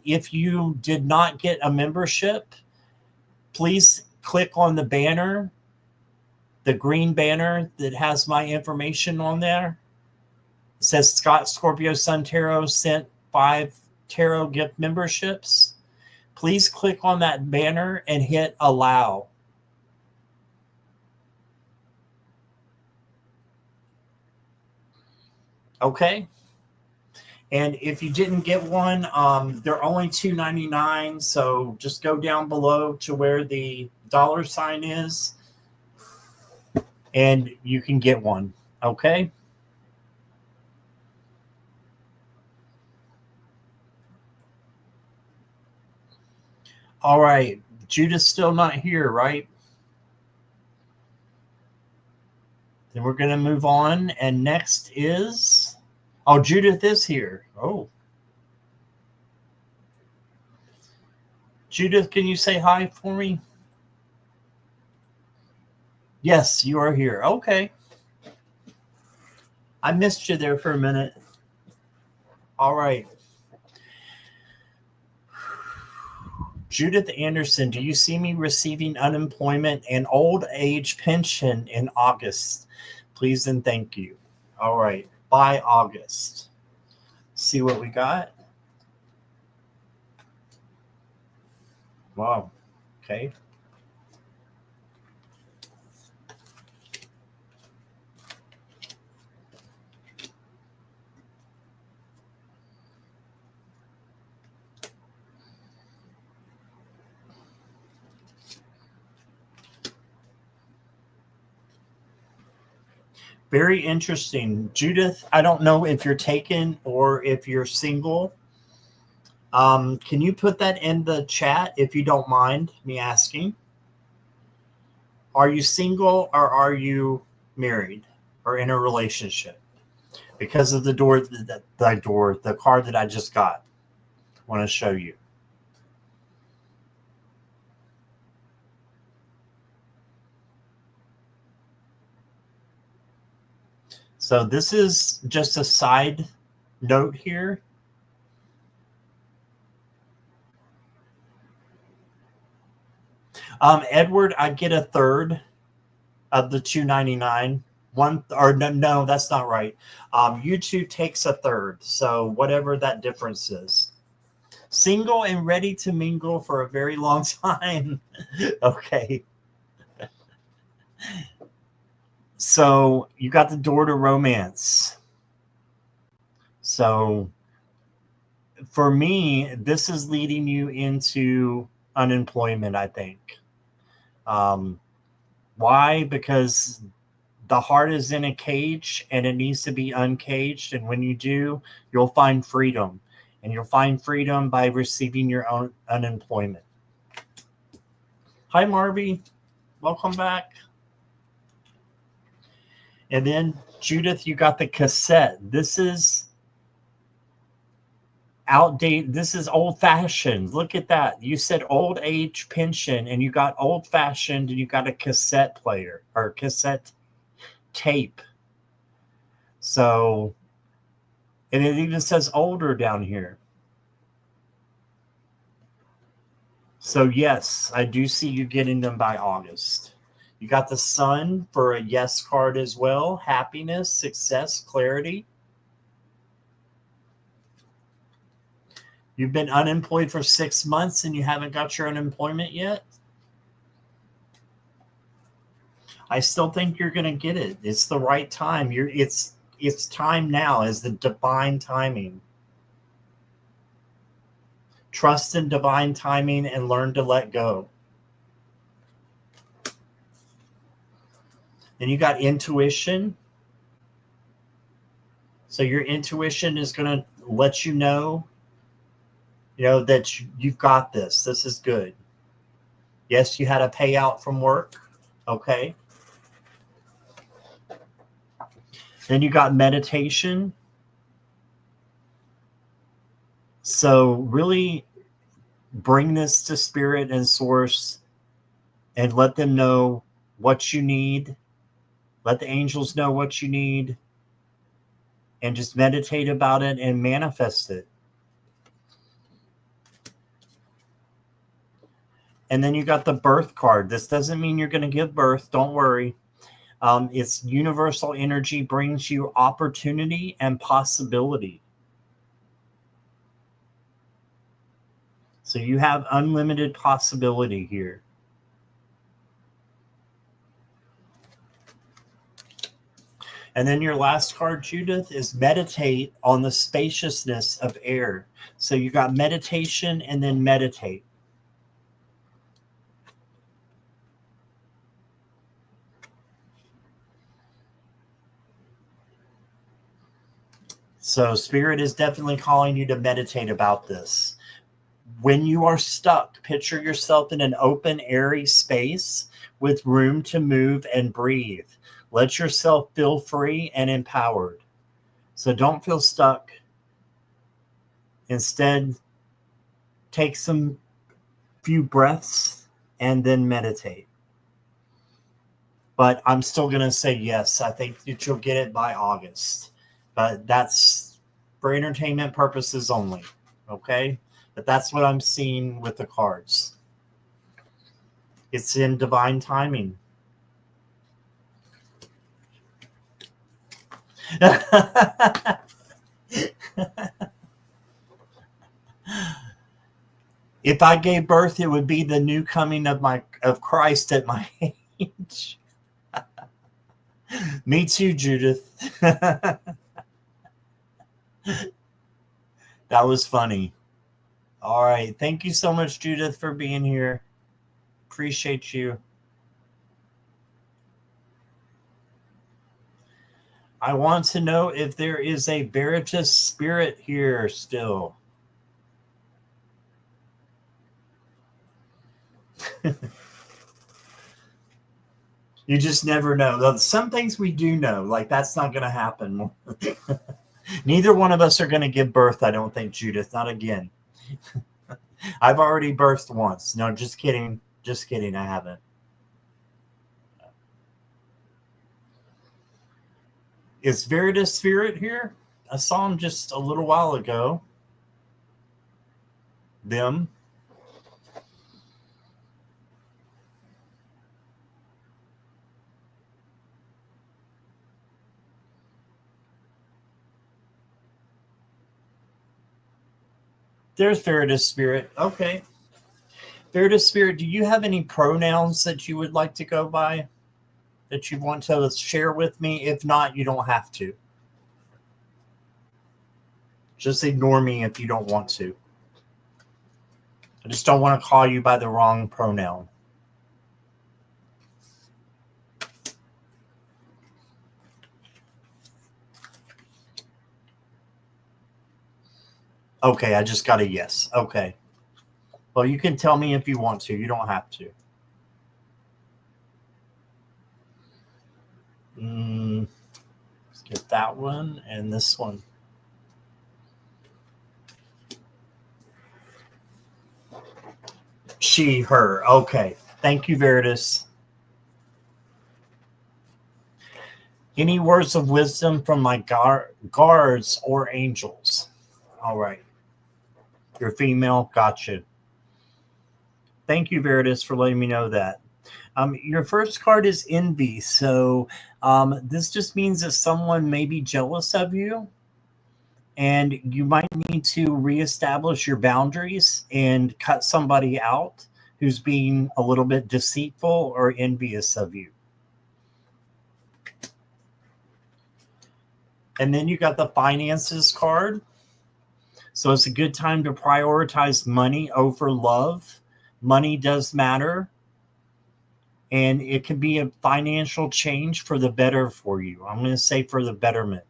Speaker 1: if you did not get a membership, please click on the banner, the green banner that has my information on there. It says Scott Scorpio Sun Tarot sent 5 tarot gift memberships. Please click on that banner and hit allow. Okay. And if you didn't get one, they're only $2.99. So just go down below to where the $sign is, and you can get one. Okay. All right. Judith's still not here, right? Then we're going to move on. And next is, Judith is here. Oh. Judith, can you say hi for me? Yes, you are here. Okay. I missed you there for a minute. All right. Judith Anderson, do you see me receiving unemployment and old age pension in August? Please and thank you. All right. By August. See what we got. Wow. Okay. Very interesting. Judith, I don't know if you're taken or if you're single. Can you put that in the chat if you don't mind me asking? Are you single or are you married or in a relationship? Because of the card that I just got. I want to show you. So this is just a side note here. Edward, I get a third of the $2.99. One or no, that's not right. YouTube takes a third, so whatever that difference is. Single and ready to mingle for a very long time. Okay. So you got the door to romance. So for me, this is leading you into unemployment, I think. Why? Because the heart is in a cage and it needs to be uncaged. And when you do, you'll find freedom. And you'll find freedom by receiving your own unemployment. Hi, Marby. Welcome back. And then, Judith, you got the cassette. This is outdated. This is old-fashioned. Look at that. You said old age pension, and you got old-fashioned, and you got a cassette player or cassette tape. So, and it even says older down here. So yes, I do see you getting them by August. You got the sun for a yes card as well. Happiness, success, clarity. You've been unemployed for 6 months and you haven't got your unemployment yet. I still think you're going to get it. It's the right time. It's time now, is the divine timing. Trust in divine timing and learn to let go. Then you got intuition. So your intuition is going to let you know, that you've got this. This is good. Yes, you had a payout from work. Okay. Then you got meditation. So really bring this to spirit and source and let them know what you need. Let the angels know what you need. And just meditate about it and manifest it. And then you got the birth card. This doesn't mean you're going to give birth. Don't worry. It's universal energy brings you opportunity and possibility. So you have unlimited possibility here. And then your last card, Judith, is meditate on the spaciousness of air. So you got meditation and then meditate. So Spirit is definitely calling you to meditate about this. When you are stuck, picture yourself in an open, airy space with room to move and breathe. Let yourself feel free and empowered. So don't feel stuck. Instead, take some few breaths and then meditate. But I'm still going to say yes. I think that you'll get it by August. But that's for entertainment purposes only. Okay? But that's what I'm seeing with the cards. It's in divine timing. If I gave birth, it would be the new coming of Christ at my age. Me too, Judith. That was funny. All right. Thank you so much, Judith, for being here. Appreciate you. I want to know if there is a Veritas spirit here still. You just never know. Some things we do know, like that's not going to happen. Neither one of us are going to give birth, I don't think, Judith. Not again. I've already birthed once. No, just kidding. Just kidding. I haven't. Is Veritas Spirit here? I saw him just a little while ago. Them. There's Veritas Spirit. Okay. Veritas Spirit, do you have any pronouns that you would like to go by that you want to share with me? If not, you don't have to. Just ignore me if you don't want to. I just don't want to call you by the wrong pronoun. Okay, I just got a yes. Okay. Well, you can tell me if you want to. You don't have to. Let's get that one and this one. She, her. Okay. Thank you, Veritas. Any words of wisdom from my guards or angels? All right. You're female. Gotcha. Thank you, Veritas, for letting me know that. Your first card is envy. So this just means that someone may be jealous of you, and you might need to reestablish your boundaries and cut somebody out who's being a little bit deceitful or envious of you. And then you got the finances card. So it's a good time to prioritize money over love. Money does matter. And it can be a financial change for the better for you. I'm going to say for the betterment.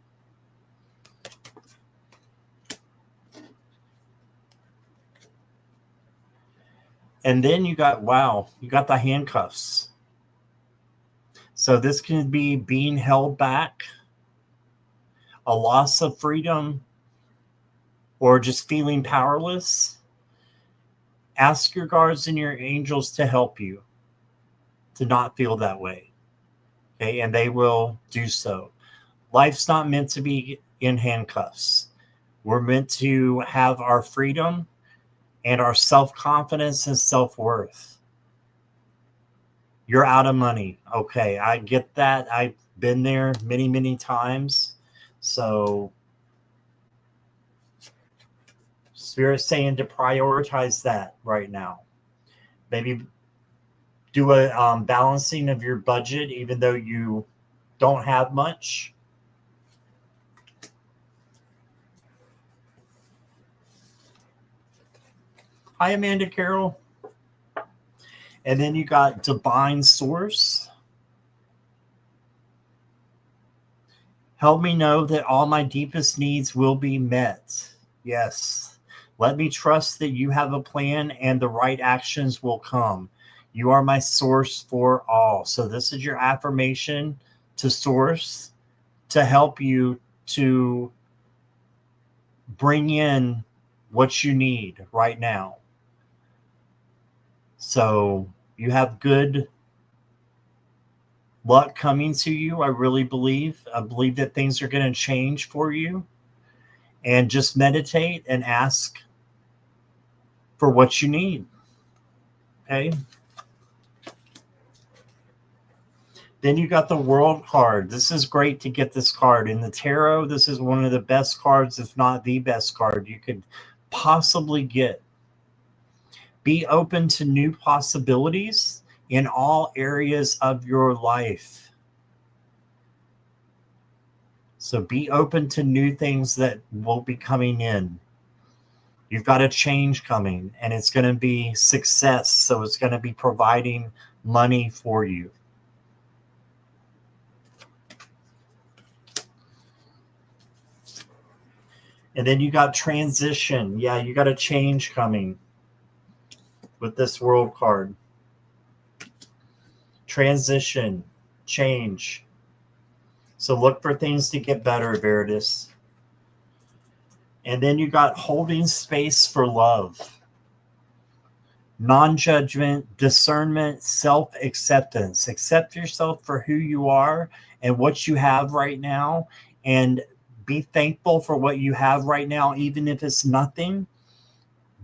Speaker 1: And then you got, wow, you got the handcuffs. So this can be being held back, a loss of freedom, or just feeling powerless. Ask your guards and your angels to help you to not feel that way. Okay, and they will do so. Life's not meant to be in handcuffs. We're meant to have our freedom and our self-confidence and self-worth. You're out of money. Okay, I get that. I've been there many, many times. So Spirit's saying to prioritize that right now. Maybe do a balancing of your budget, even though you don't have much. Hi, Amanda Carroll. And then you got divine source. Help me know that all my deepest needs will be met. Yes. Let me trust that you have a plan and the right actions will come. You are my source for all. So this is your affirmation to source to help you to bring in what you need right now. So you have good luck coming to you. I really believe. I believe that things are going to change for you. And just meditate and ask for what you need. Okay. Then you got the World card. This is great to get this card. In the tarot, this is one of the best cards, if not the best card you could possibly get. Be open to new possibilities in all areas of your life. So be open to new things that will be coming in. You've got a change coming, and it's going to be success. So it's going to be providing money for you. And then you got transition. Yeah, you got a change coming with this World card. Transition, change. So look for things to get better, Veritas. And then you got holding space for love. non-judgment, discernment, self-acceptance. Accept yourself for who you are and what you have right now, and be thankful for what you have right now, even if it's nothing.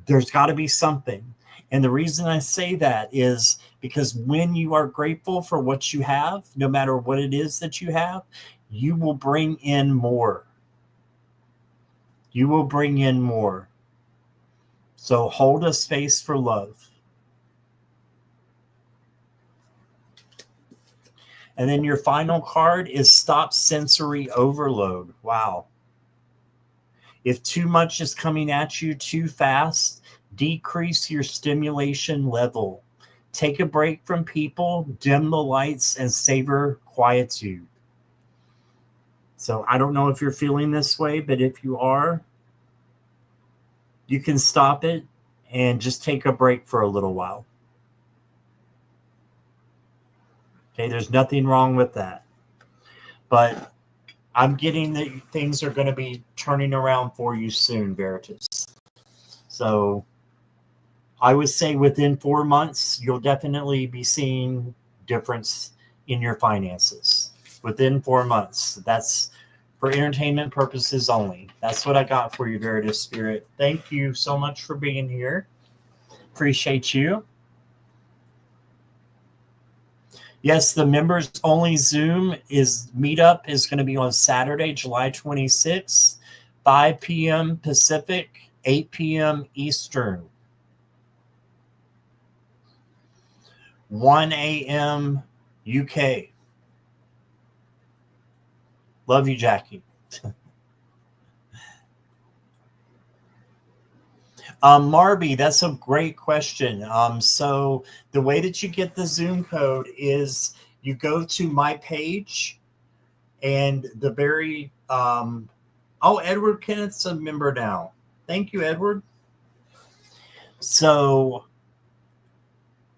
Speaker 1: There's got to be something. And the reason I say that is because when you are grateful for what you have, no matter what it is that you have, you will bring in more. You will bring in more. So hold a space for love. And then your final card is stop sensory overload. Wow. If too much is coming at you too fast, decrease your stimulation level. Take a break from people, dim the lights, and savor quietude. So I don't know if you're feeling this way, but if you are, you can stop it and just take a break for a little while. Okay, there's nothing wrong with that. But I'm getting that things are going to be turning around for you soon, Veritas. So I would say within 4 months, you'll definitely be seeing difference in your finances. Within 4 months. That's for entertainment purposes only. That's what I got for you, Veritas Spirit. Thank you so much for being here. Appreciate you. Yes, the members only Zoom meetup is going to be on Saturday, July 26th, 5 p.m. Pacific, 8 p.m. Eastern, 1 a.m. UK. Love you, Jackie. Marby, that's a great question. So the way that you get the Zoom code is you go to my page, and the very Edward Kenneth's a member now. Thank you, Edward. So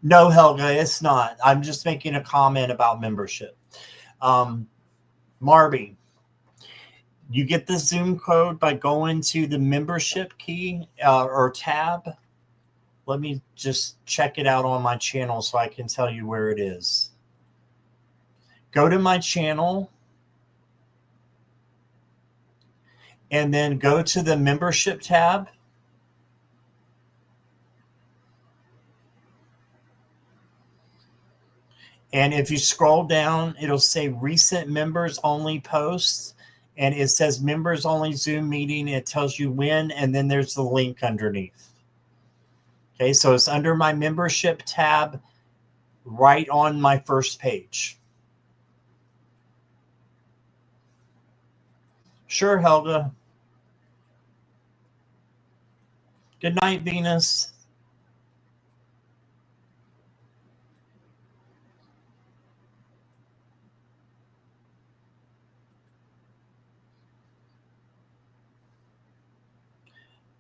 Speaker 1: no, Helga, it's not. I'm just making a comment about membership. Marby, you get the Zoom code by going to the membership key or tab. Let me just check it out on my channel so I can tell you where it is. Go to my channel and then go to the membership tab. And if you scroll down, it'll say recent members only posts. And it says members only Zoom meeting. It tells you when, and then there's the link underneath. Okay, so it's under my membership tab right on my first page. Sure, Helga. Good night, Venus.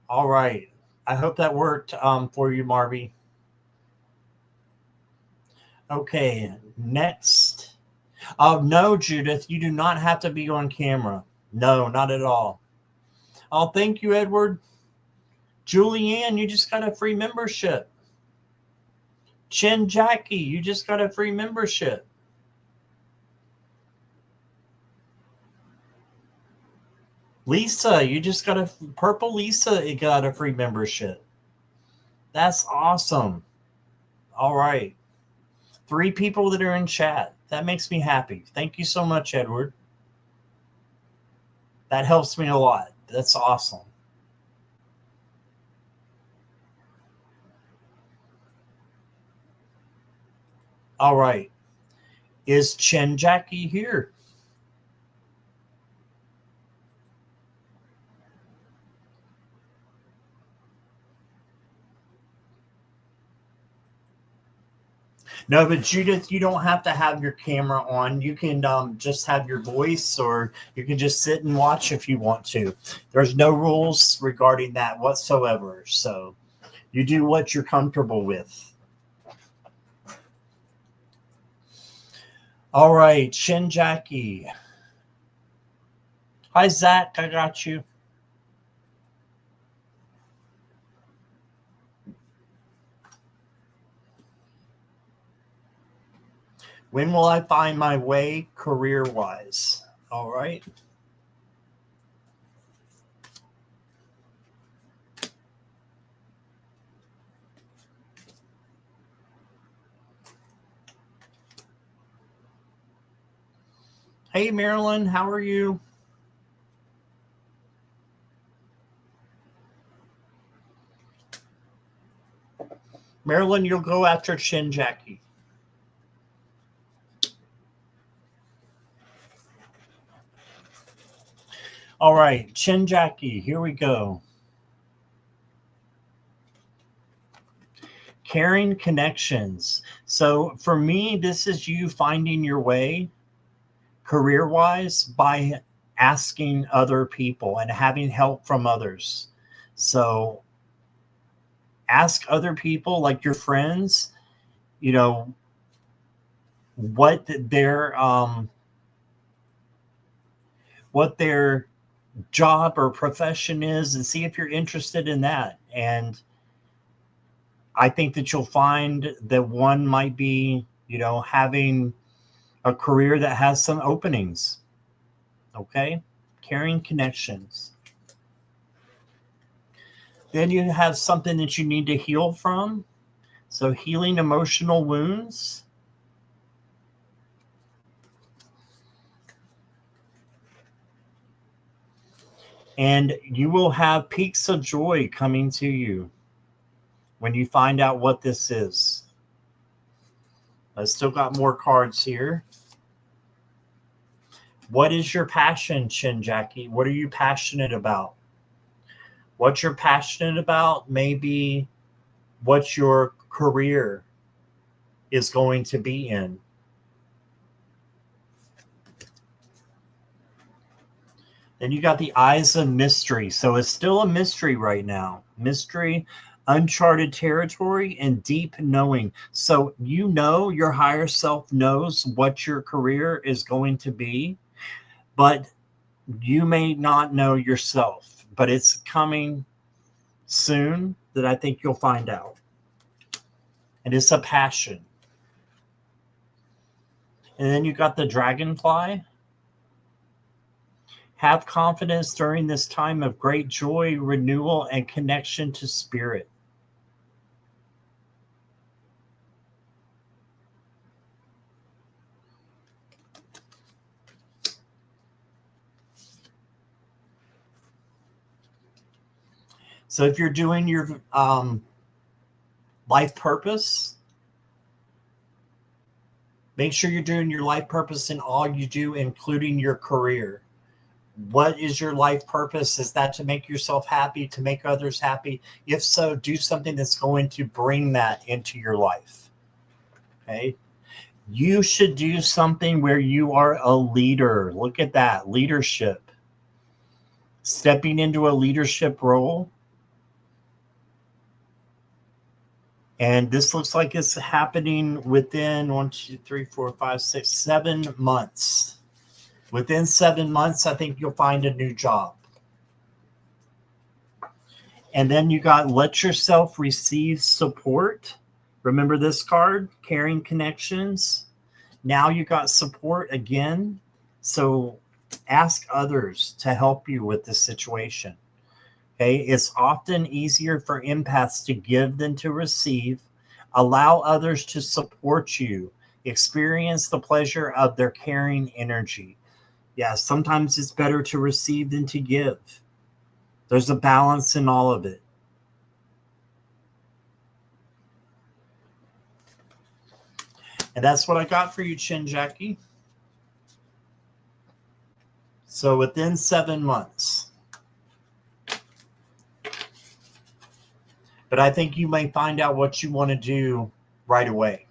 Speaker 1: All right. I hope that worked for you, Marby. Okay, next. Oh, no, Judith, you do not have to be on camera. No, not at all. Oh, thank you, Edward. Julianne, you just got a free membership. Chin Jackie, you just got a free membership. Lisa, you just got Purple Lisa got a free membership. That's awesome. All right. 3 people that are in chat. That makes me happy. Thank you so much, Edward. That helps me a lot. That's awesome. All right. Is Chen Jackie here? No, but Judith, you don't have to have your camera on. You can just have your voice, or you can just sit and watch if you want to. There's no rules regarding that whatsoever. So you do what you're comfortable with. All right, Shin Jackie. Hi, Zach. I got you. When will I find my way career-wise? All right. Hey, Marilyn, how are you? Marilyn, you'll go after Chin Jackie. All right, Chin Jackie, here we go. Caring connections. So for me, this is you finding your way career-wise by asking other people and having help from others. So ask other people, like your friends, you know, what their job or profession is, and see if you're interested in that. And I think that you'll find that one might be, having a career that has some openings. Okay? Caring connections. Then you have something that you need to heal from. So healing emotional wounds. And you will have peaks of joy coming to you when you find out what this is. I still got more cards here. What is your passion, Chin Jackie? What are you passionate about? What you're passionate about may be what your career is going to be in. Then you got the eyes of mystery. So it's still a mystery right now. Mystery, uncharted territory, and deep knowing. So your higher self knows what your career is going to be, but you may not know yourself. But it's coming soon that I think you'll find out. And it's a passion. And then you got the dragonfly. Have confidence during this time of great joy, renewal, and connection to spirit. So if you're doing your life purpose, make sure you're doing your life purpose in all you do, including your career. What is your life purpose? Is that to make yourself happy, to make others happy? If so, do something that's going to bring that into your life. Okay. You should do something where you are a leader. Look at that, leadership. Stepping into a leadership role. And this looks like it's happening within 7 months. Within 7 months, I think you'll find a new job. And then you got let yourself receive support. Remember this card, caring connections. Now you got support again. So ask others to help you with this situation. Okay, it's often easier for empaths to give than to receive. Allow others to support you. Experience the pleasure of their caring energy. Yeah, sometimes it's better to receive than to give. There's a balance in all of it. And that's what I got for you, Chin Jackie. So within 7 months. But I think you may find out what you want to do right away.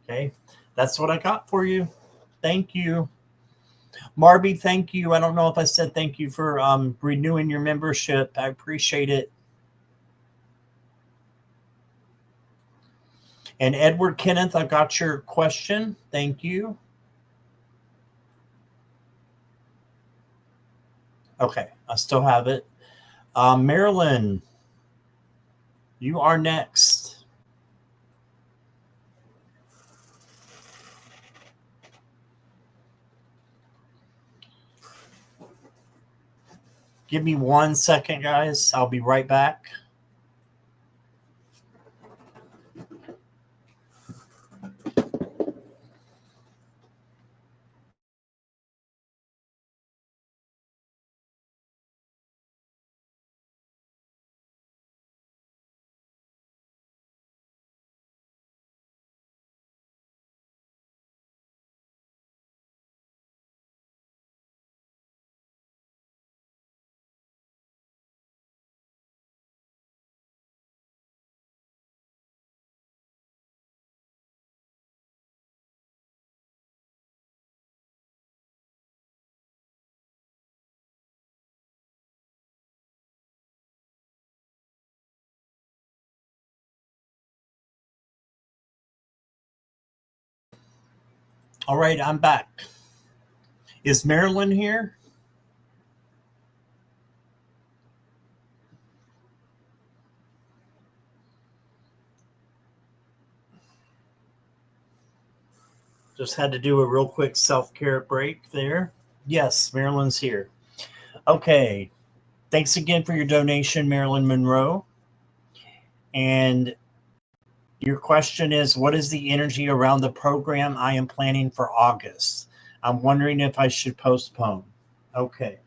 Speaker 1: Okay, that's what I got for you. Thank you. Marby, thank you. I don't know if I said thank you for renewing your membership. I appreciate it. And Edward Kenneth, I got your question. Thank you. Okay, I still have it. Marilyn, you are next. Give me 1 second, guys. I'll be right back. All right, I'm back. Is Marilyn here? Just had to do a real quick self-care break there. Yes, Marilyn's here. Okay. Thanks again for your donation, Marilyn Monroe. And your question is, what is the energy around the program I am planning for August? I'm wondering if I should postpone. Okay.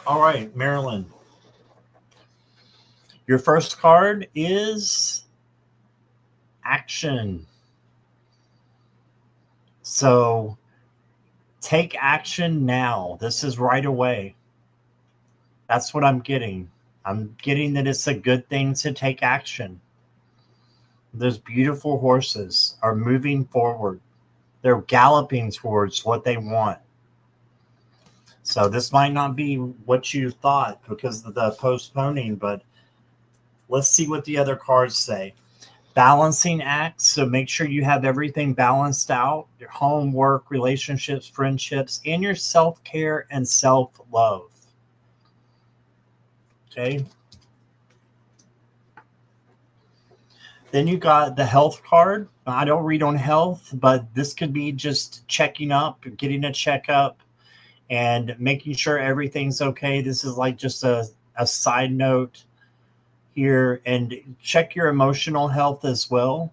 Speaker 1: All right, Marilyn. Your first card is action. So take action now. This is right away. That's what I'm getting. I'm getting that it's a good thing to take action. Those beautiful horses are moving forward. They're galloping towards what they want. So this might not be what you thought because of the postponing, but let's see what the other cards say. Balancing act. So make sure you have everything balanced out, your home, work, relationships, friendships, and your self-care and self-love. Okay. Then you got the health card. I don't read on health, but this could be just checking up, getting a checkup, and making sure everything's okay. This is like just a side note here. And check your emotional health as well.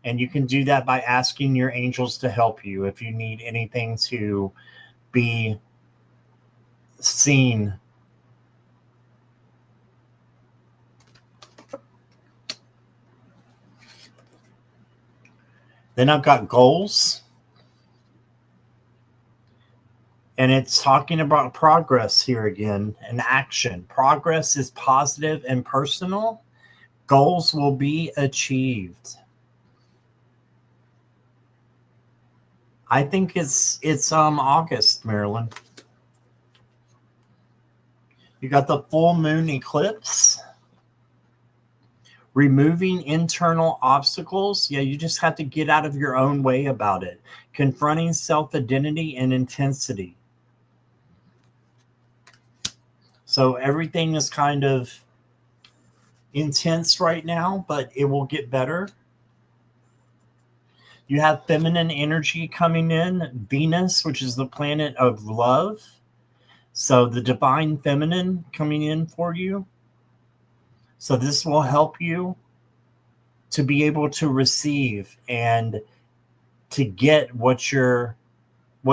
Speaker 1: And you can do that by asking your angels to help you if you need anything to be seen. Then I've got goals. And it's talking about progress here again and action. Progress is positive and personal. Goals will be achieved. I think it's August, Marilyn. You got the full moon eclipse. Removing internal obstacles. Yeah, you just have to get out of your own way about it. Confronting self-identity and intensity. So everything is kind of intense right now, but it will get better. You have feminine energy coming in. Venus, which is the planet of love. So the divine feminine coming in for you. So this will help you to be able to receive and to get what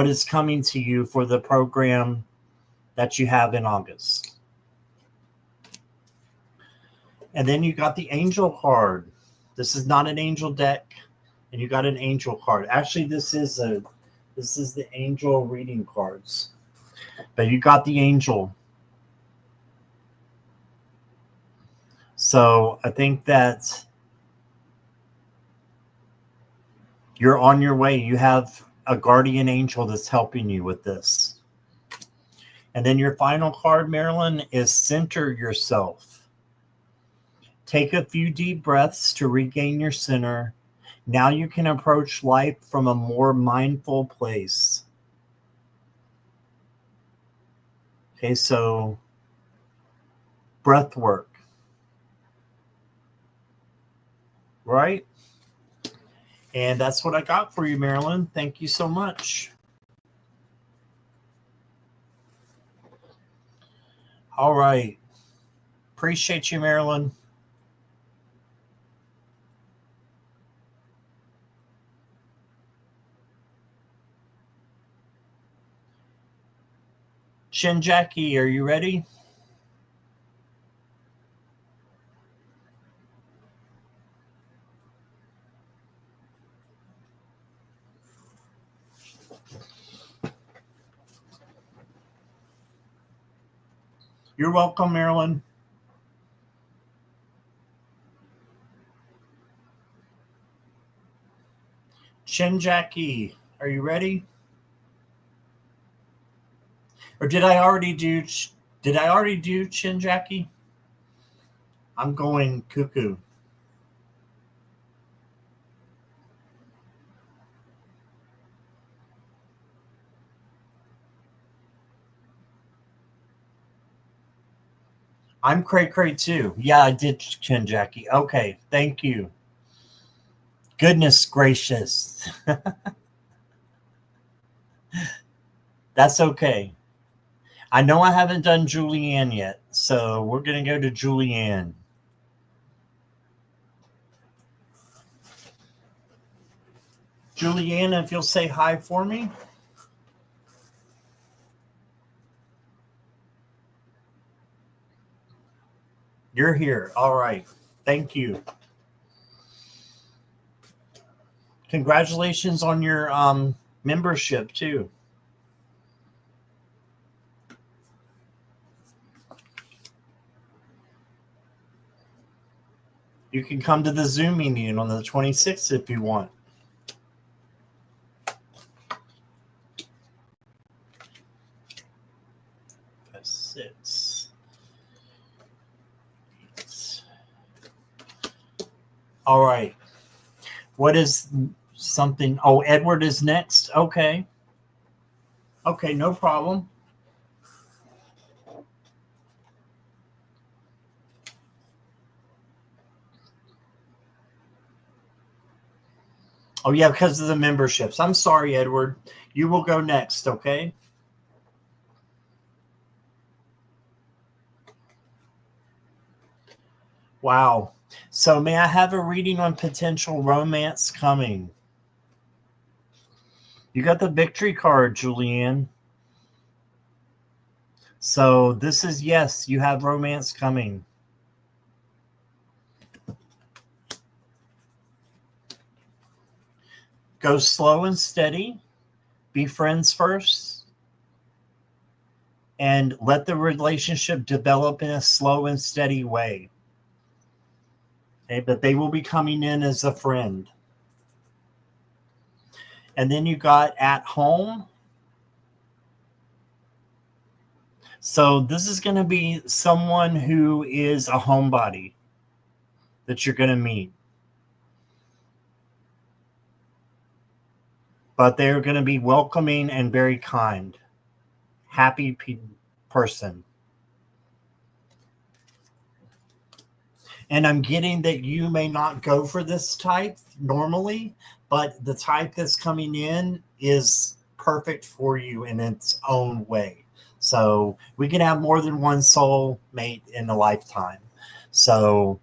Speaker 1: is coming to you for the program that you have in August. And then you got the angel card. This is not an angel deck, and you got an angel card. Actually, this is the angel reading cards. But you got the angel. So I think that you're on your way. You have a guardian angel that's helping you with this. And then your final card, Marilyn, is center yourself. Take a few deep breaths to regain your center. Now you can approach life from a more mindful place. Okay, so breath work, right? And that's what I got for you, Marilyn. Thank you so much. All right. Appreciate you, Marilyn. Shin Jackie, are you ready? You're welcome, Marilyn. Shin Jackie, are you ready? Or did I already do Shin Jackie? I'm going cuckoo. I'm cray cray too. Yeah, I did Shin Jackie. Okay, thank you. Goodness gracious. That's okay. I know I haven't done Julianne yet, so we're going to go to Julianne. Julianne, if you'll say hi for me. You're here. All right. Thank you. Congratulations on your membership too. You can come to the Zoom meeting on the 26th if you want. Six. All right. What is something? Oh, Edward is next. Okay. Okay, no problem. Oh, yeah, because of the memberships. I'm sorry, Edward. You will go next, okay? Wow. So may I have a reading on potential romance coming? You got the victory card, Julianne. So this is yes, you have romance coming. Go slow and steady. Be friends first. And let the relationship develop in a slow and steady way. Okay, but they will be coming in as a friend. And then you got at home. So this is going to be someone who is a homebody that you're going to meet. But they're going to be welcoming and very kind. Happy person. And I'm getting that you may not go for this type normally, but the type that's coming in is perfect for you in its own way. So we can have more than one soul mate in a lifetime. So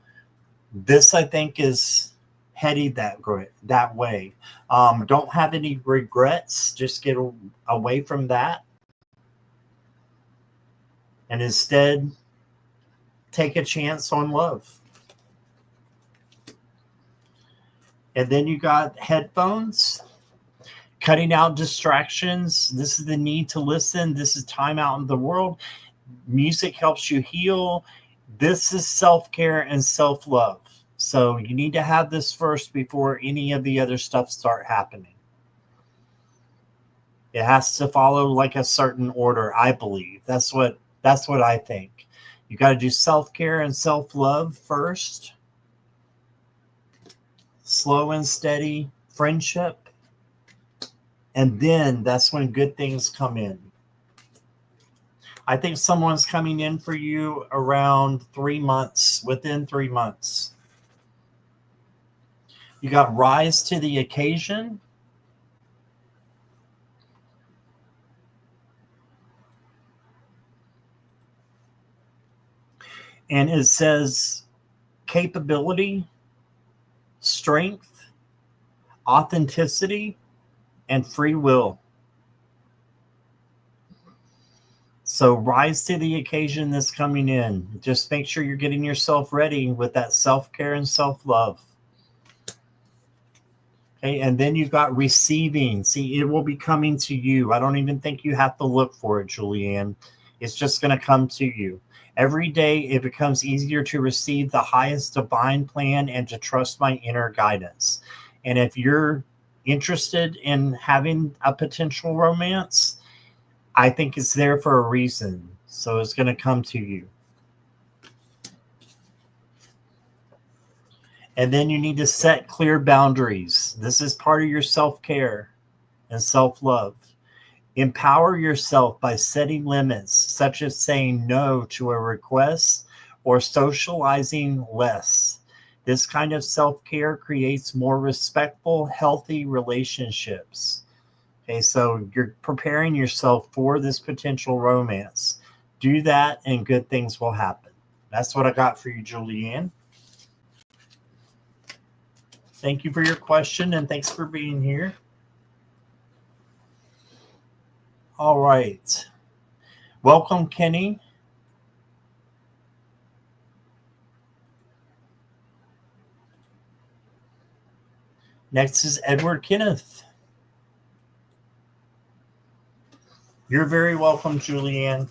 Speaker 1: this, I think, is headed that way. Don't have any regrets. Just get away from that. And instead, take a chance on love. And then you got headphones, cutting out distractions. This is the need to listen. This is time out in the world. Music helps you heal. This is self-care and self-love. So you need to have this first before any of the other stuff start happening. It has to follow like a certain order, I believe. That's what I think. You got to do self-care and self-love first. slow and steady friendship. And then that's when good things come in. I think someone's coming in for you around 3 months, within 3 months. You got rise to the occasion. And it says capability, strength, authenticity, and free will. So rise to the occasion that's coming in. Just make sure you're getting yourself ready with that self-care and self-love. Okay, and then you've got receiving. See, it will be coming to you. I don't even think you have to look for it, Julianne. It's just going to come to you. Every day it becomes easier to receive the highest divine plan and to trust my inner guidance. And if you're interested in having a potential romance, I think it's there for a reason. So it's going to come to you. And then you need to set clear boundaries. This is part of your self-care and self-love. Empower yourself by setting limits, such as saying no to a request or socializing less. This kind of self-care creates more respectful, healthy relationships. Okay, so you're preparing yourself for this potential romance. Do that and good things will happen. That's what I got for you, Julianne. Thank you for your question and thanks for being here. All right. Welcome, Kenny. Next is Edward Kenneth. You're very welcome, Julianne.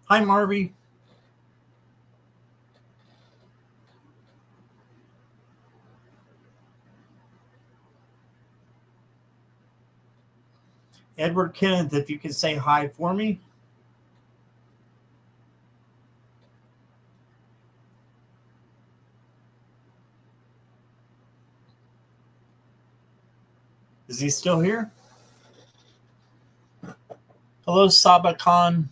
Speaker 1: Hi, Marvy. Edward Kenneth, if you could say hi for me. Is he still here? Hello, Saba Khan.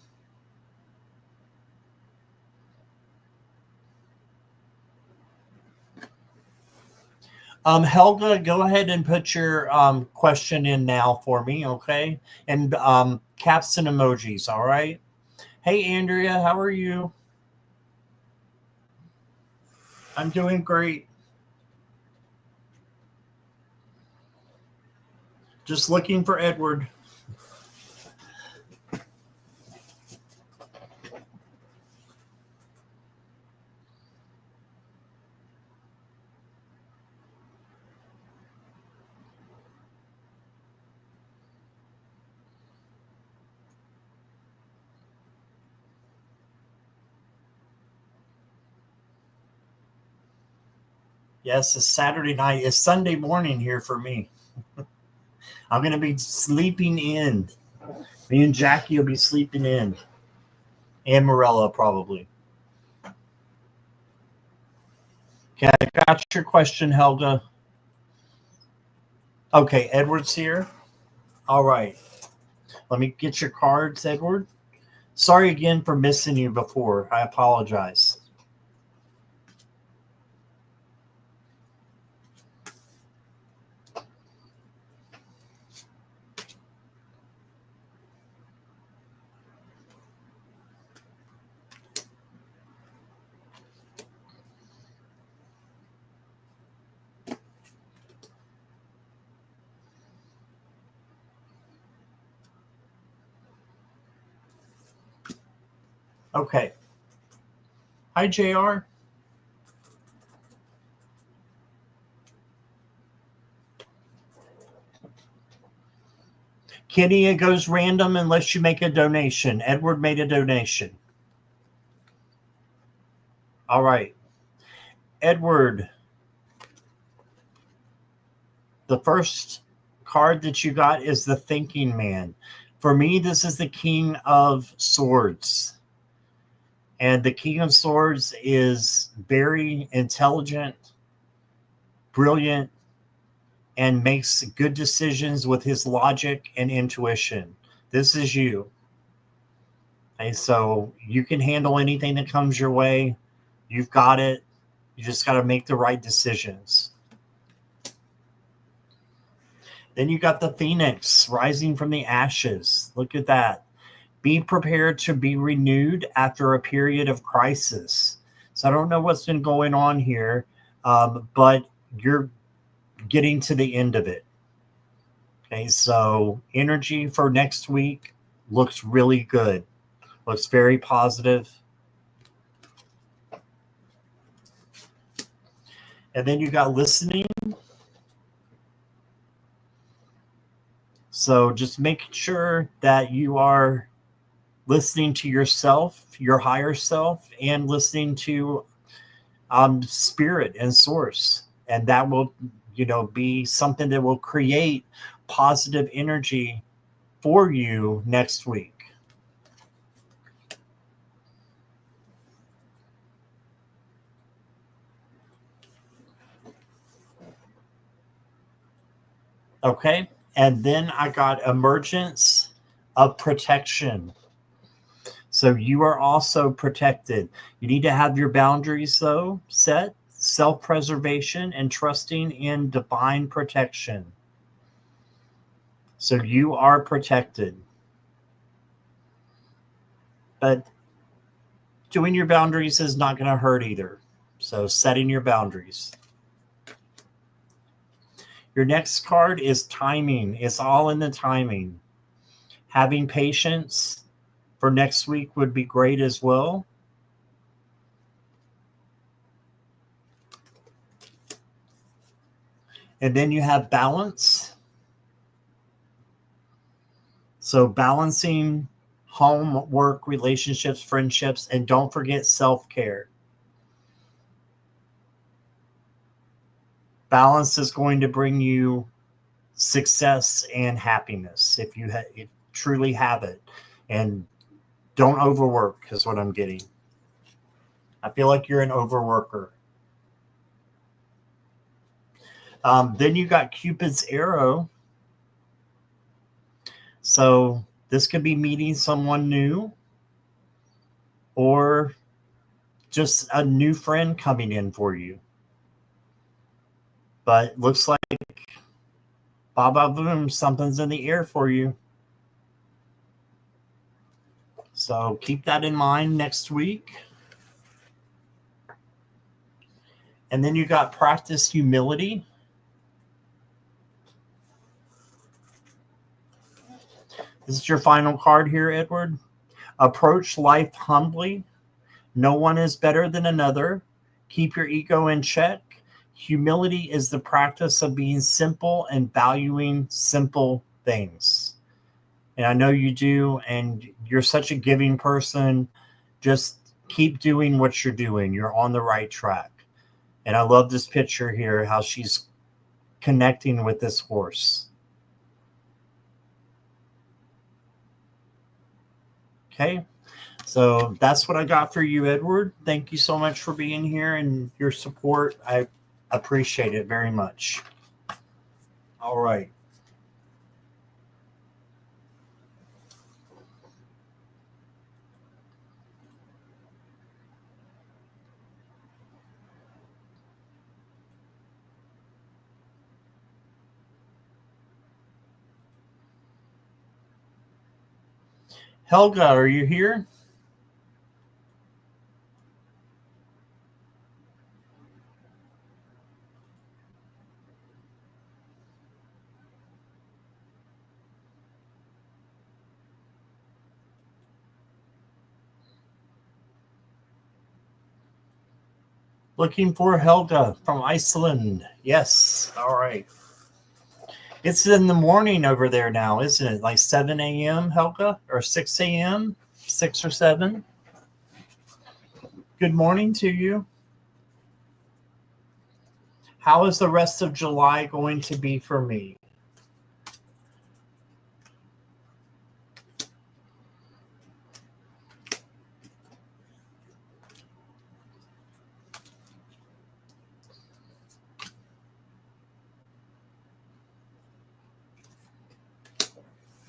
Speaker 1: Helga, go ahead and put your question in now for me, okay? And caps and emojis, all right? Hey, Andrea, how are you? I'm doing great. Just looking for Edward. Yes, it's Saturday night. It's Sunday morning here for me. I'm going to be sleeping in. Me and Jackie will be sleeping in. And Morella, probably. Okay, I got your question, Helga. Okay, Edward's here. All right. Let me get your cards, Edward. Sorry again for missing you before. I apologize. Okay. Hi, JR. Kitty, it goes random unless you make a donation. Edward made a donation. All right. Edward, the first card that you got is the Thinking Man. For me, this is the King of Swords. And the King of Swords is very intelligent, brilliant and makes good decisions with his logic and intuition. This is you. Okay, so you can handle anything that comes your way. You've got it. You just got to make the right decisions. Then you got the Phoenix rising from the ashes. Look at that. Be prepared to be renewed after a period of crisis. So I don't know what's been going on here, but you're getting to the end of it. Okay, so energy for next week looks really good. Looks very positive. And then you got listening. So just making sure that you are listening to yourself, your higher self, and listening to spirit and source. And that will, be something that will create positive energy for you next week. Okay. And then I got emergence of protection. So you are also protected. You need to have your boundaries, though, set, self-preservation, and trusting in divine protection. So you are protected. But doing your boundaries is not going to hurt either. So setting your boundaries. Your next card is timing. It's all in the timing. Having patience for next week would be great as well. And then you have balance. So balancing home, work, relationships, friendships, and don't forget self-care. Balance is going to bring you success and happiness if you truly have it. And don't overwork is what I'm getting. I feel like you're an overworker. Then you got Cupid's arrow. So this could be meeting someone new or just a new friend coming in for you. But looks like Baba Boom, something's in the air for you. So keep that in mind next week. And then you got practice humility. This is your final card here, Edward. Approach life humbly. No one is better than another. Keep your ego in check. Humility is the practice of being simple and valuing simple things. And I know you do, and you're such a giving person. Just keep doing what you're doing. You're on the right track. And I love this picture here, how she's connecting with this horse. Okay. So that's what I got for you, Edward. Thank you so much for being here and your support. I appreciate it very much. All right. Helga, are you here? Looking for Helga from Iceland. Yes. All right. It's in the morning over there now, isn't it? Like 7 a.m., Helga? Or 6 a.m.? 6 or 7? Good morning to you. How is the rest of July going to be for me?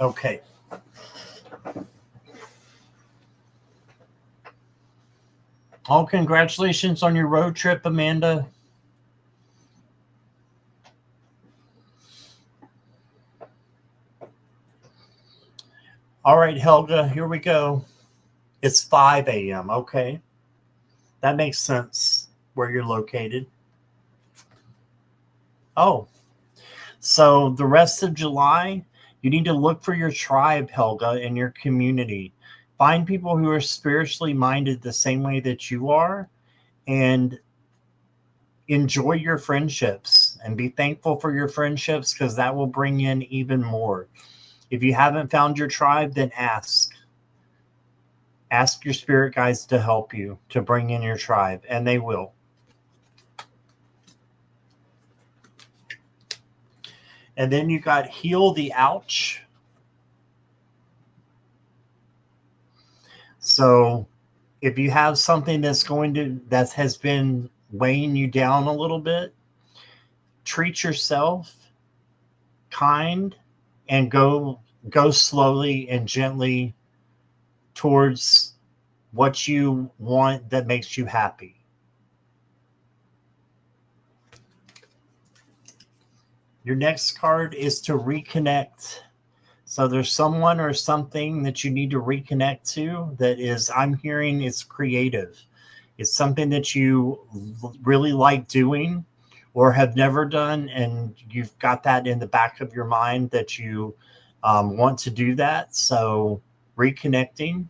Speaker 1: Okay. Oh, congratulations on your road trip, Amanda. All right, Helga, here we go. It's 5 a.m. Okay. That makes sense where you're located. Oh, so the rest of July, you need to look for your tribe, Helga, in your community. Find people who are spiritually minded the same way that you are and enjoy your friendships and be thankful for your friendships because that will bring in even more. If you haven't found your tribe, then ask. Ask your spirit guides to help you to bring in your tribe, and they will. And then you got heal the ouch. So if you have something that has been weighing you down a little bit, treat yourself kind and go slowly and gently towards what you want that makes you happy. Your next card is to reconnect. So there's someone or something that you need to reconnect to that is, I'm hearing it's creative. It's something that you really like doing or have never done, and you've got that in the back of your mind that you want to do that. So reconnecting.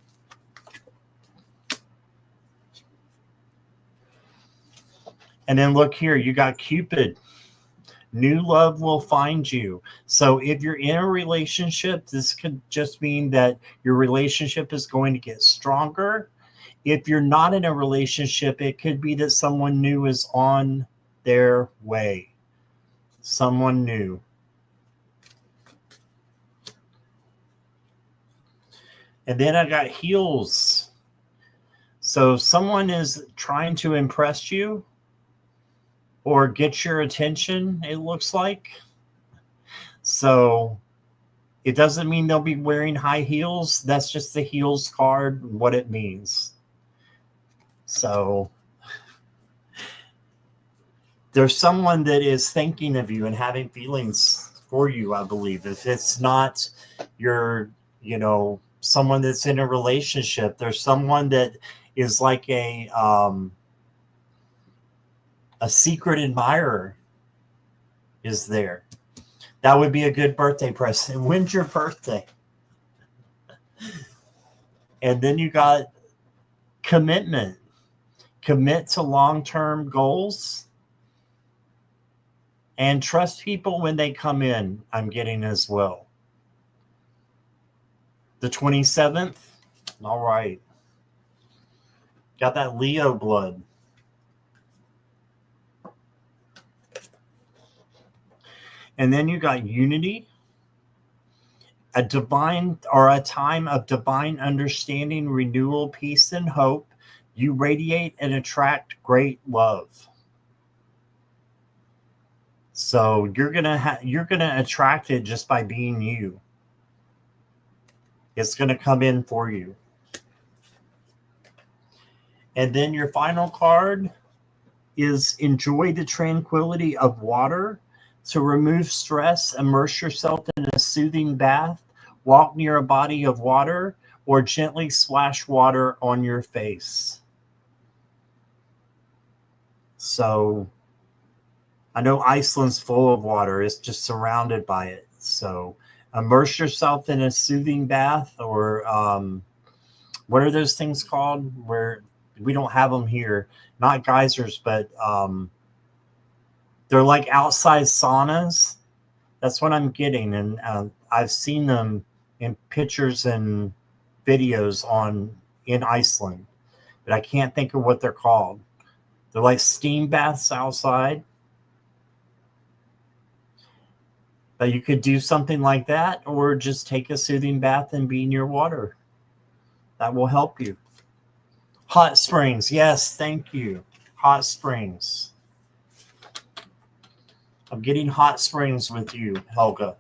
Speaker 1: And then look here, you got Cupid. New love will find you. So if you're in a relationship, this could just mean that your relationship is going to get stronger. If you're not in a relationship, it could be that someone new is on their way. Someone new. And then I got heels. So someone is trying to impress you or get your attention, it looks like. So it doesn't mean they'll be wearing high heels. That's just the heels card, what it means. So there's someone that is thinking of you and having feelings for you, I believe. If it's not your, someone that's in a relationship, there's someone that is like a secret admirer is there. That would be a good birthday present. When's your birthday? And then you got commitment. Commit to long-term goals and trust people when they come in, I'm getting as well. The 27th. All right. Got that Leo blood. And then you got unity, a divine or a time of divine understanding, renewal, peace, and hope. You radiate and attract great love. So you're gonna attract it just by being you. It's gonna come in for you. And then your final card is enjoy the tranquility of water. To remove stress, immerse yourself in a soothing bath, walk near a body of water, or gently splash water on your face. So I know Iceland's full of water. It's just surrounded by it. So immerse yourself in a soothing bath, or what are those things called where we don't have them here? Not geysers, but they're like outside saunas. That's what I'm getting. And I've seen them in pictures and videos in Iceland, but I can't think of what they're called. They're like steam baths outside. But you could do something like that, or just take a soothing bath and be near water. That will help you. Hot springs. Yes, thank you. Hot springs. I'm getting hot springs with you, Helga.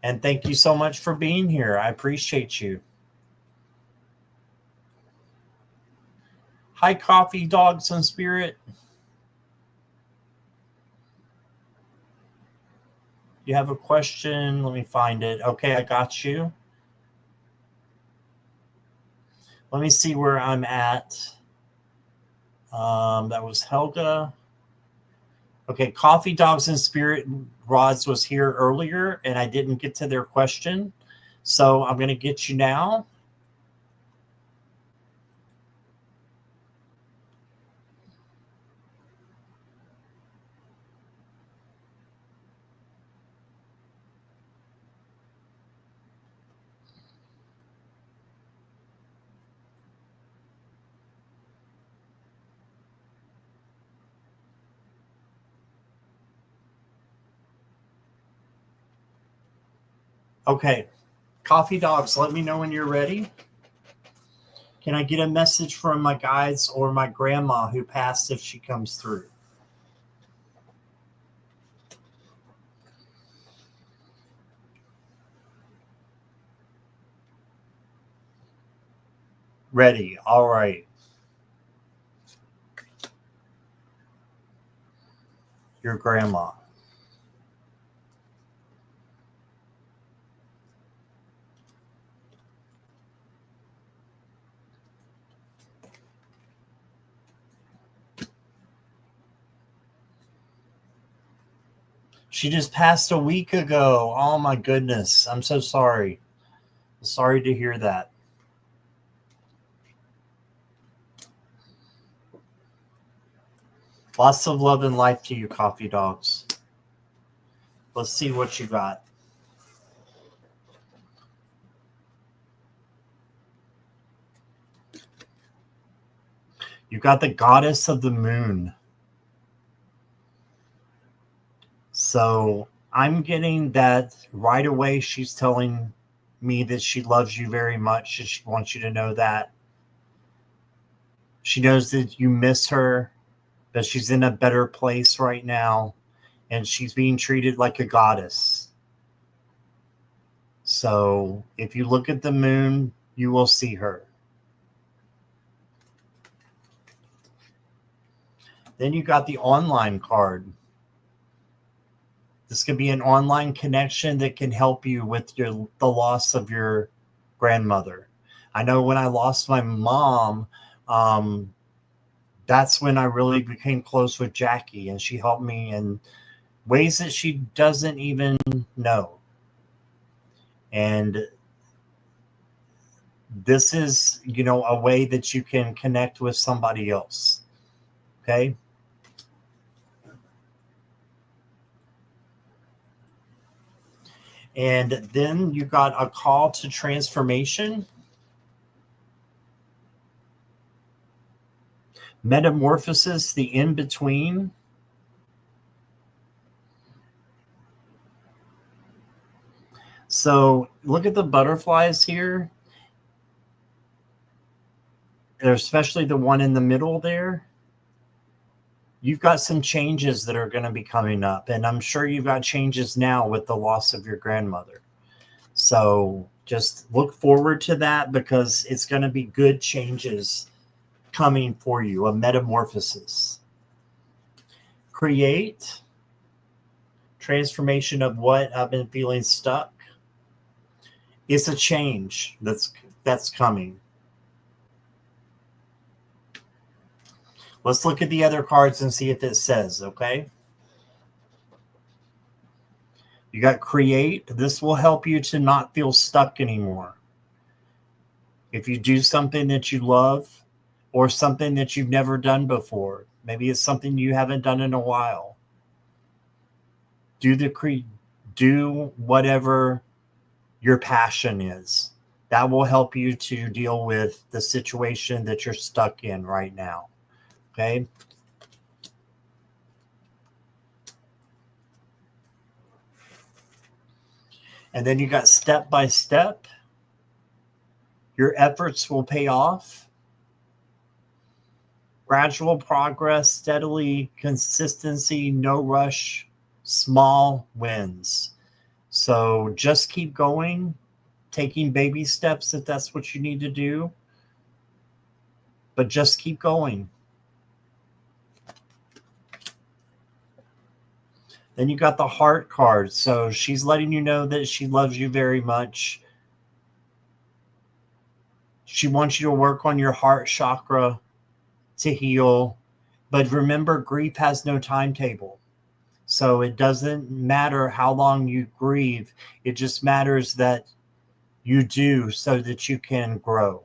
Speaker 1: And thank you so much for being here. I appreciate you. Hi, Coffee Dogs and Spirit. You have a question? Let me find it. Okay, I got you. Let me see where I'm at. That was Helga. Okay, Coffee Dogs and Spirit Rods was here earlier, and I didn't get to their question. So I'm going to get you now. Okay, Coffee Dogs, let me know when you're ready. Can I get a message from my guides or my grandma who passed if she comes through? Ready. All right. Your grandma. She just passed a week ago. Oh my goodness. I'm so sorry. Sorry to hear that. Lots of love and life to you, Coffee Dogs. Let's see what you got. You got the Goddess of the Moon. So I'm getting that right away. She's telling me that she loves you very much. And she wants you to know that. She knows that you miss her, but she's in a better place right now. And she's being treated like a goddess. So if you look at the moon, you will see her. Then you got the online card. This could be an online connection that can help you with the loss of your grandmother. I know when I lost my mom, that's when I really became close with Jackie, and she helped me in ways that she doesn't even know. And this is, a way that you can connect with somebody else. Okay. And then you got a call to transformation. Metamorphosis, the in-between. So look at the butterflies here. Especially the one in the middle there. You've got some changes that are going to be coming up. And I'm sure you've got changes now with the loss of your grandmother. So just look forward to that because it's going to be good changes coming for you, a metamorphosis. Create. Transformation of what I've been feeling stuck. It's a change that's coming. Let's look at the other cards and see if it says, okay? You got create. This will help you to not feel stuck anymore. If you do something that you love or something that you've never done before, maybe it's something you haven't done in a while. Do whatever your passion is. That will help you to deal with the situation that you're stuck in right now. Okay. And then you got step by step. Your efforts will pay off. Gradual progress, steadily, consistency, no rush, small wins. So just keep going, taking baby steps if that's what you need to do. But just keep going. Then you got the heart card. So she's letting you know that she loves you very much. She wants you to work on your heart chakra to heal. But remember, grief has no timetable. So it doesn't matter how long you grieve. It just matters that you do so that you can grow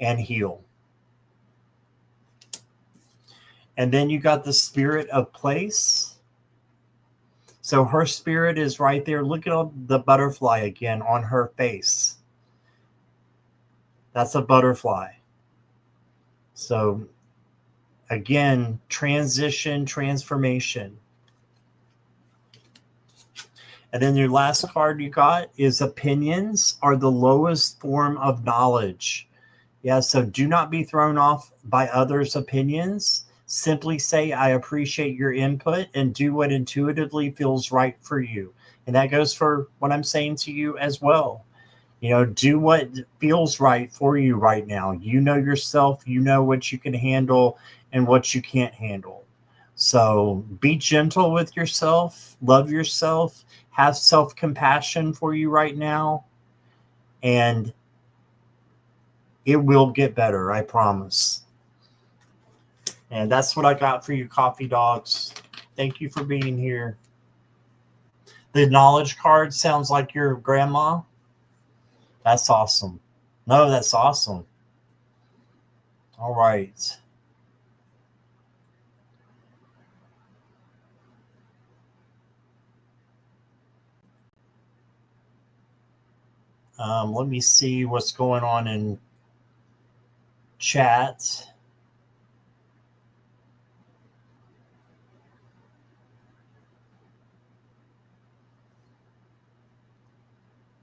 Speaker 1: and heal. And then you got the spirit of place. So her spirit is right there. Look at the butterfly again on her face. That's a butterfly. So again, transition, transformation. And then your last card you got is opinions are the lowest form of knowledge. Yeah, so do not be thrown off by others' opinions. Simply say, I appreciate your input and do what intuitively feels right for you. And that goes for what I'm saying to you as well. You know, do what feels right for you right now. You know yourself, you know what you can handle and what you can't handle. So be gentle with yourself, love yourself, have self-compassion for you right now, and it will get better, I promise. And that's what I got for you, coffee dogs. Thank you for being here. The knowledge card sounds like your grandma. That's awesome. No, that's awesome. All right. Let me see what's going on in chat.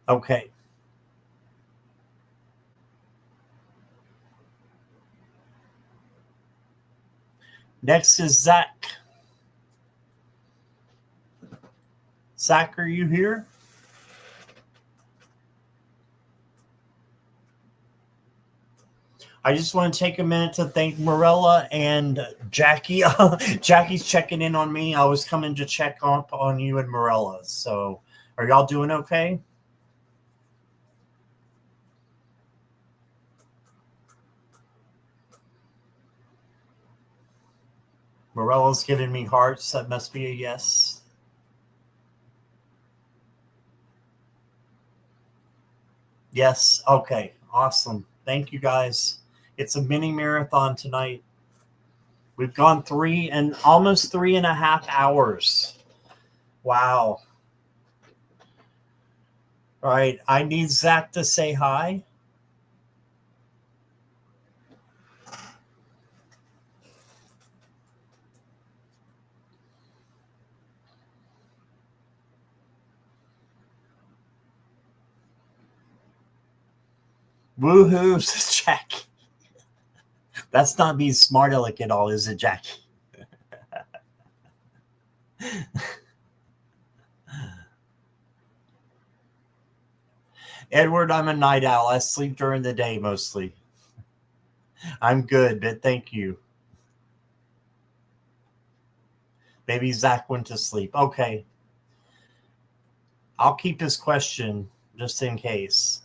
Speaker 1: Okay. Next is Zach. Zach, are you here? I just want to take a minute to thank Morella and Jackie. Jackie's checking in on me. I was coming to check up on you and Morella. So are y'all doing okay? Morella's giving me hearts. That must be a yes. Yes. Okay. Awesome. Thank you guys. It's a mini marathon tonight. We've gone almost 3.5 hours. Wow. All right. I need Zach to say hi. Woohoo, says Jackie. That's not being smart aleck at all, is it, Jackie? Edward, I'm a night owl. I sleep during the day mostly. I'm good, but thank you. Maybe Zach went to sleep. Okay. I'll keep his question just in case.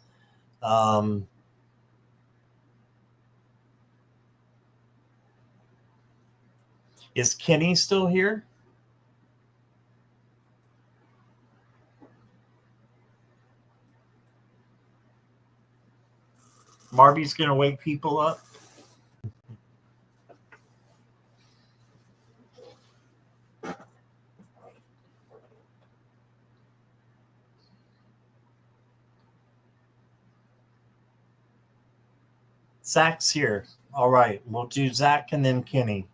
Speaker 1: Is Kenny still here? Marby's going to wake people up. Zach's here. All right. We'll do Zach and then Kenny.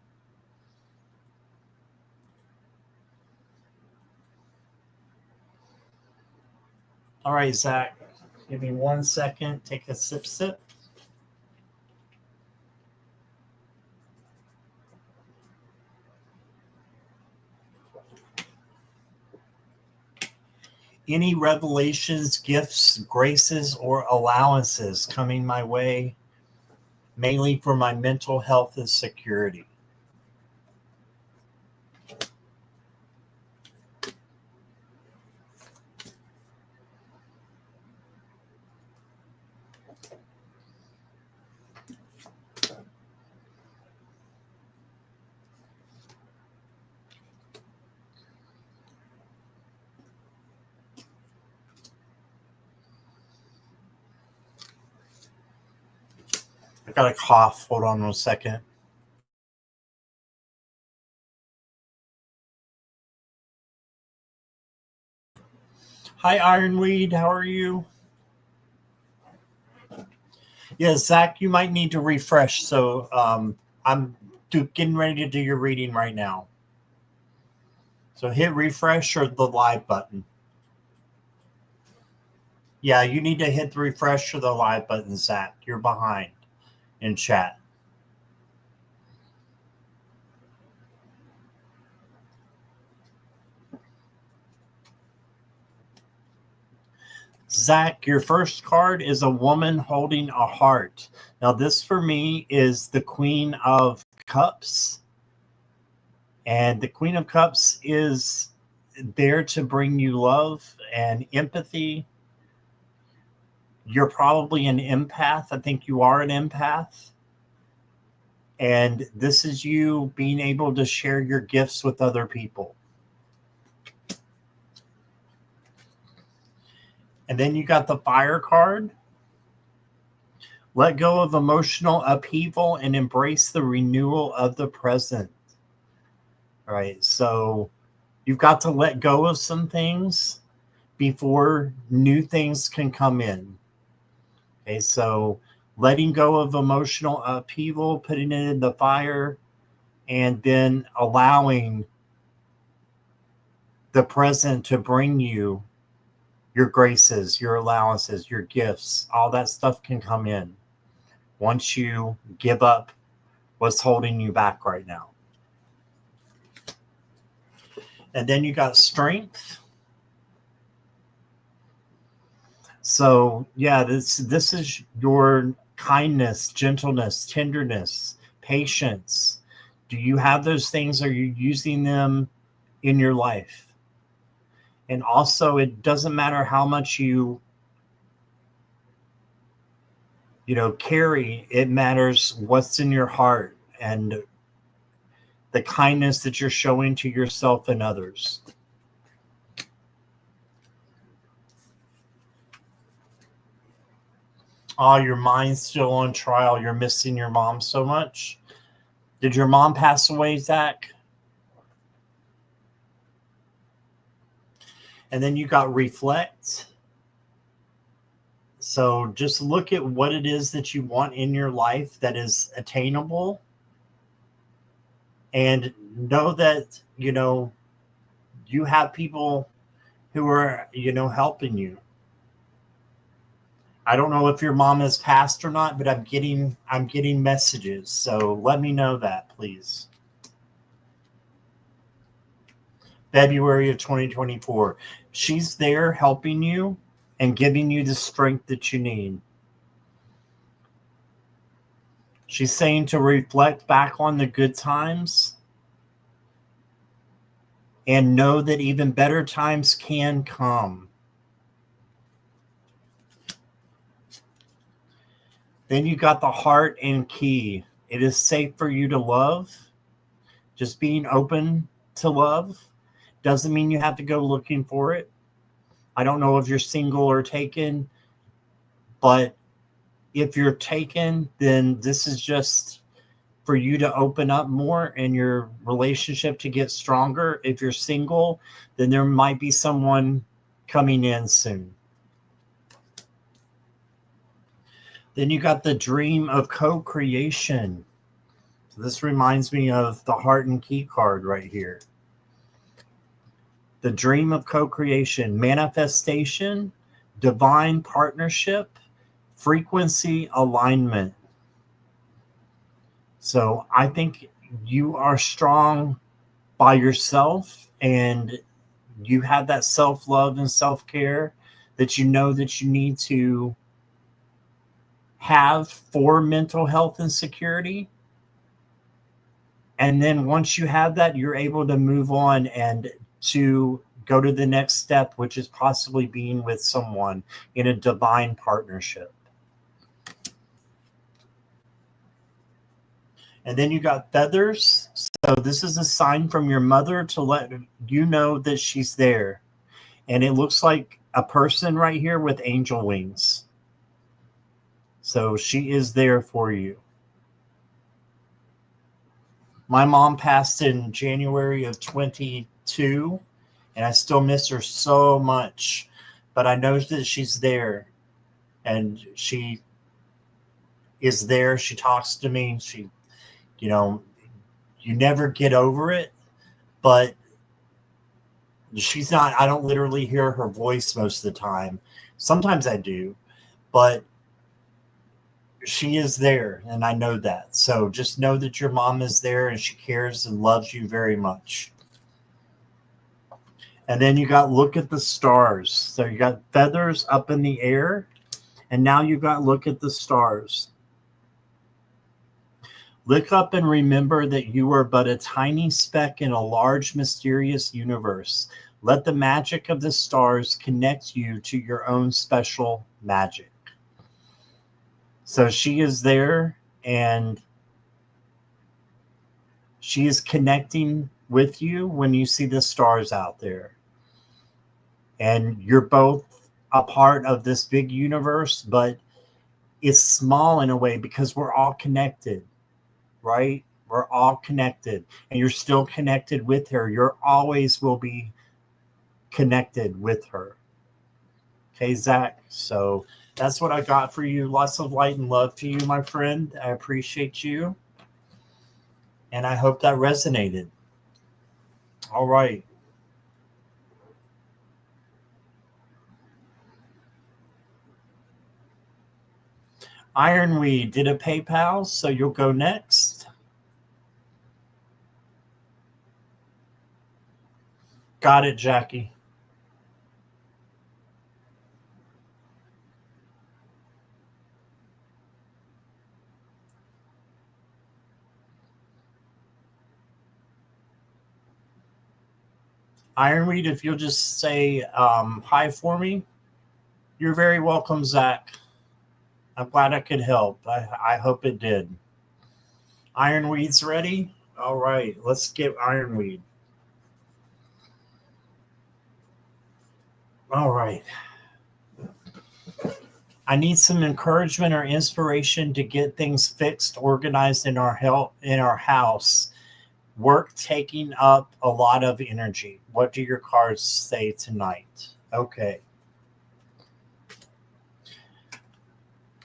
Speaker 1: All right, Zach. Give me 1 second. Take a sip. Any revelations, gifts, graces, or allowances coming my way, mainly for my mental health and security. I got a cough. Hold on 1 second. Hi, Ironweed. How are you? Yeah, Zach, you might need to refresh. So I'm getting ready to do your reading right now. So hit refresh or the live button. Yeah, you need to hit the refresh or the live button, Zach. You're behind in chat. Zach, your first card is a woman holding a heart. Now, this for me is the Queen of Cups. And the Queen of Cups is there to bring you love and empathy. You're probably an empath. I think you are an empath. And this is you being able to share your gifts with other people. And then you got the Fire card. Let go of emotional upheaval and embrace the renewal of the present. All right, so you've got to let go of some things before new things can come in. Okay, so letting go of emotional upheaval, putting it in the fire, and then allowing the present to bring you your graces, your allowances, your gifts. All that stuff can come in once you give up what's holding you back right now. And then you got strength. So yeah, this is your kindness, gentleness, tenderness, patience. Do you have those things? Are you using them in your life? And also, it doesn't matter how much you carry. It matters what's in your heart and the kindness that you're showing to yourself and others. Oh, your mind's still on trial. You're missing your mom so much. Did your mom pass away, Zach? And then you got reflect. So just look at what it is that you want in your life that is attainable. And know that, you have people who are, helping you. I don't know if your mom has passed or not, but I'm getting messages. So let me know that, please. February of 2024. She's there helping you and giving you the strength that you need. She's saying to reflect back on the good times and know that even better times can come. Then you got the heart and key. It is safe for you to love. Just being open to love doesn't mean you have to go looking for it. I don't know if you're single or taken, but if you're taken, then this is just for you to open up more and your relationship to get stronger. If you're single, then there might be someone coming in soon. Then you got the dream of co-creation. So this reminds me of the heart and key card right here. The dream of co-creation, manifestation, divine partnership, frequency alignment. So I think you are strong by yourself, and you have that self-love and self-care that you know that you need to have for mental health and security. And then once you have that, you're able to move on and to go to the next step, which is possibly being with someone in a divine partnership. And then you got feathers. So this is a sign from your mother to let you know that she's there. And it looks like a person right here with angel wings. So she is there for you. My mom passed in January of 22, and I still miss her so much. But I know that she's there, and she is there. She talks to me. She, you know, you never get over it, but she's not, I don't literally hear her voice most of the time. Sometimes I do, but she is there, and I know that. So just know that your mom is there and she cares and loves you very much. And then you got look at the stars. So you got feathers up in the air, and now you got look at the stars. Look up and remember that you are but a tiny speck in a large, mysterious universe. Let the magic of the stars connect you to your own special magic. So she is there, and she is connecting with you when you see the stars out there. And you're both a part of this big universe, but it's small in a way because we're all connected, right? We're all connected, and you're still connected with her. You're always will be connected with her. Okay, Zach. So that's what I got for you. Lots of light and love to you, my friend. I appreciate you. And I hope that resonated. All right. Ironweed did a PayPal, so you'll go next. Got it, Jackie. Ironweed, if you'll just say hi for me. You're very welcome, Zach. I'm glad I could help. I hope it did. Ironweed's ready? All right, let's get Ironweed. All right. I need some encouragement or inspiration to get things fixed, organized in our house. Work taking up a lot of energy. What do your cards say tonight? Okay.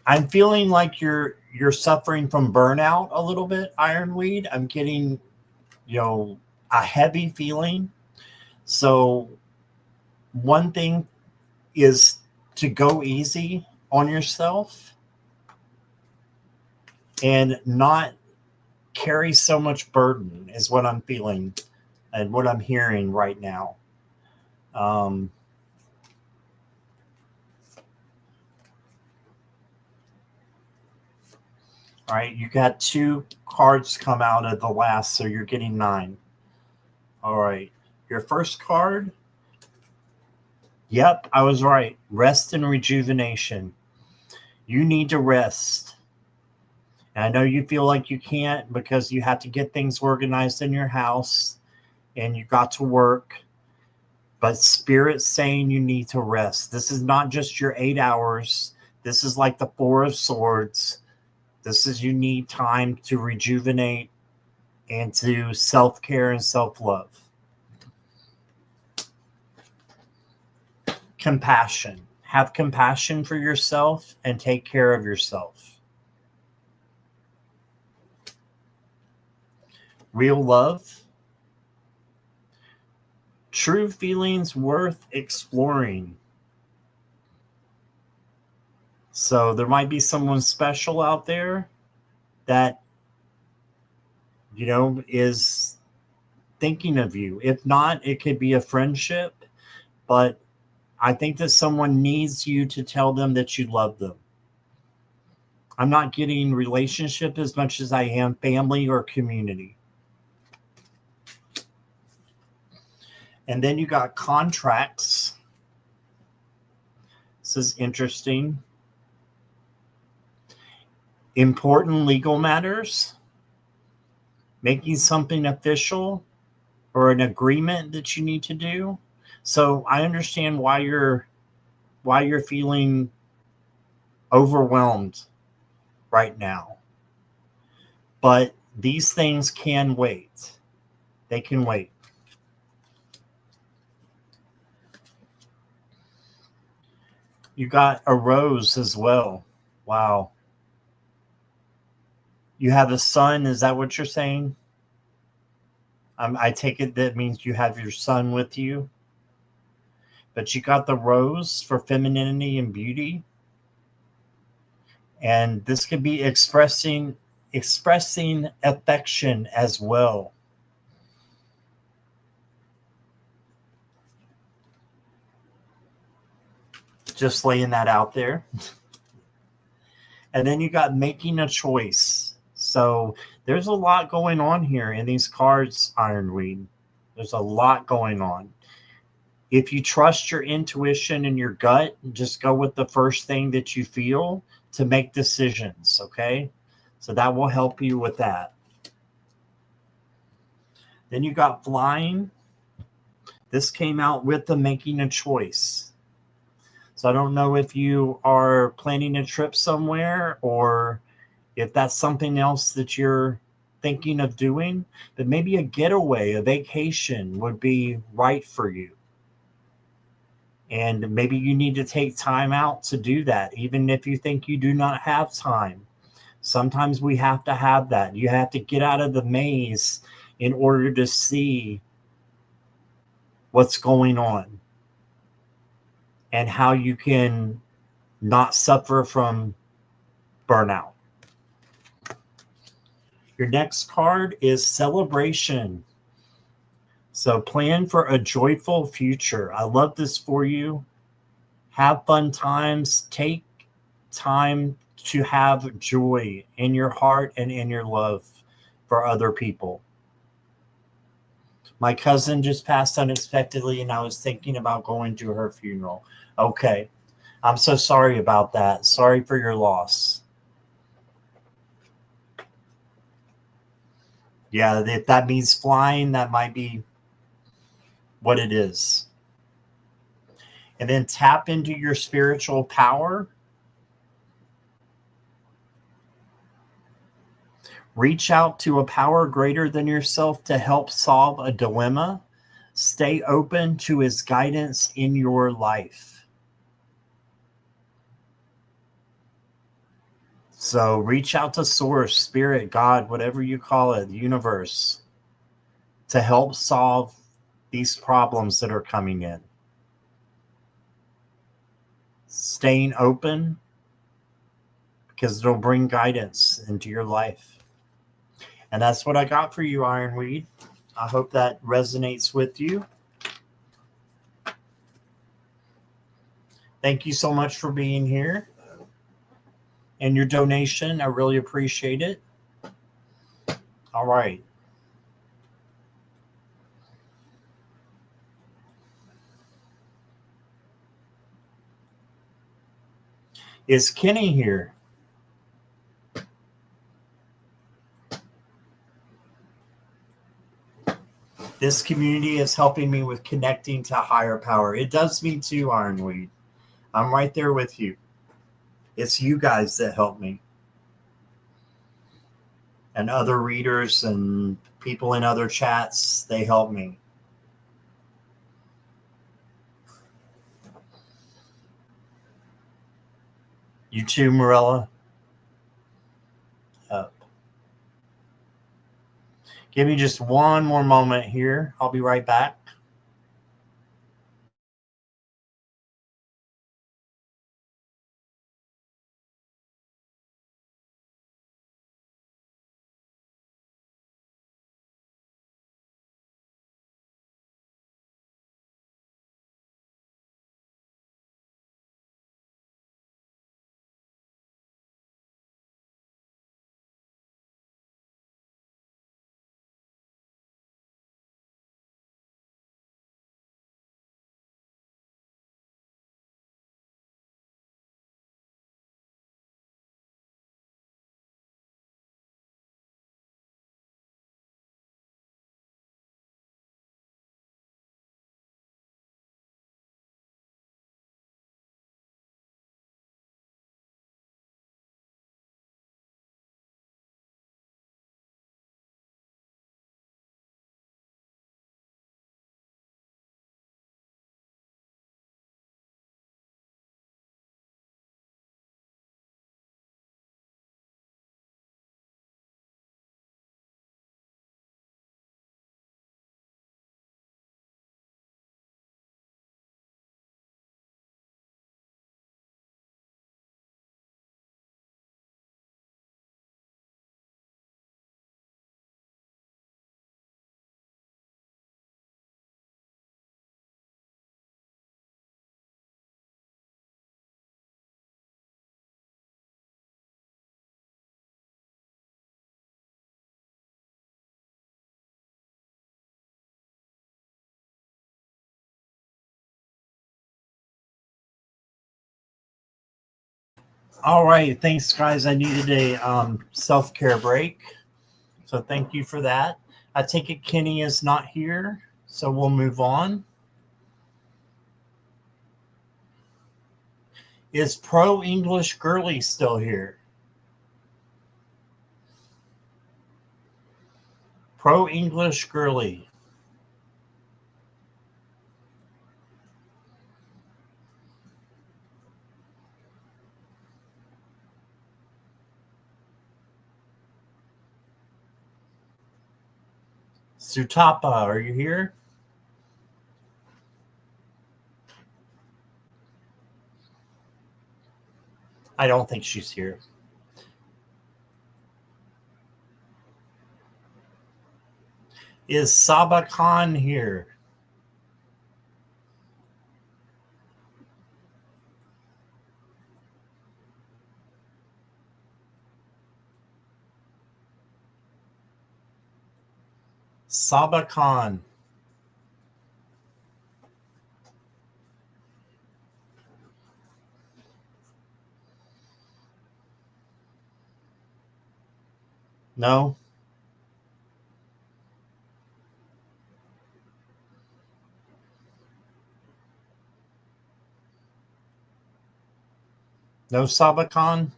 Speaker 1: I'm feeling like you're suffering from burnout a little bit, Ironweed. I'm getting, a heavy feeling. So one thing is to go easy on yourself and not carry so much burden is what I'm feeling and what I'm hearing right now. All right, you got 2 cards come out of the last, so you're getting 9. All right, your first card. Yep, I was right. Rest and rejuvenation. You need to rest. And I know you feel like you can't because you have to get things organized in your house and you got to work. But Spirit's saying you need to rest. This is not just your 8 hours. This is like the 4 of Swords. This is you need time to rejuvenate and to self-care and self-love. Compassion. Have compassion for yourself and take care of yourself. Real love. True feelings worth exploring. So there might be someone special out there that, is thinking of you. If not, it could be a friendship, but I think that someone needs you to tell them that you love them. I'm not getting relationship as much as I am family or community. And then you got contracts. This is interesting. Important legal matters, making something official, or an agreement that you need to do. So I understand why you're feeling overwhelmed right now. But these things can wait. They can wait. You got a rose as well. Wow. You have a son. Is that what you're saying? I take it that means you have your son with you. But you got the rose for femininity and beauty. And this could be expressing affection as well. Just laying that out there. And then you got making a choice. So there's a lot going on here in these cards, Ironweed. There's a lot going on. If you trust your intuition and your gut, just go with the first thing that you feel to make decisions, okay? So that will help you with that. Then you got flying. This came out with the making a choice. So I don't know if you are planning a trip somewhere or if that's something else that you're thinking of doing, but maybe a getaway, a vacation would be right for you. And maybe you need to take time out to do that, even if you think you do not have time. Sometimes we have to have that. You have to get out of the maze in order to see what's going on and how you can not suffer from burnout. Your next card is celebration. So plan for a joyful future. I love this for you. Have fun times. Take time to have joy in your heart and in your love for other people. My cousin just passed unexpectedly, and I was thinking about going to her funeral. Okay. I'm so sorry about that. Sorry for your loss. Yeah, if that means flying, that might be what it is. And then tap into your spiritual power. Reach out to a power greater than yourself to help solve a dilemma. Stay open to his guidance in your life. So reach out to source, spirit, God, whatever you call it, the universe, to help solve these problems that are coming in. Staying open because it'll bring guidance into your life. And that's what I got for you, Ironweed. I hope that resonates with you. Thank you so much for being here and your donation. I really appreciate it. All right. Is Kenny here? This community is helping me with connecting to higher power. It does me too, Ironweed. I'm right there with you. It's you guys that help me. And other readers and people in other chats, they help me. You too, Morella. Give me just one more moment here. I'll be right back. All right. Thanks, guys. I needed a self-care break. So thank you for that. I take it Kenny is not here. So we'll move on. Is Pro English Girly still here? Pro English Girly. Sutapa, are you here? I don't think she's here. Is Saba Khan here? Saba Khan. No? No Saba Khan?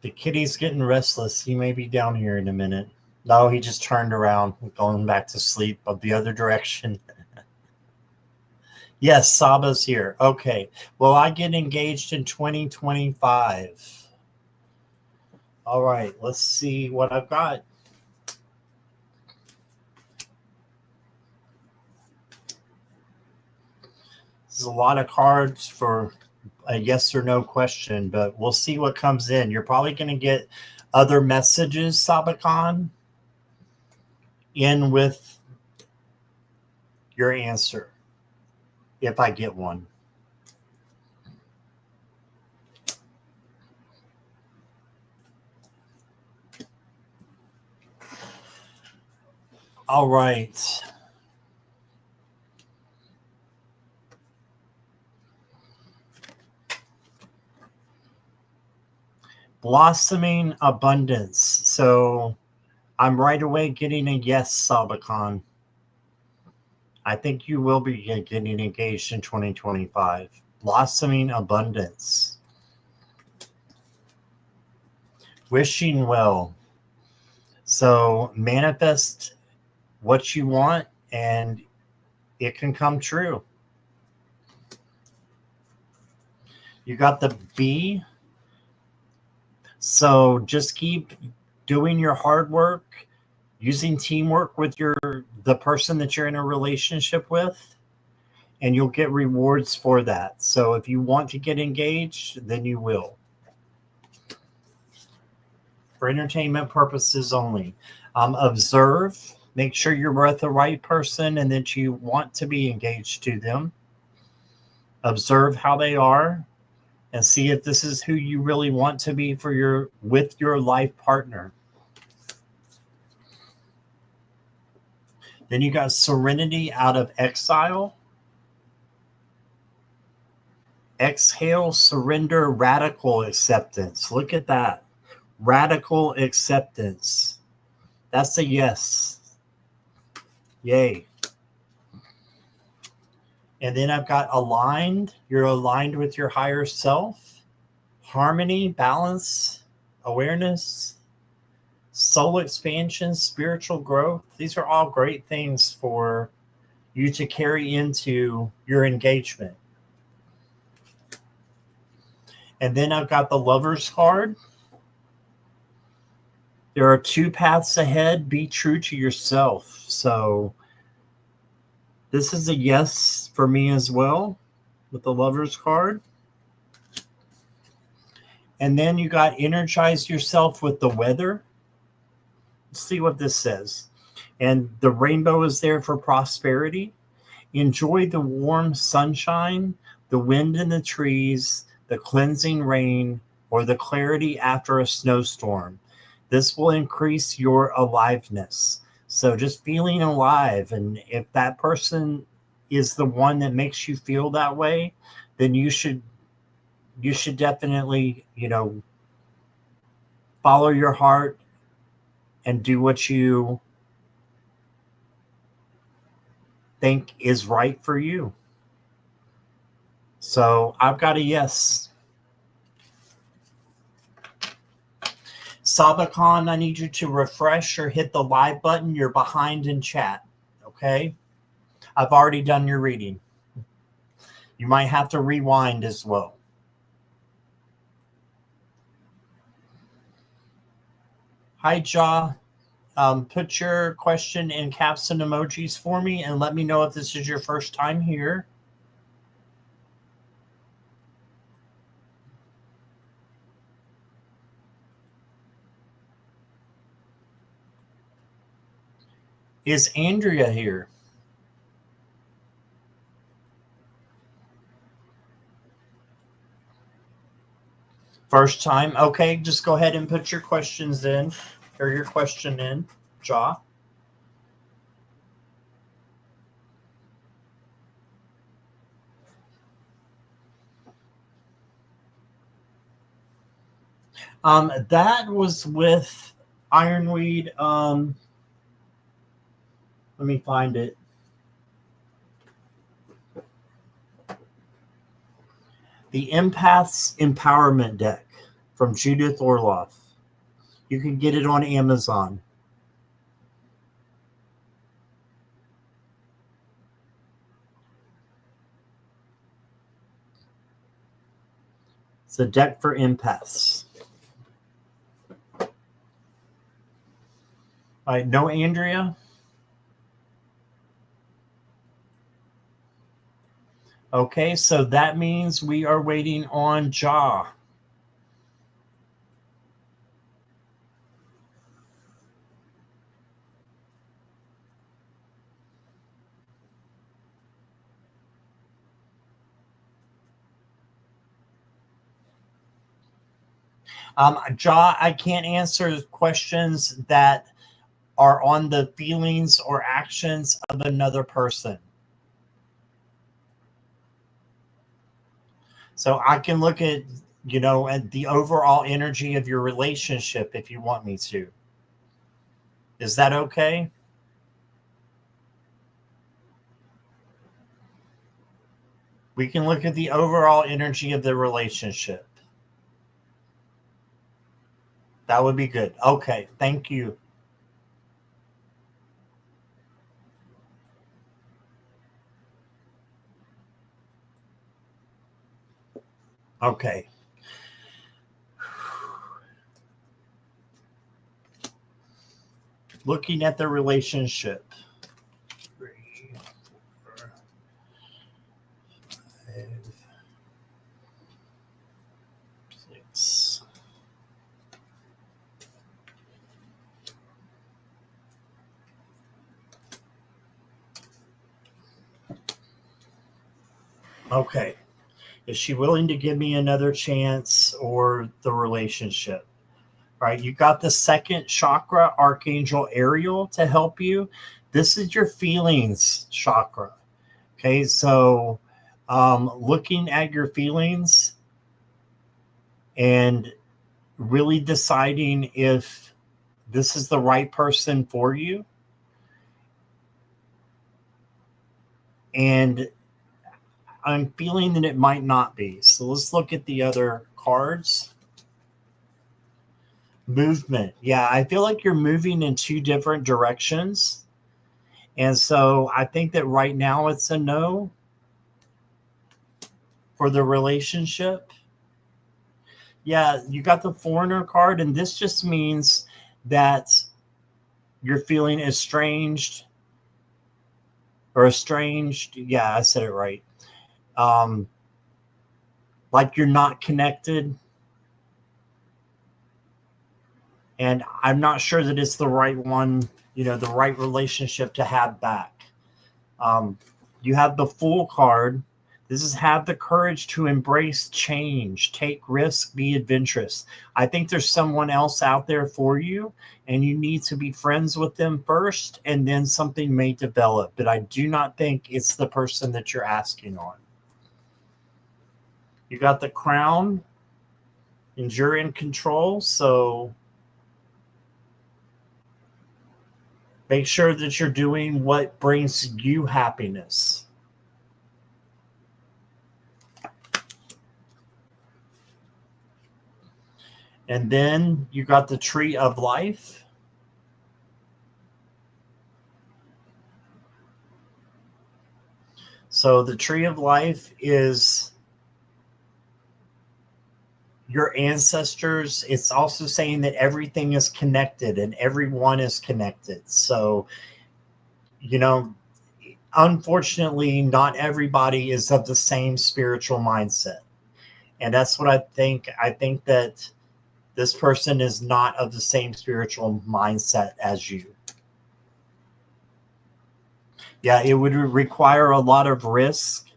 Speaker 1: The kitty's getting restless. He may be down here in a minute. No, he just turned around, going back to sleep of the other direction. Yes, Saba's here. Okay. Well, I get engaged in 2025. All right. Let's see what I've got. This is a lot of cards for a yes or no question, but we'll see what comes in. You're probably going to get other messages, Sabakan, in with your answer, if I get one. All right. Blossoming abundance. So I'm right away getting a yes, Sabakan. I think you will be getting engaged in 2025. Blossoming abundance. Wishing well. So manifest what you want and it can come true. You got the B. So just keep doing your hard work, using teamwork with the person that you're in a relationship with, and you'll get rewards for that. So if you want to get engaged, then you will. For entertainment purposes only. Observe, make sure you're with the right person and that you want to be engaged to them. Observe how they are and see if this is who you really want to be with your life partner. Then you got serenity out of exile. Exhale, surrender, radical acceptance. Look at that. Radical acceptance. That's a yes. Yay. And then I've got aligned. You're aligned with your higher self. Harmony, balance, awareness, soul expansion, spiritual growth. These are all great things for you to carry into your engagement. And then I've got the Lover's card. There are two paths ahead. Be true to yourself. So this is a yes for me as well with the Lover's card. And then you got energize yourself with the weather. Let's see what this says. And the rainbow is there for prosperity. Enjoy the warm sunshine, the wind in the trees, the cleansing rain, or the clarity after a snowstorm. This will increase your aliveness. So just feeling alive. And if that person is the one that makes you feel that way, then you should definitely, follow your heart and do what you think is right for you. So I've got a yes. Sabacon, I need you to refresh or hit the live button. You're behind in chat. Okay? I've already done your reading. You might have to rewind as well. Hi, Ja. Put your question in caps and emojis for me and let me know if this is your first time here. Is Andrea here? First time? Okay, just go ahead and put your questions in, or your question in, Ja. That was with Ironweed. Let me find it. The Empath's Empowerment deck from Judith Orloff. You can get it on Amazon. It's a deck for empaths. All right, no Andrea? Okay, so that means we are waiting on Ja. Ja, I can't answer questions that are on the feelings or actions of another person. So I can look at, at the overall energy of your relationship if you want me to. Is that okay? We can look at the overall energy of the relationship. That would be good. Okay, thank you. Okay. Looking at the relationship. 3, 4, 5, 6. Okay. Is she willing to give me another chance, or the relationship? Right, you got the second chakra, Archangel Ariel, to help you. This is your feelings chakra. Okay, so looking at your feelings and really deciding if this is the right person for you. And I'm feeling that it might not be. So let's look at the other cards. Movement. Yeah, I feel like you're moving in 2 different directions. And so I think that right now it's a no for the relationship. Yeah, you got the Foreigner card, and this just means that you're feeling estranged. Yeah, I said it right. Like you're not connected. And I'm not sure that it's the right one, the right relationship to have back. You have the Fool card This is have the courage to embrace change, take risks, be adventurous. I think there's someone else out there for you, and you need to be friends with them first, and then something may develop. But I do not think it's the person that you're asking on. You got the crown, and you're in control, so make sure that you're doing what brings you happiness. And then you got the tree of life. So the tree of life is your ancestors. It's also saying that everything is connected and everyone is connected. So, unfortunately, not everybody is of the same spiritual mindset. And that's what I think. I think that this person is not of the same spiritual mindset as you. Yeah, it would require a lot of risk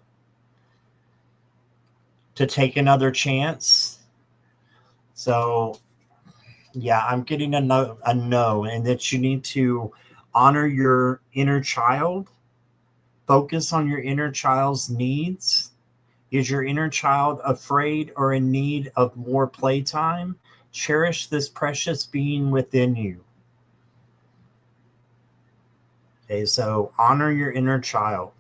Speaker 1: to take another chance. So, yeah, I'm getting a no, and that you need to honor your inner child, focus on your inner child's needs. Is your inner child afraid or in need of more playtime? Cherish this precious being within you. Okay, so honor your inner child.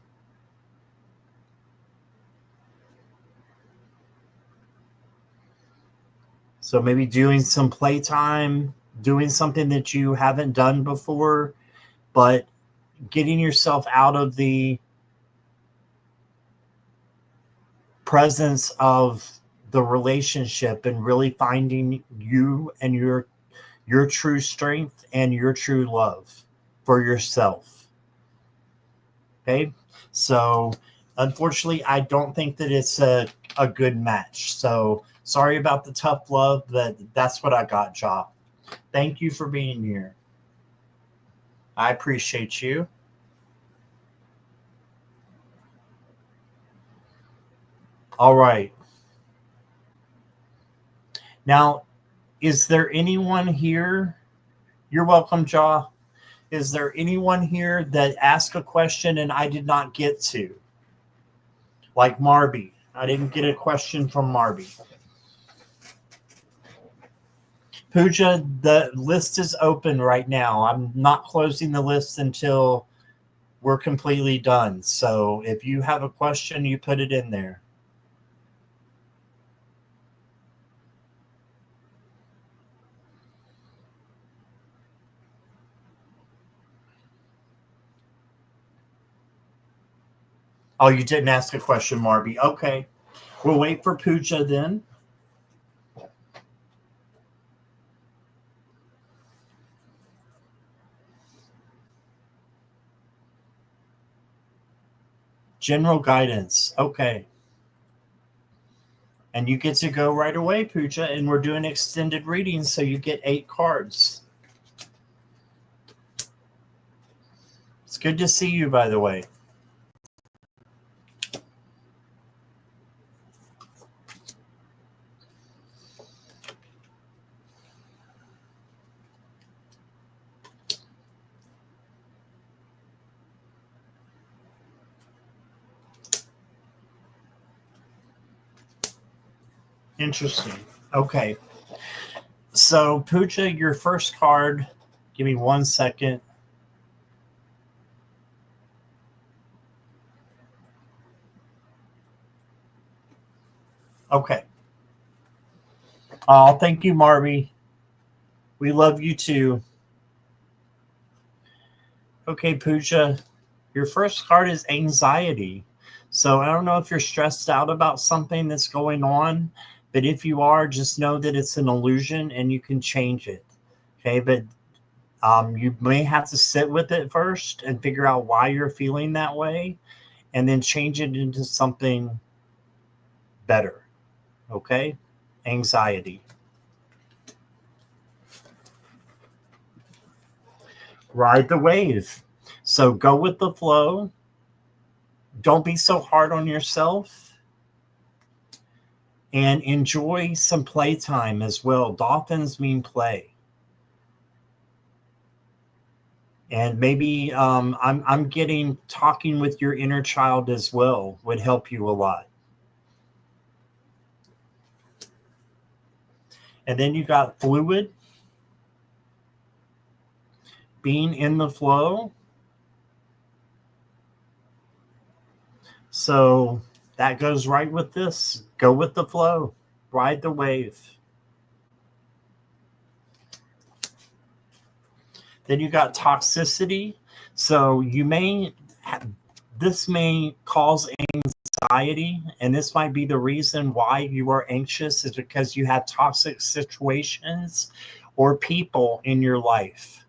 Speaker 1: So maybe doing some playtime, doing something that you haven't done before, but getting yourself out of the presence of the relationship and really finding you and your true strength and your true love for yourself. Okay, so unfortunately, I don't think that it's a good match. So sorry about the tough love, but that's what I got, Ja. Thank you for being here. I appreciate you. All right. Now, is there anyone here? You're welcome, Ja. Is there anyone here that asked a question and I did not get to? Like Marby. I didn't get a question from Marby. Pooja, the list is open right now. I'm not closing the list until we're completely done. So if you have a question, you put it in there. Oh, you didn't ask a question, Marby. Okay. We'll wait for Pooja then. General guidance. Okay. And you get to go right away, Pooja, and we're doing extended readings, so you get 8 cards. It's good to see you, by the way. Interesting. Okay. So, Pooja, your first card, give me 1 second. Okay. Oh, thank you, Marby. We love you too. Okay, Pooja, your first card is anxiety. So I don't know if you're stressed out about something that's going on, but if you are, just know that it's an illusion and you can change it. Okay, but you may have to sit with it first and figure out why you're feeling that way, and then change it into something better. Okay, anxiety. Ride the wave. So go with the flow. Don't be so hard on yourself. And enjoy some playtime as well. Dolphins mean play. And maybe I'm getting talking with your inner child as well would help you a lot. And then you got fluid, being in the flow. So that goes right with this. Go with the flow, ride the wave. Then you got toxicity. So this may cause anxiety, and this might be the reason why you are anxious, is because you have toxic situations or people in your life.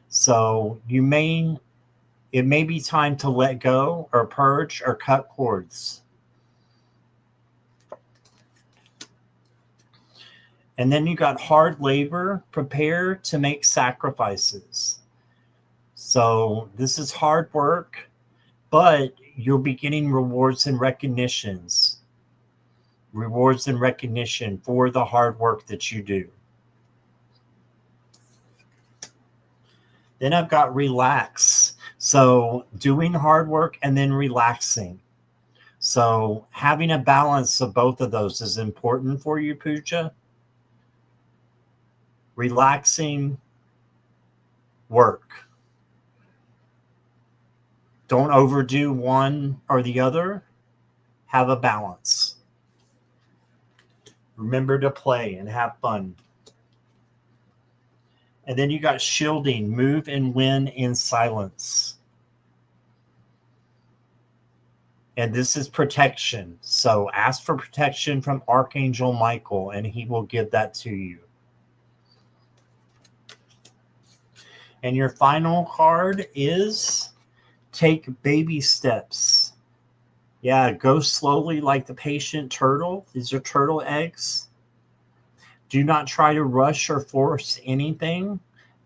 Speaker 1: So it may be time to let go or purge or cut cords. And then you got hard labor, prepare to make sacrifices. So this is hard work, but you'll be getting rewards and recognitions. Rewards and recognition for the hard work that you do. Then I've got relax. So doing hard work and then relaxing. So having a balance of both of those is important for you, Pooja. Relaxing, work. Don't overdo one or the other. Have a balance. Remember to play and have fun. And then you got shielding, move and win in silence. And this is protection. So ask for protection from Archangel Michael, and he will give that to you. And your final card is take baby steps. Yeah, go slowly like the patient turtle. These are turtle eggs. Do not try to rush or force anything.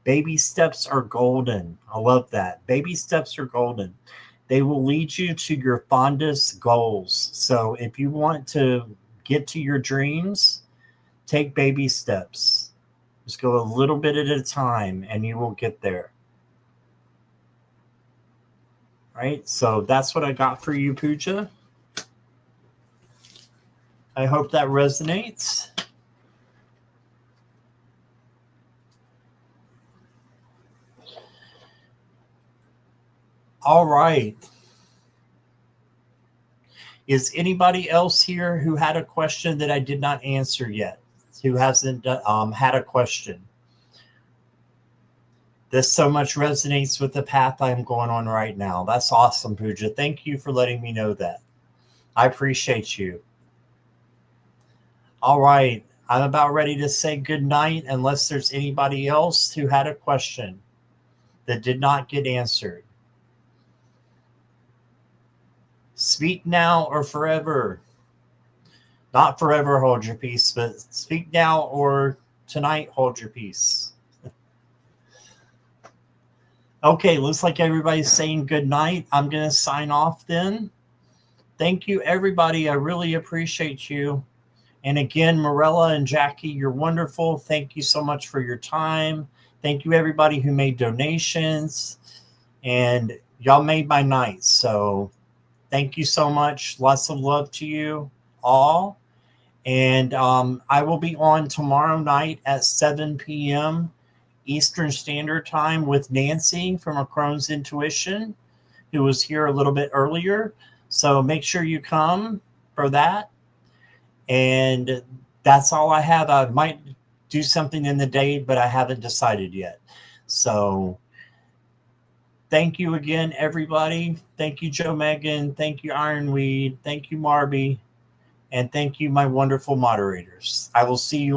Speaker 1: Baby steps are golden. I love that. Baby steps are golden. They will lead you to your fondest goals. So if you want to get to your dreams, take baby steps. Just go a little bit at a time and you will get there. Right? So that's what I got for you, Pooja. I hope that resonates. All right. Is anybody else here who had a question that I did not answer yet? Who hasn't had a question? This so much resonates with the path I'm going on right now. That's awesome, Pooja. Thank you for letting me know that. I appreciate you. All right. I'm about ready to say good night unless there's anybody else who had a question that did not get answered. Speak now or forever. Not forever hold your peace, but speak now or tonight hold your peace. Okay, looks like everybody's saying good night. I'm going to sign off then. Thank you, everybody. I really appreciate you. And again, Morella and Jackie, you're wonderful. Thank you so much for your time. Thank you, everybody who made donations. And y'all made my night. So thank you so much. Lots of love to you all. And I will be on tomorrow night at 7 p.m. Eastern Standard Time with Nancy from A Crone's Intuition, who was here a little bit earlier. So make sure you come for that. And that's all I have. I might do something in the day, but I haven't decided yet. So thank you again, everybody. Thank you, Joe Megan. Thank you, Ironweed. Thank you, Marby. And thank you, my wonderful moderators. I will see you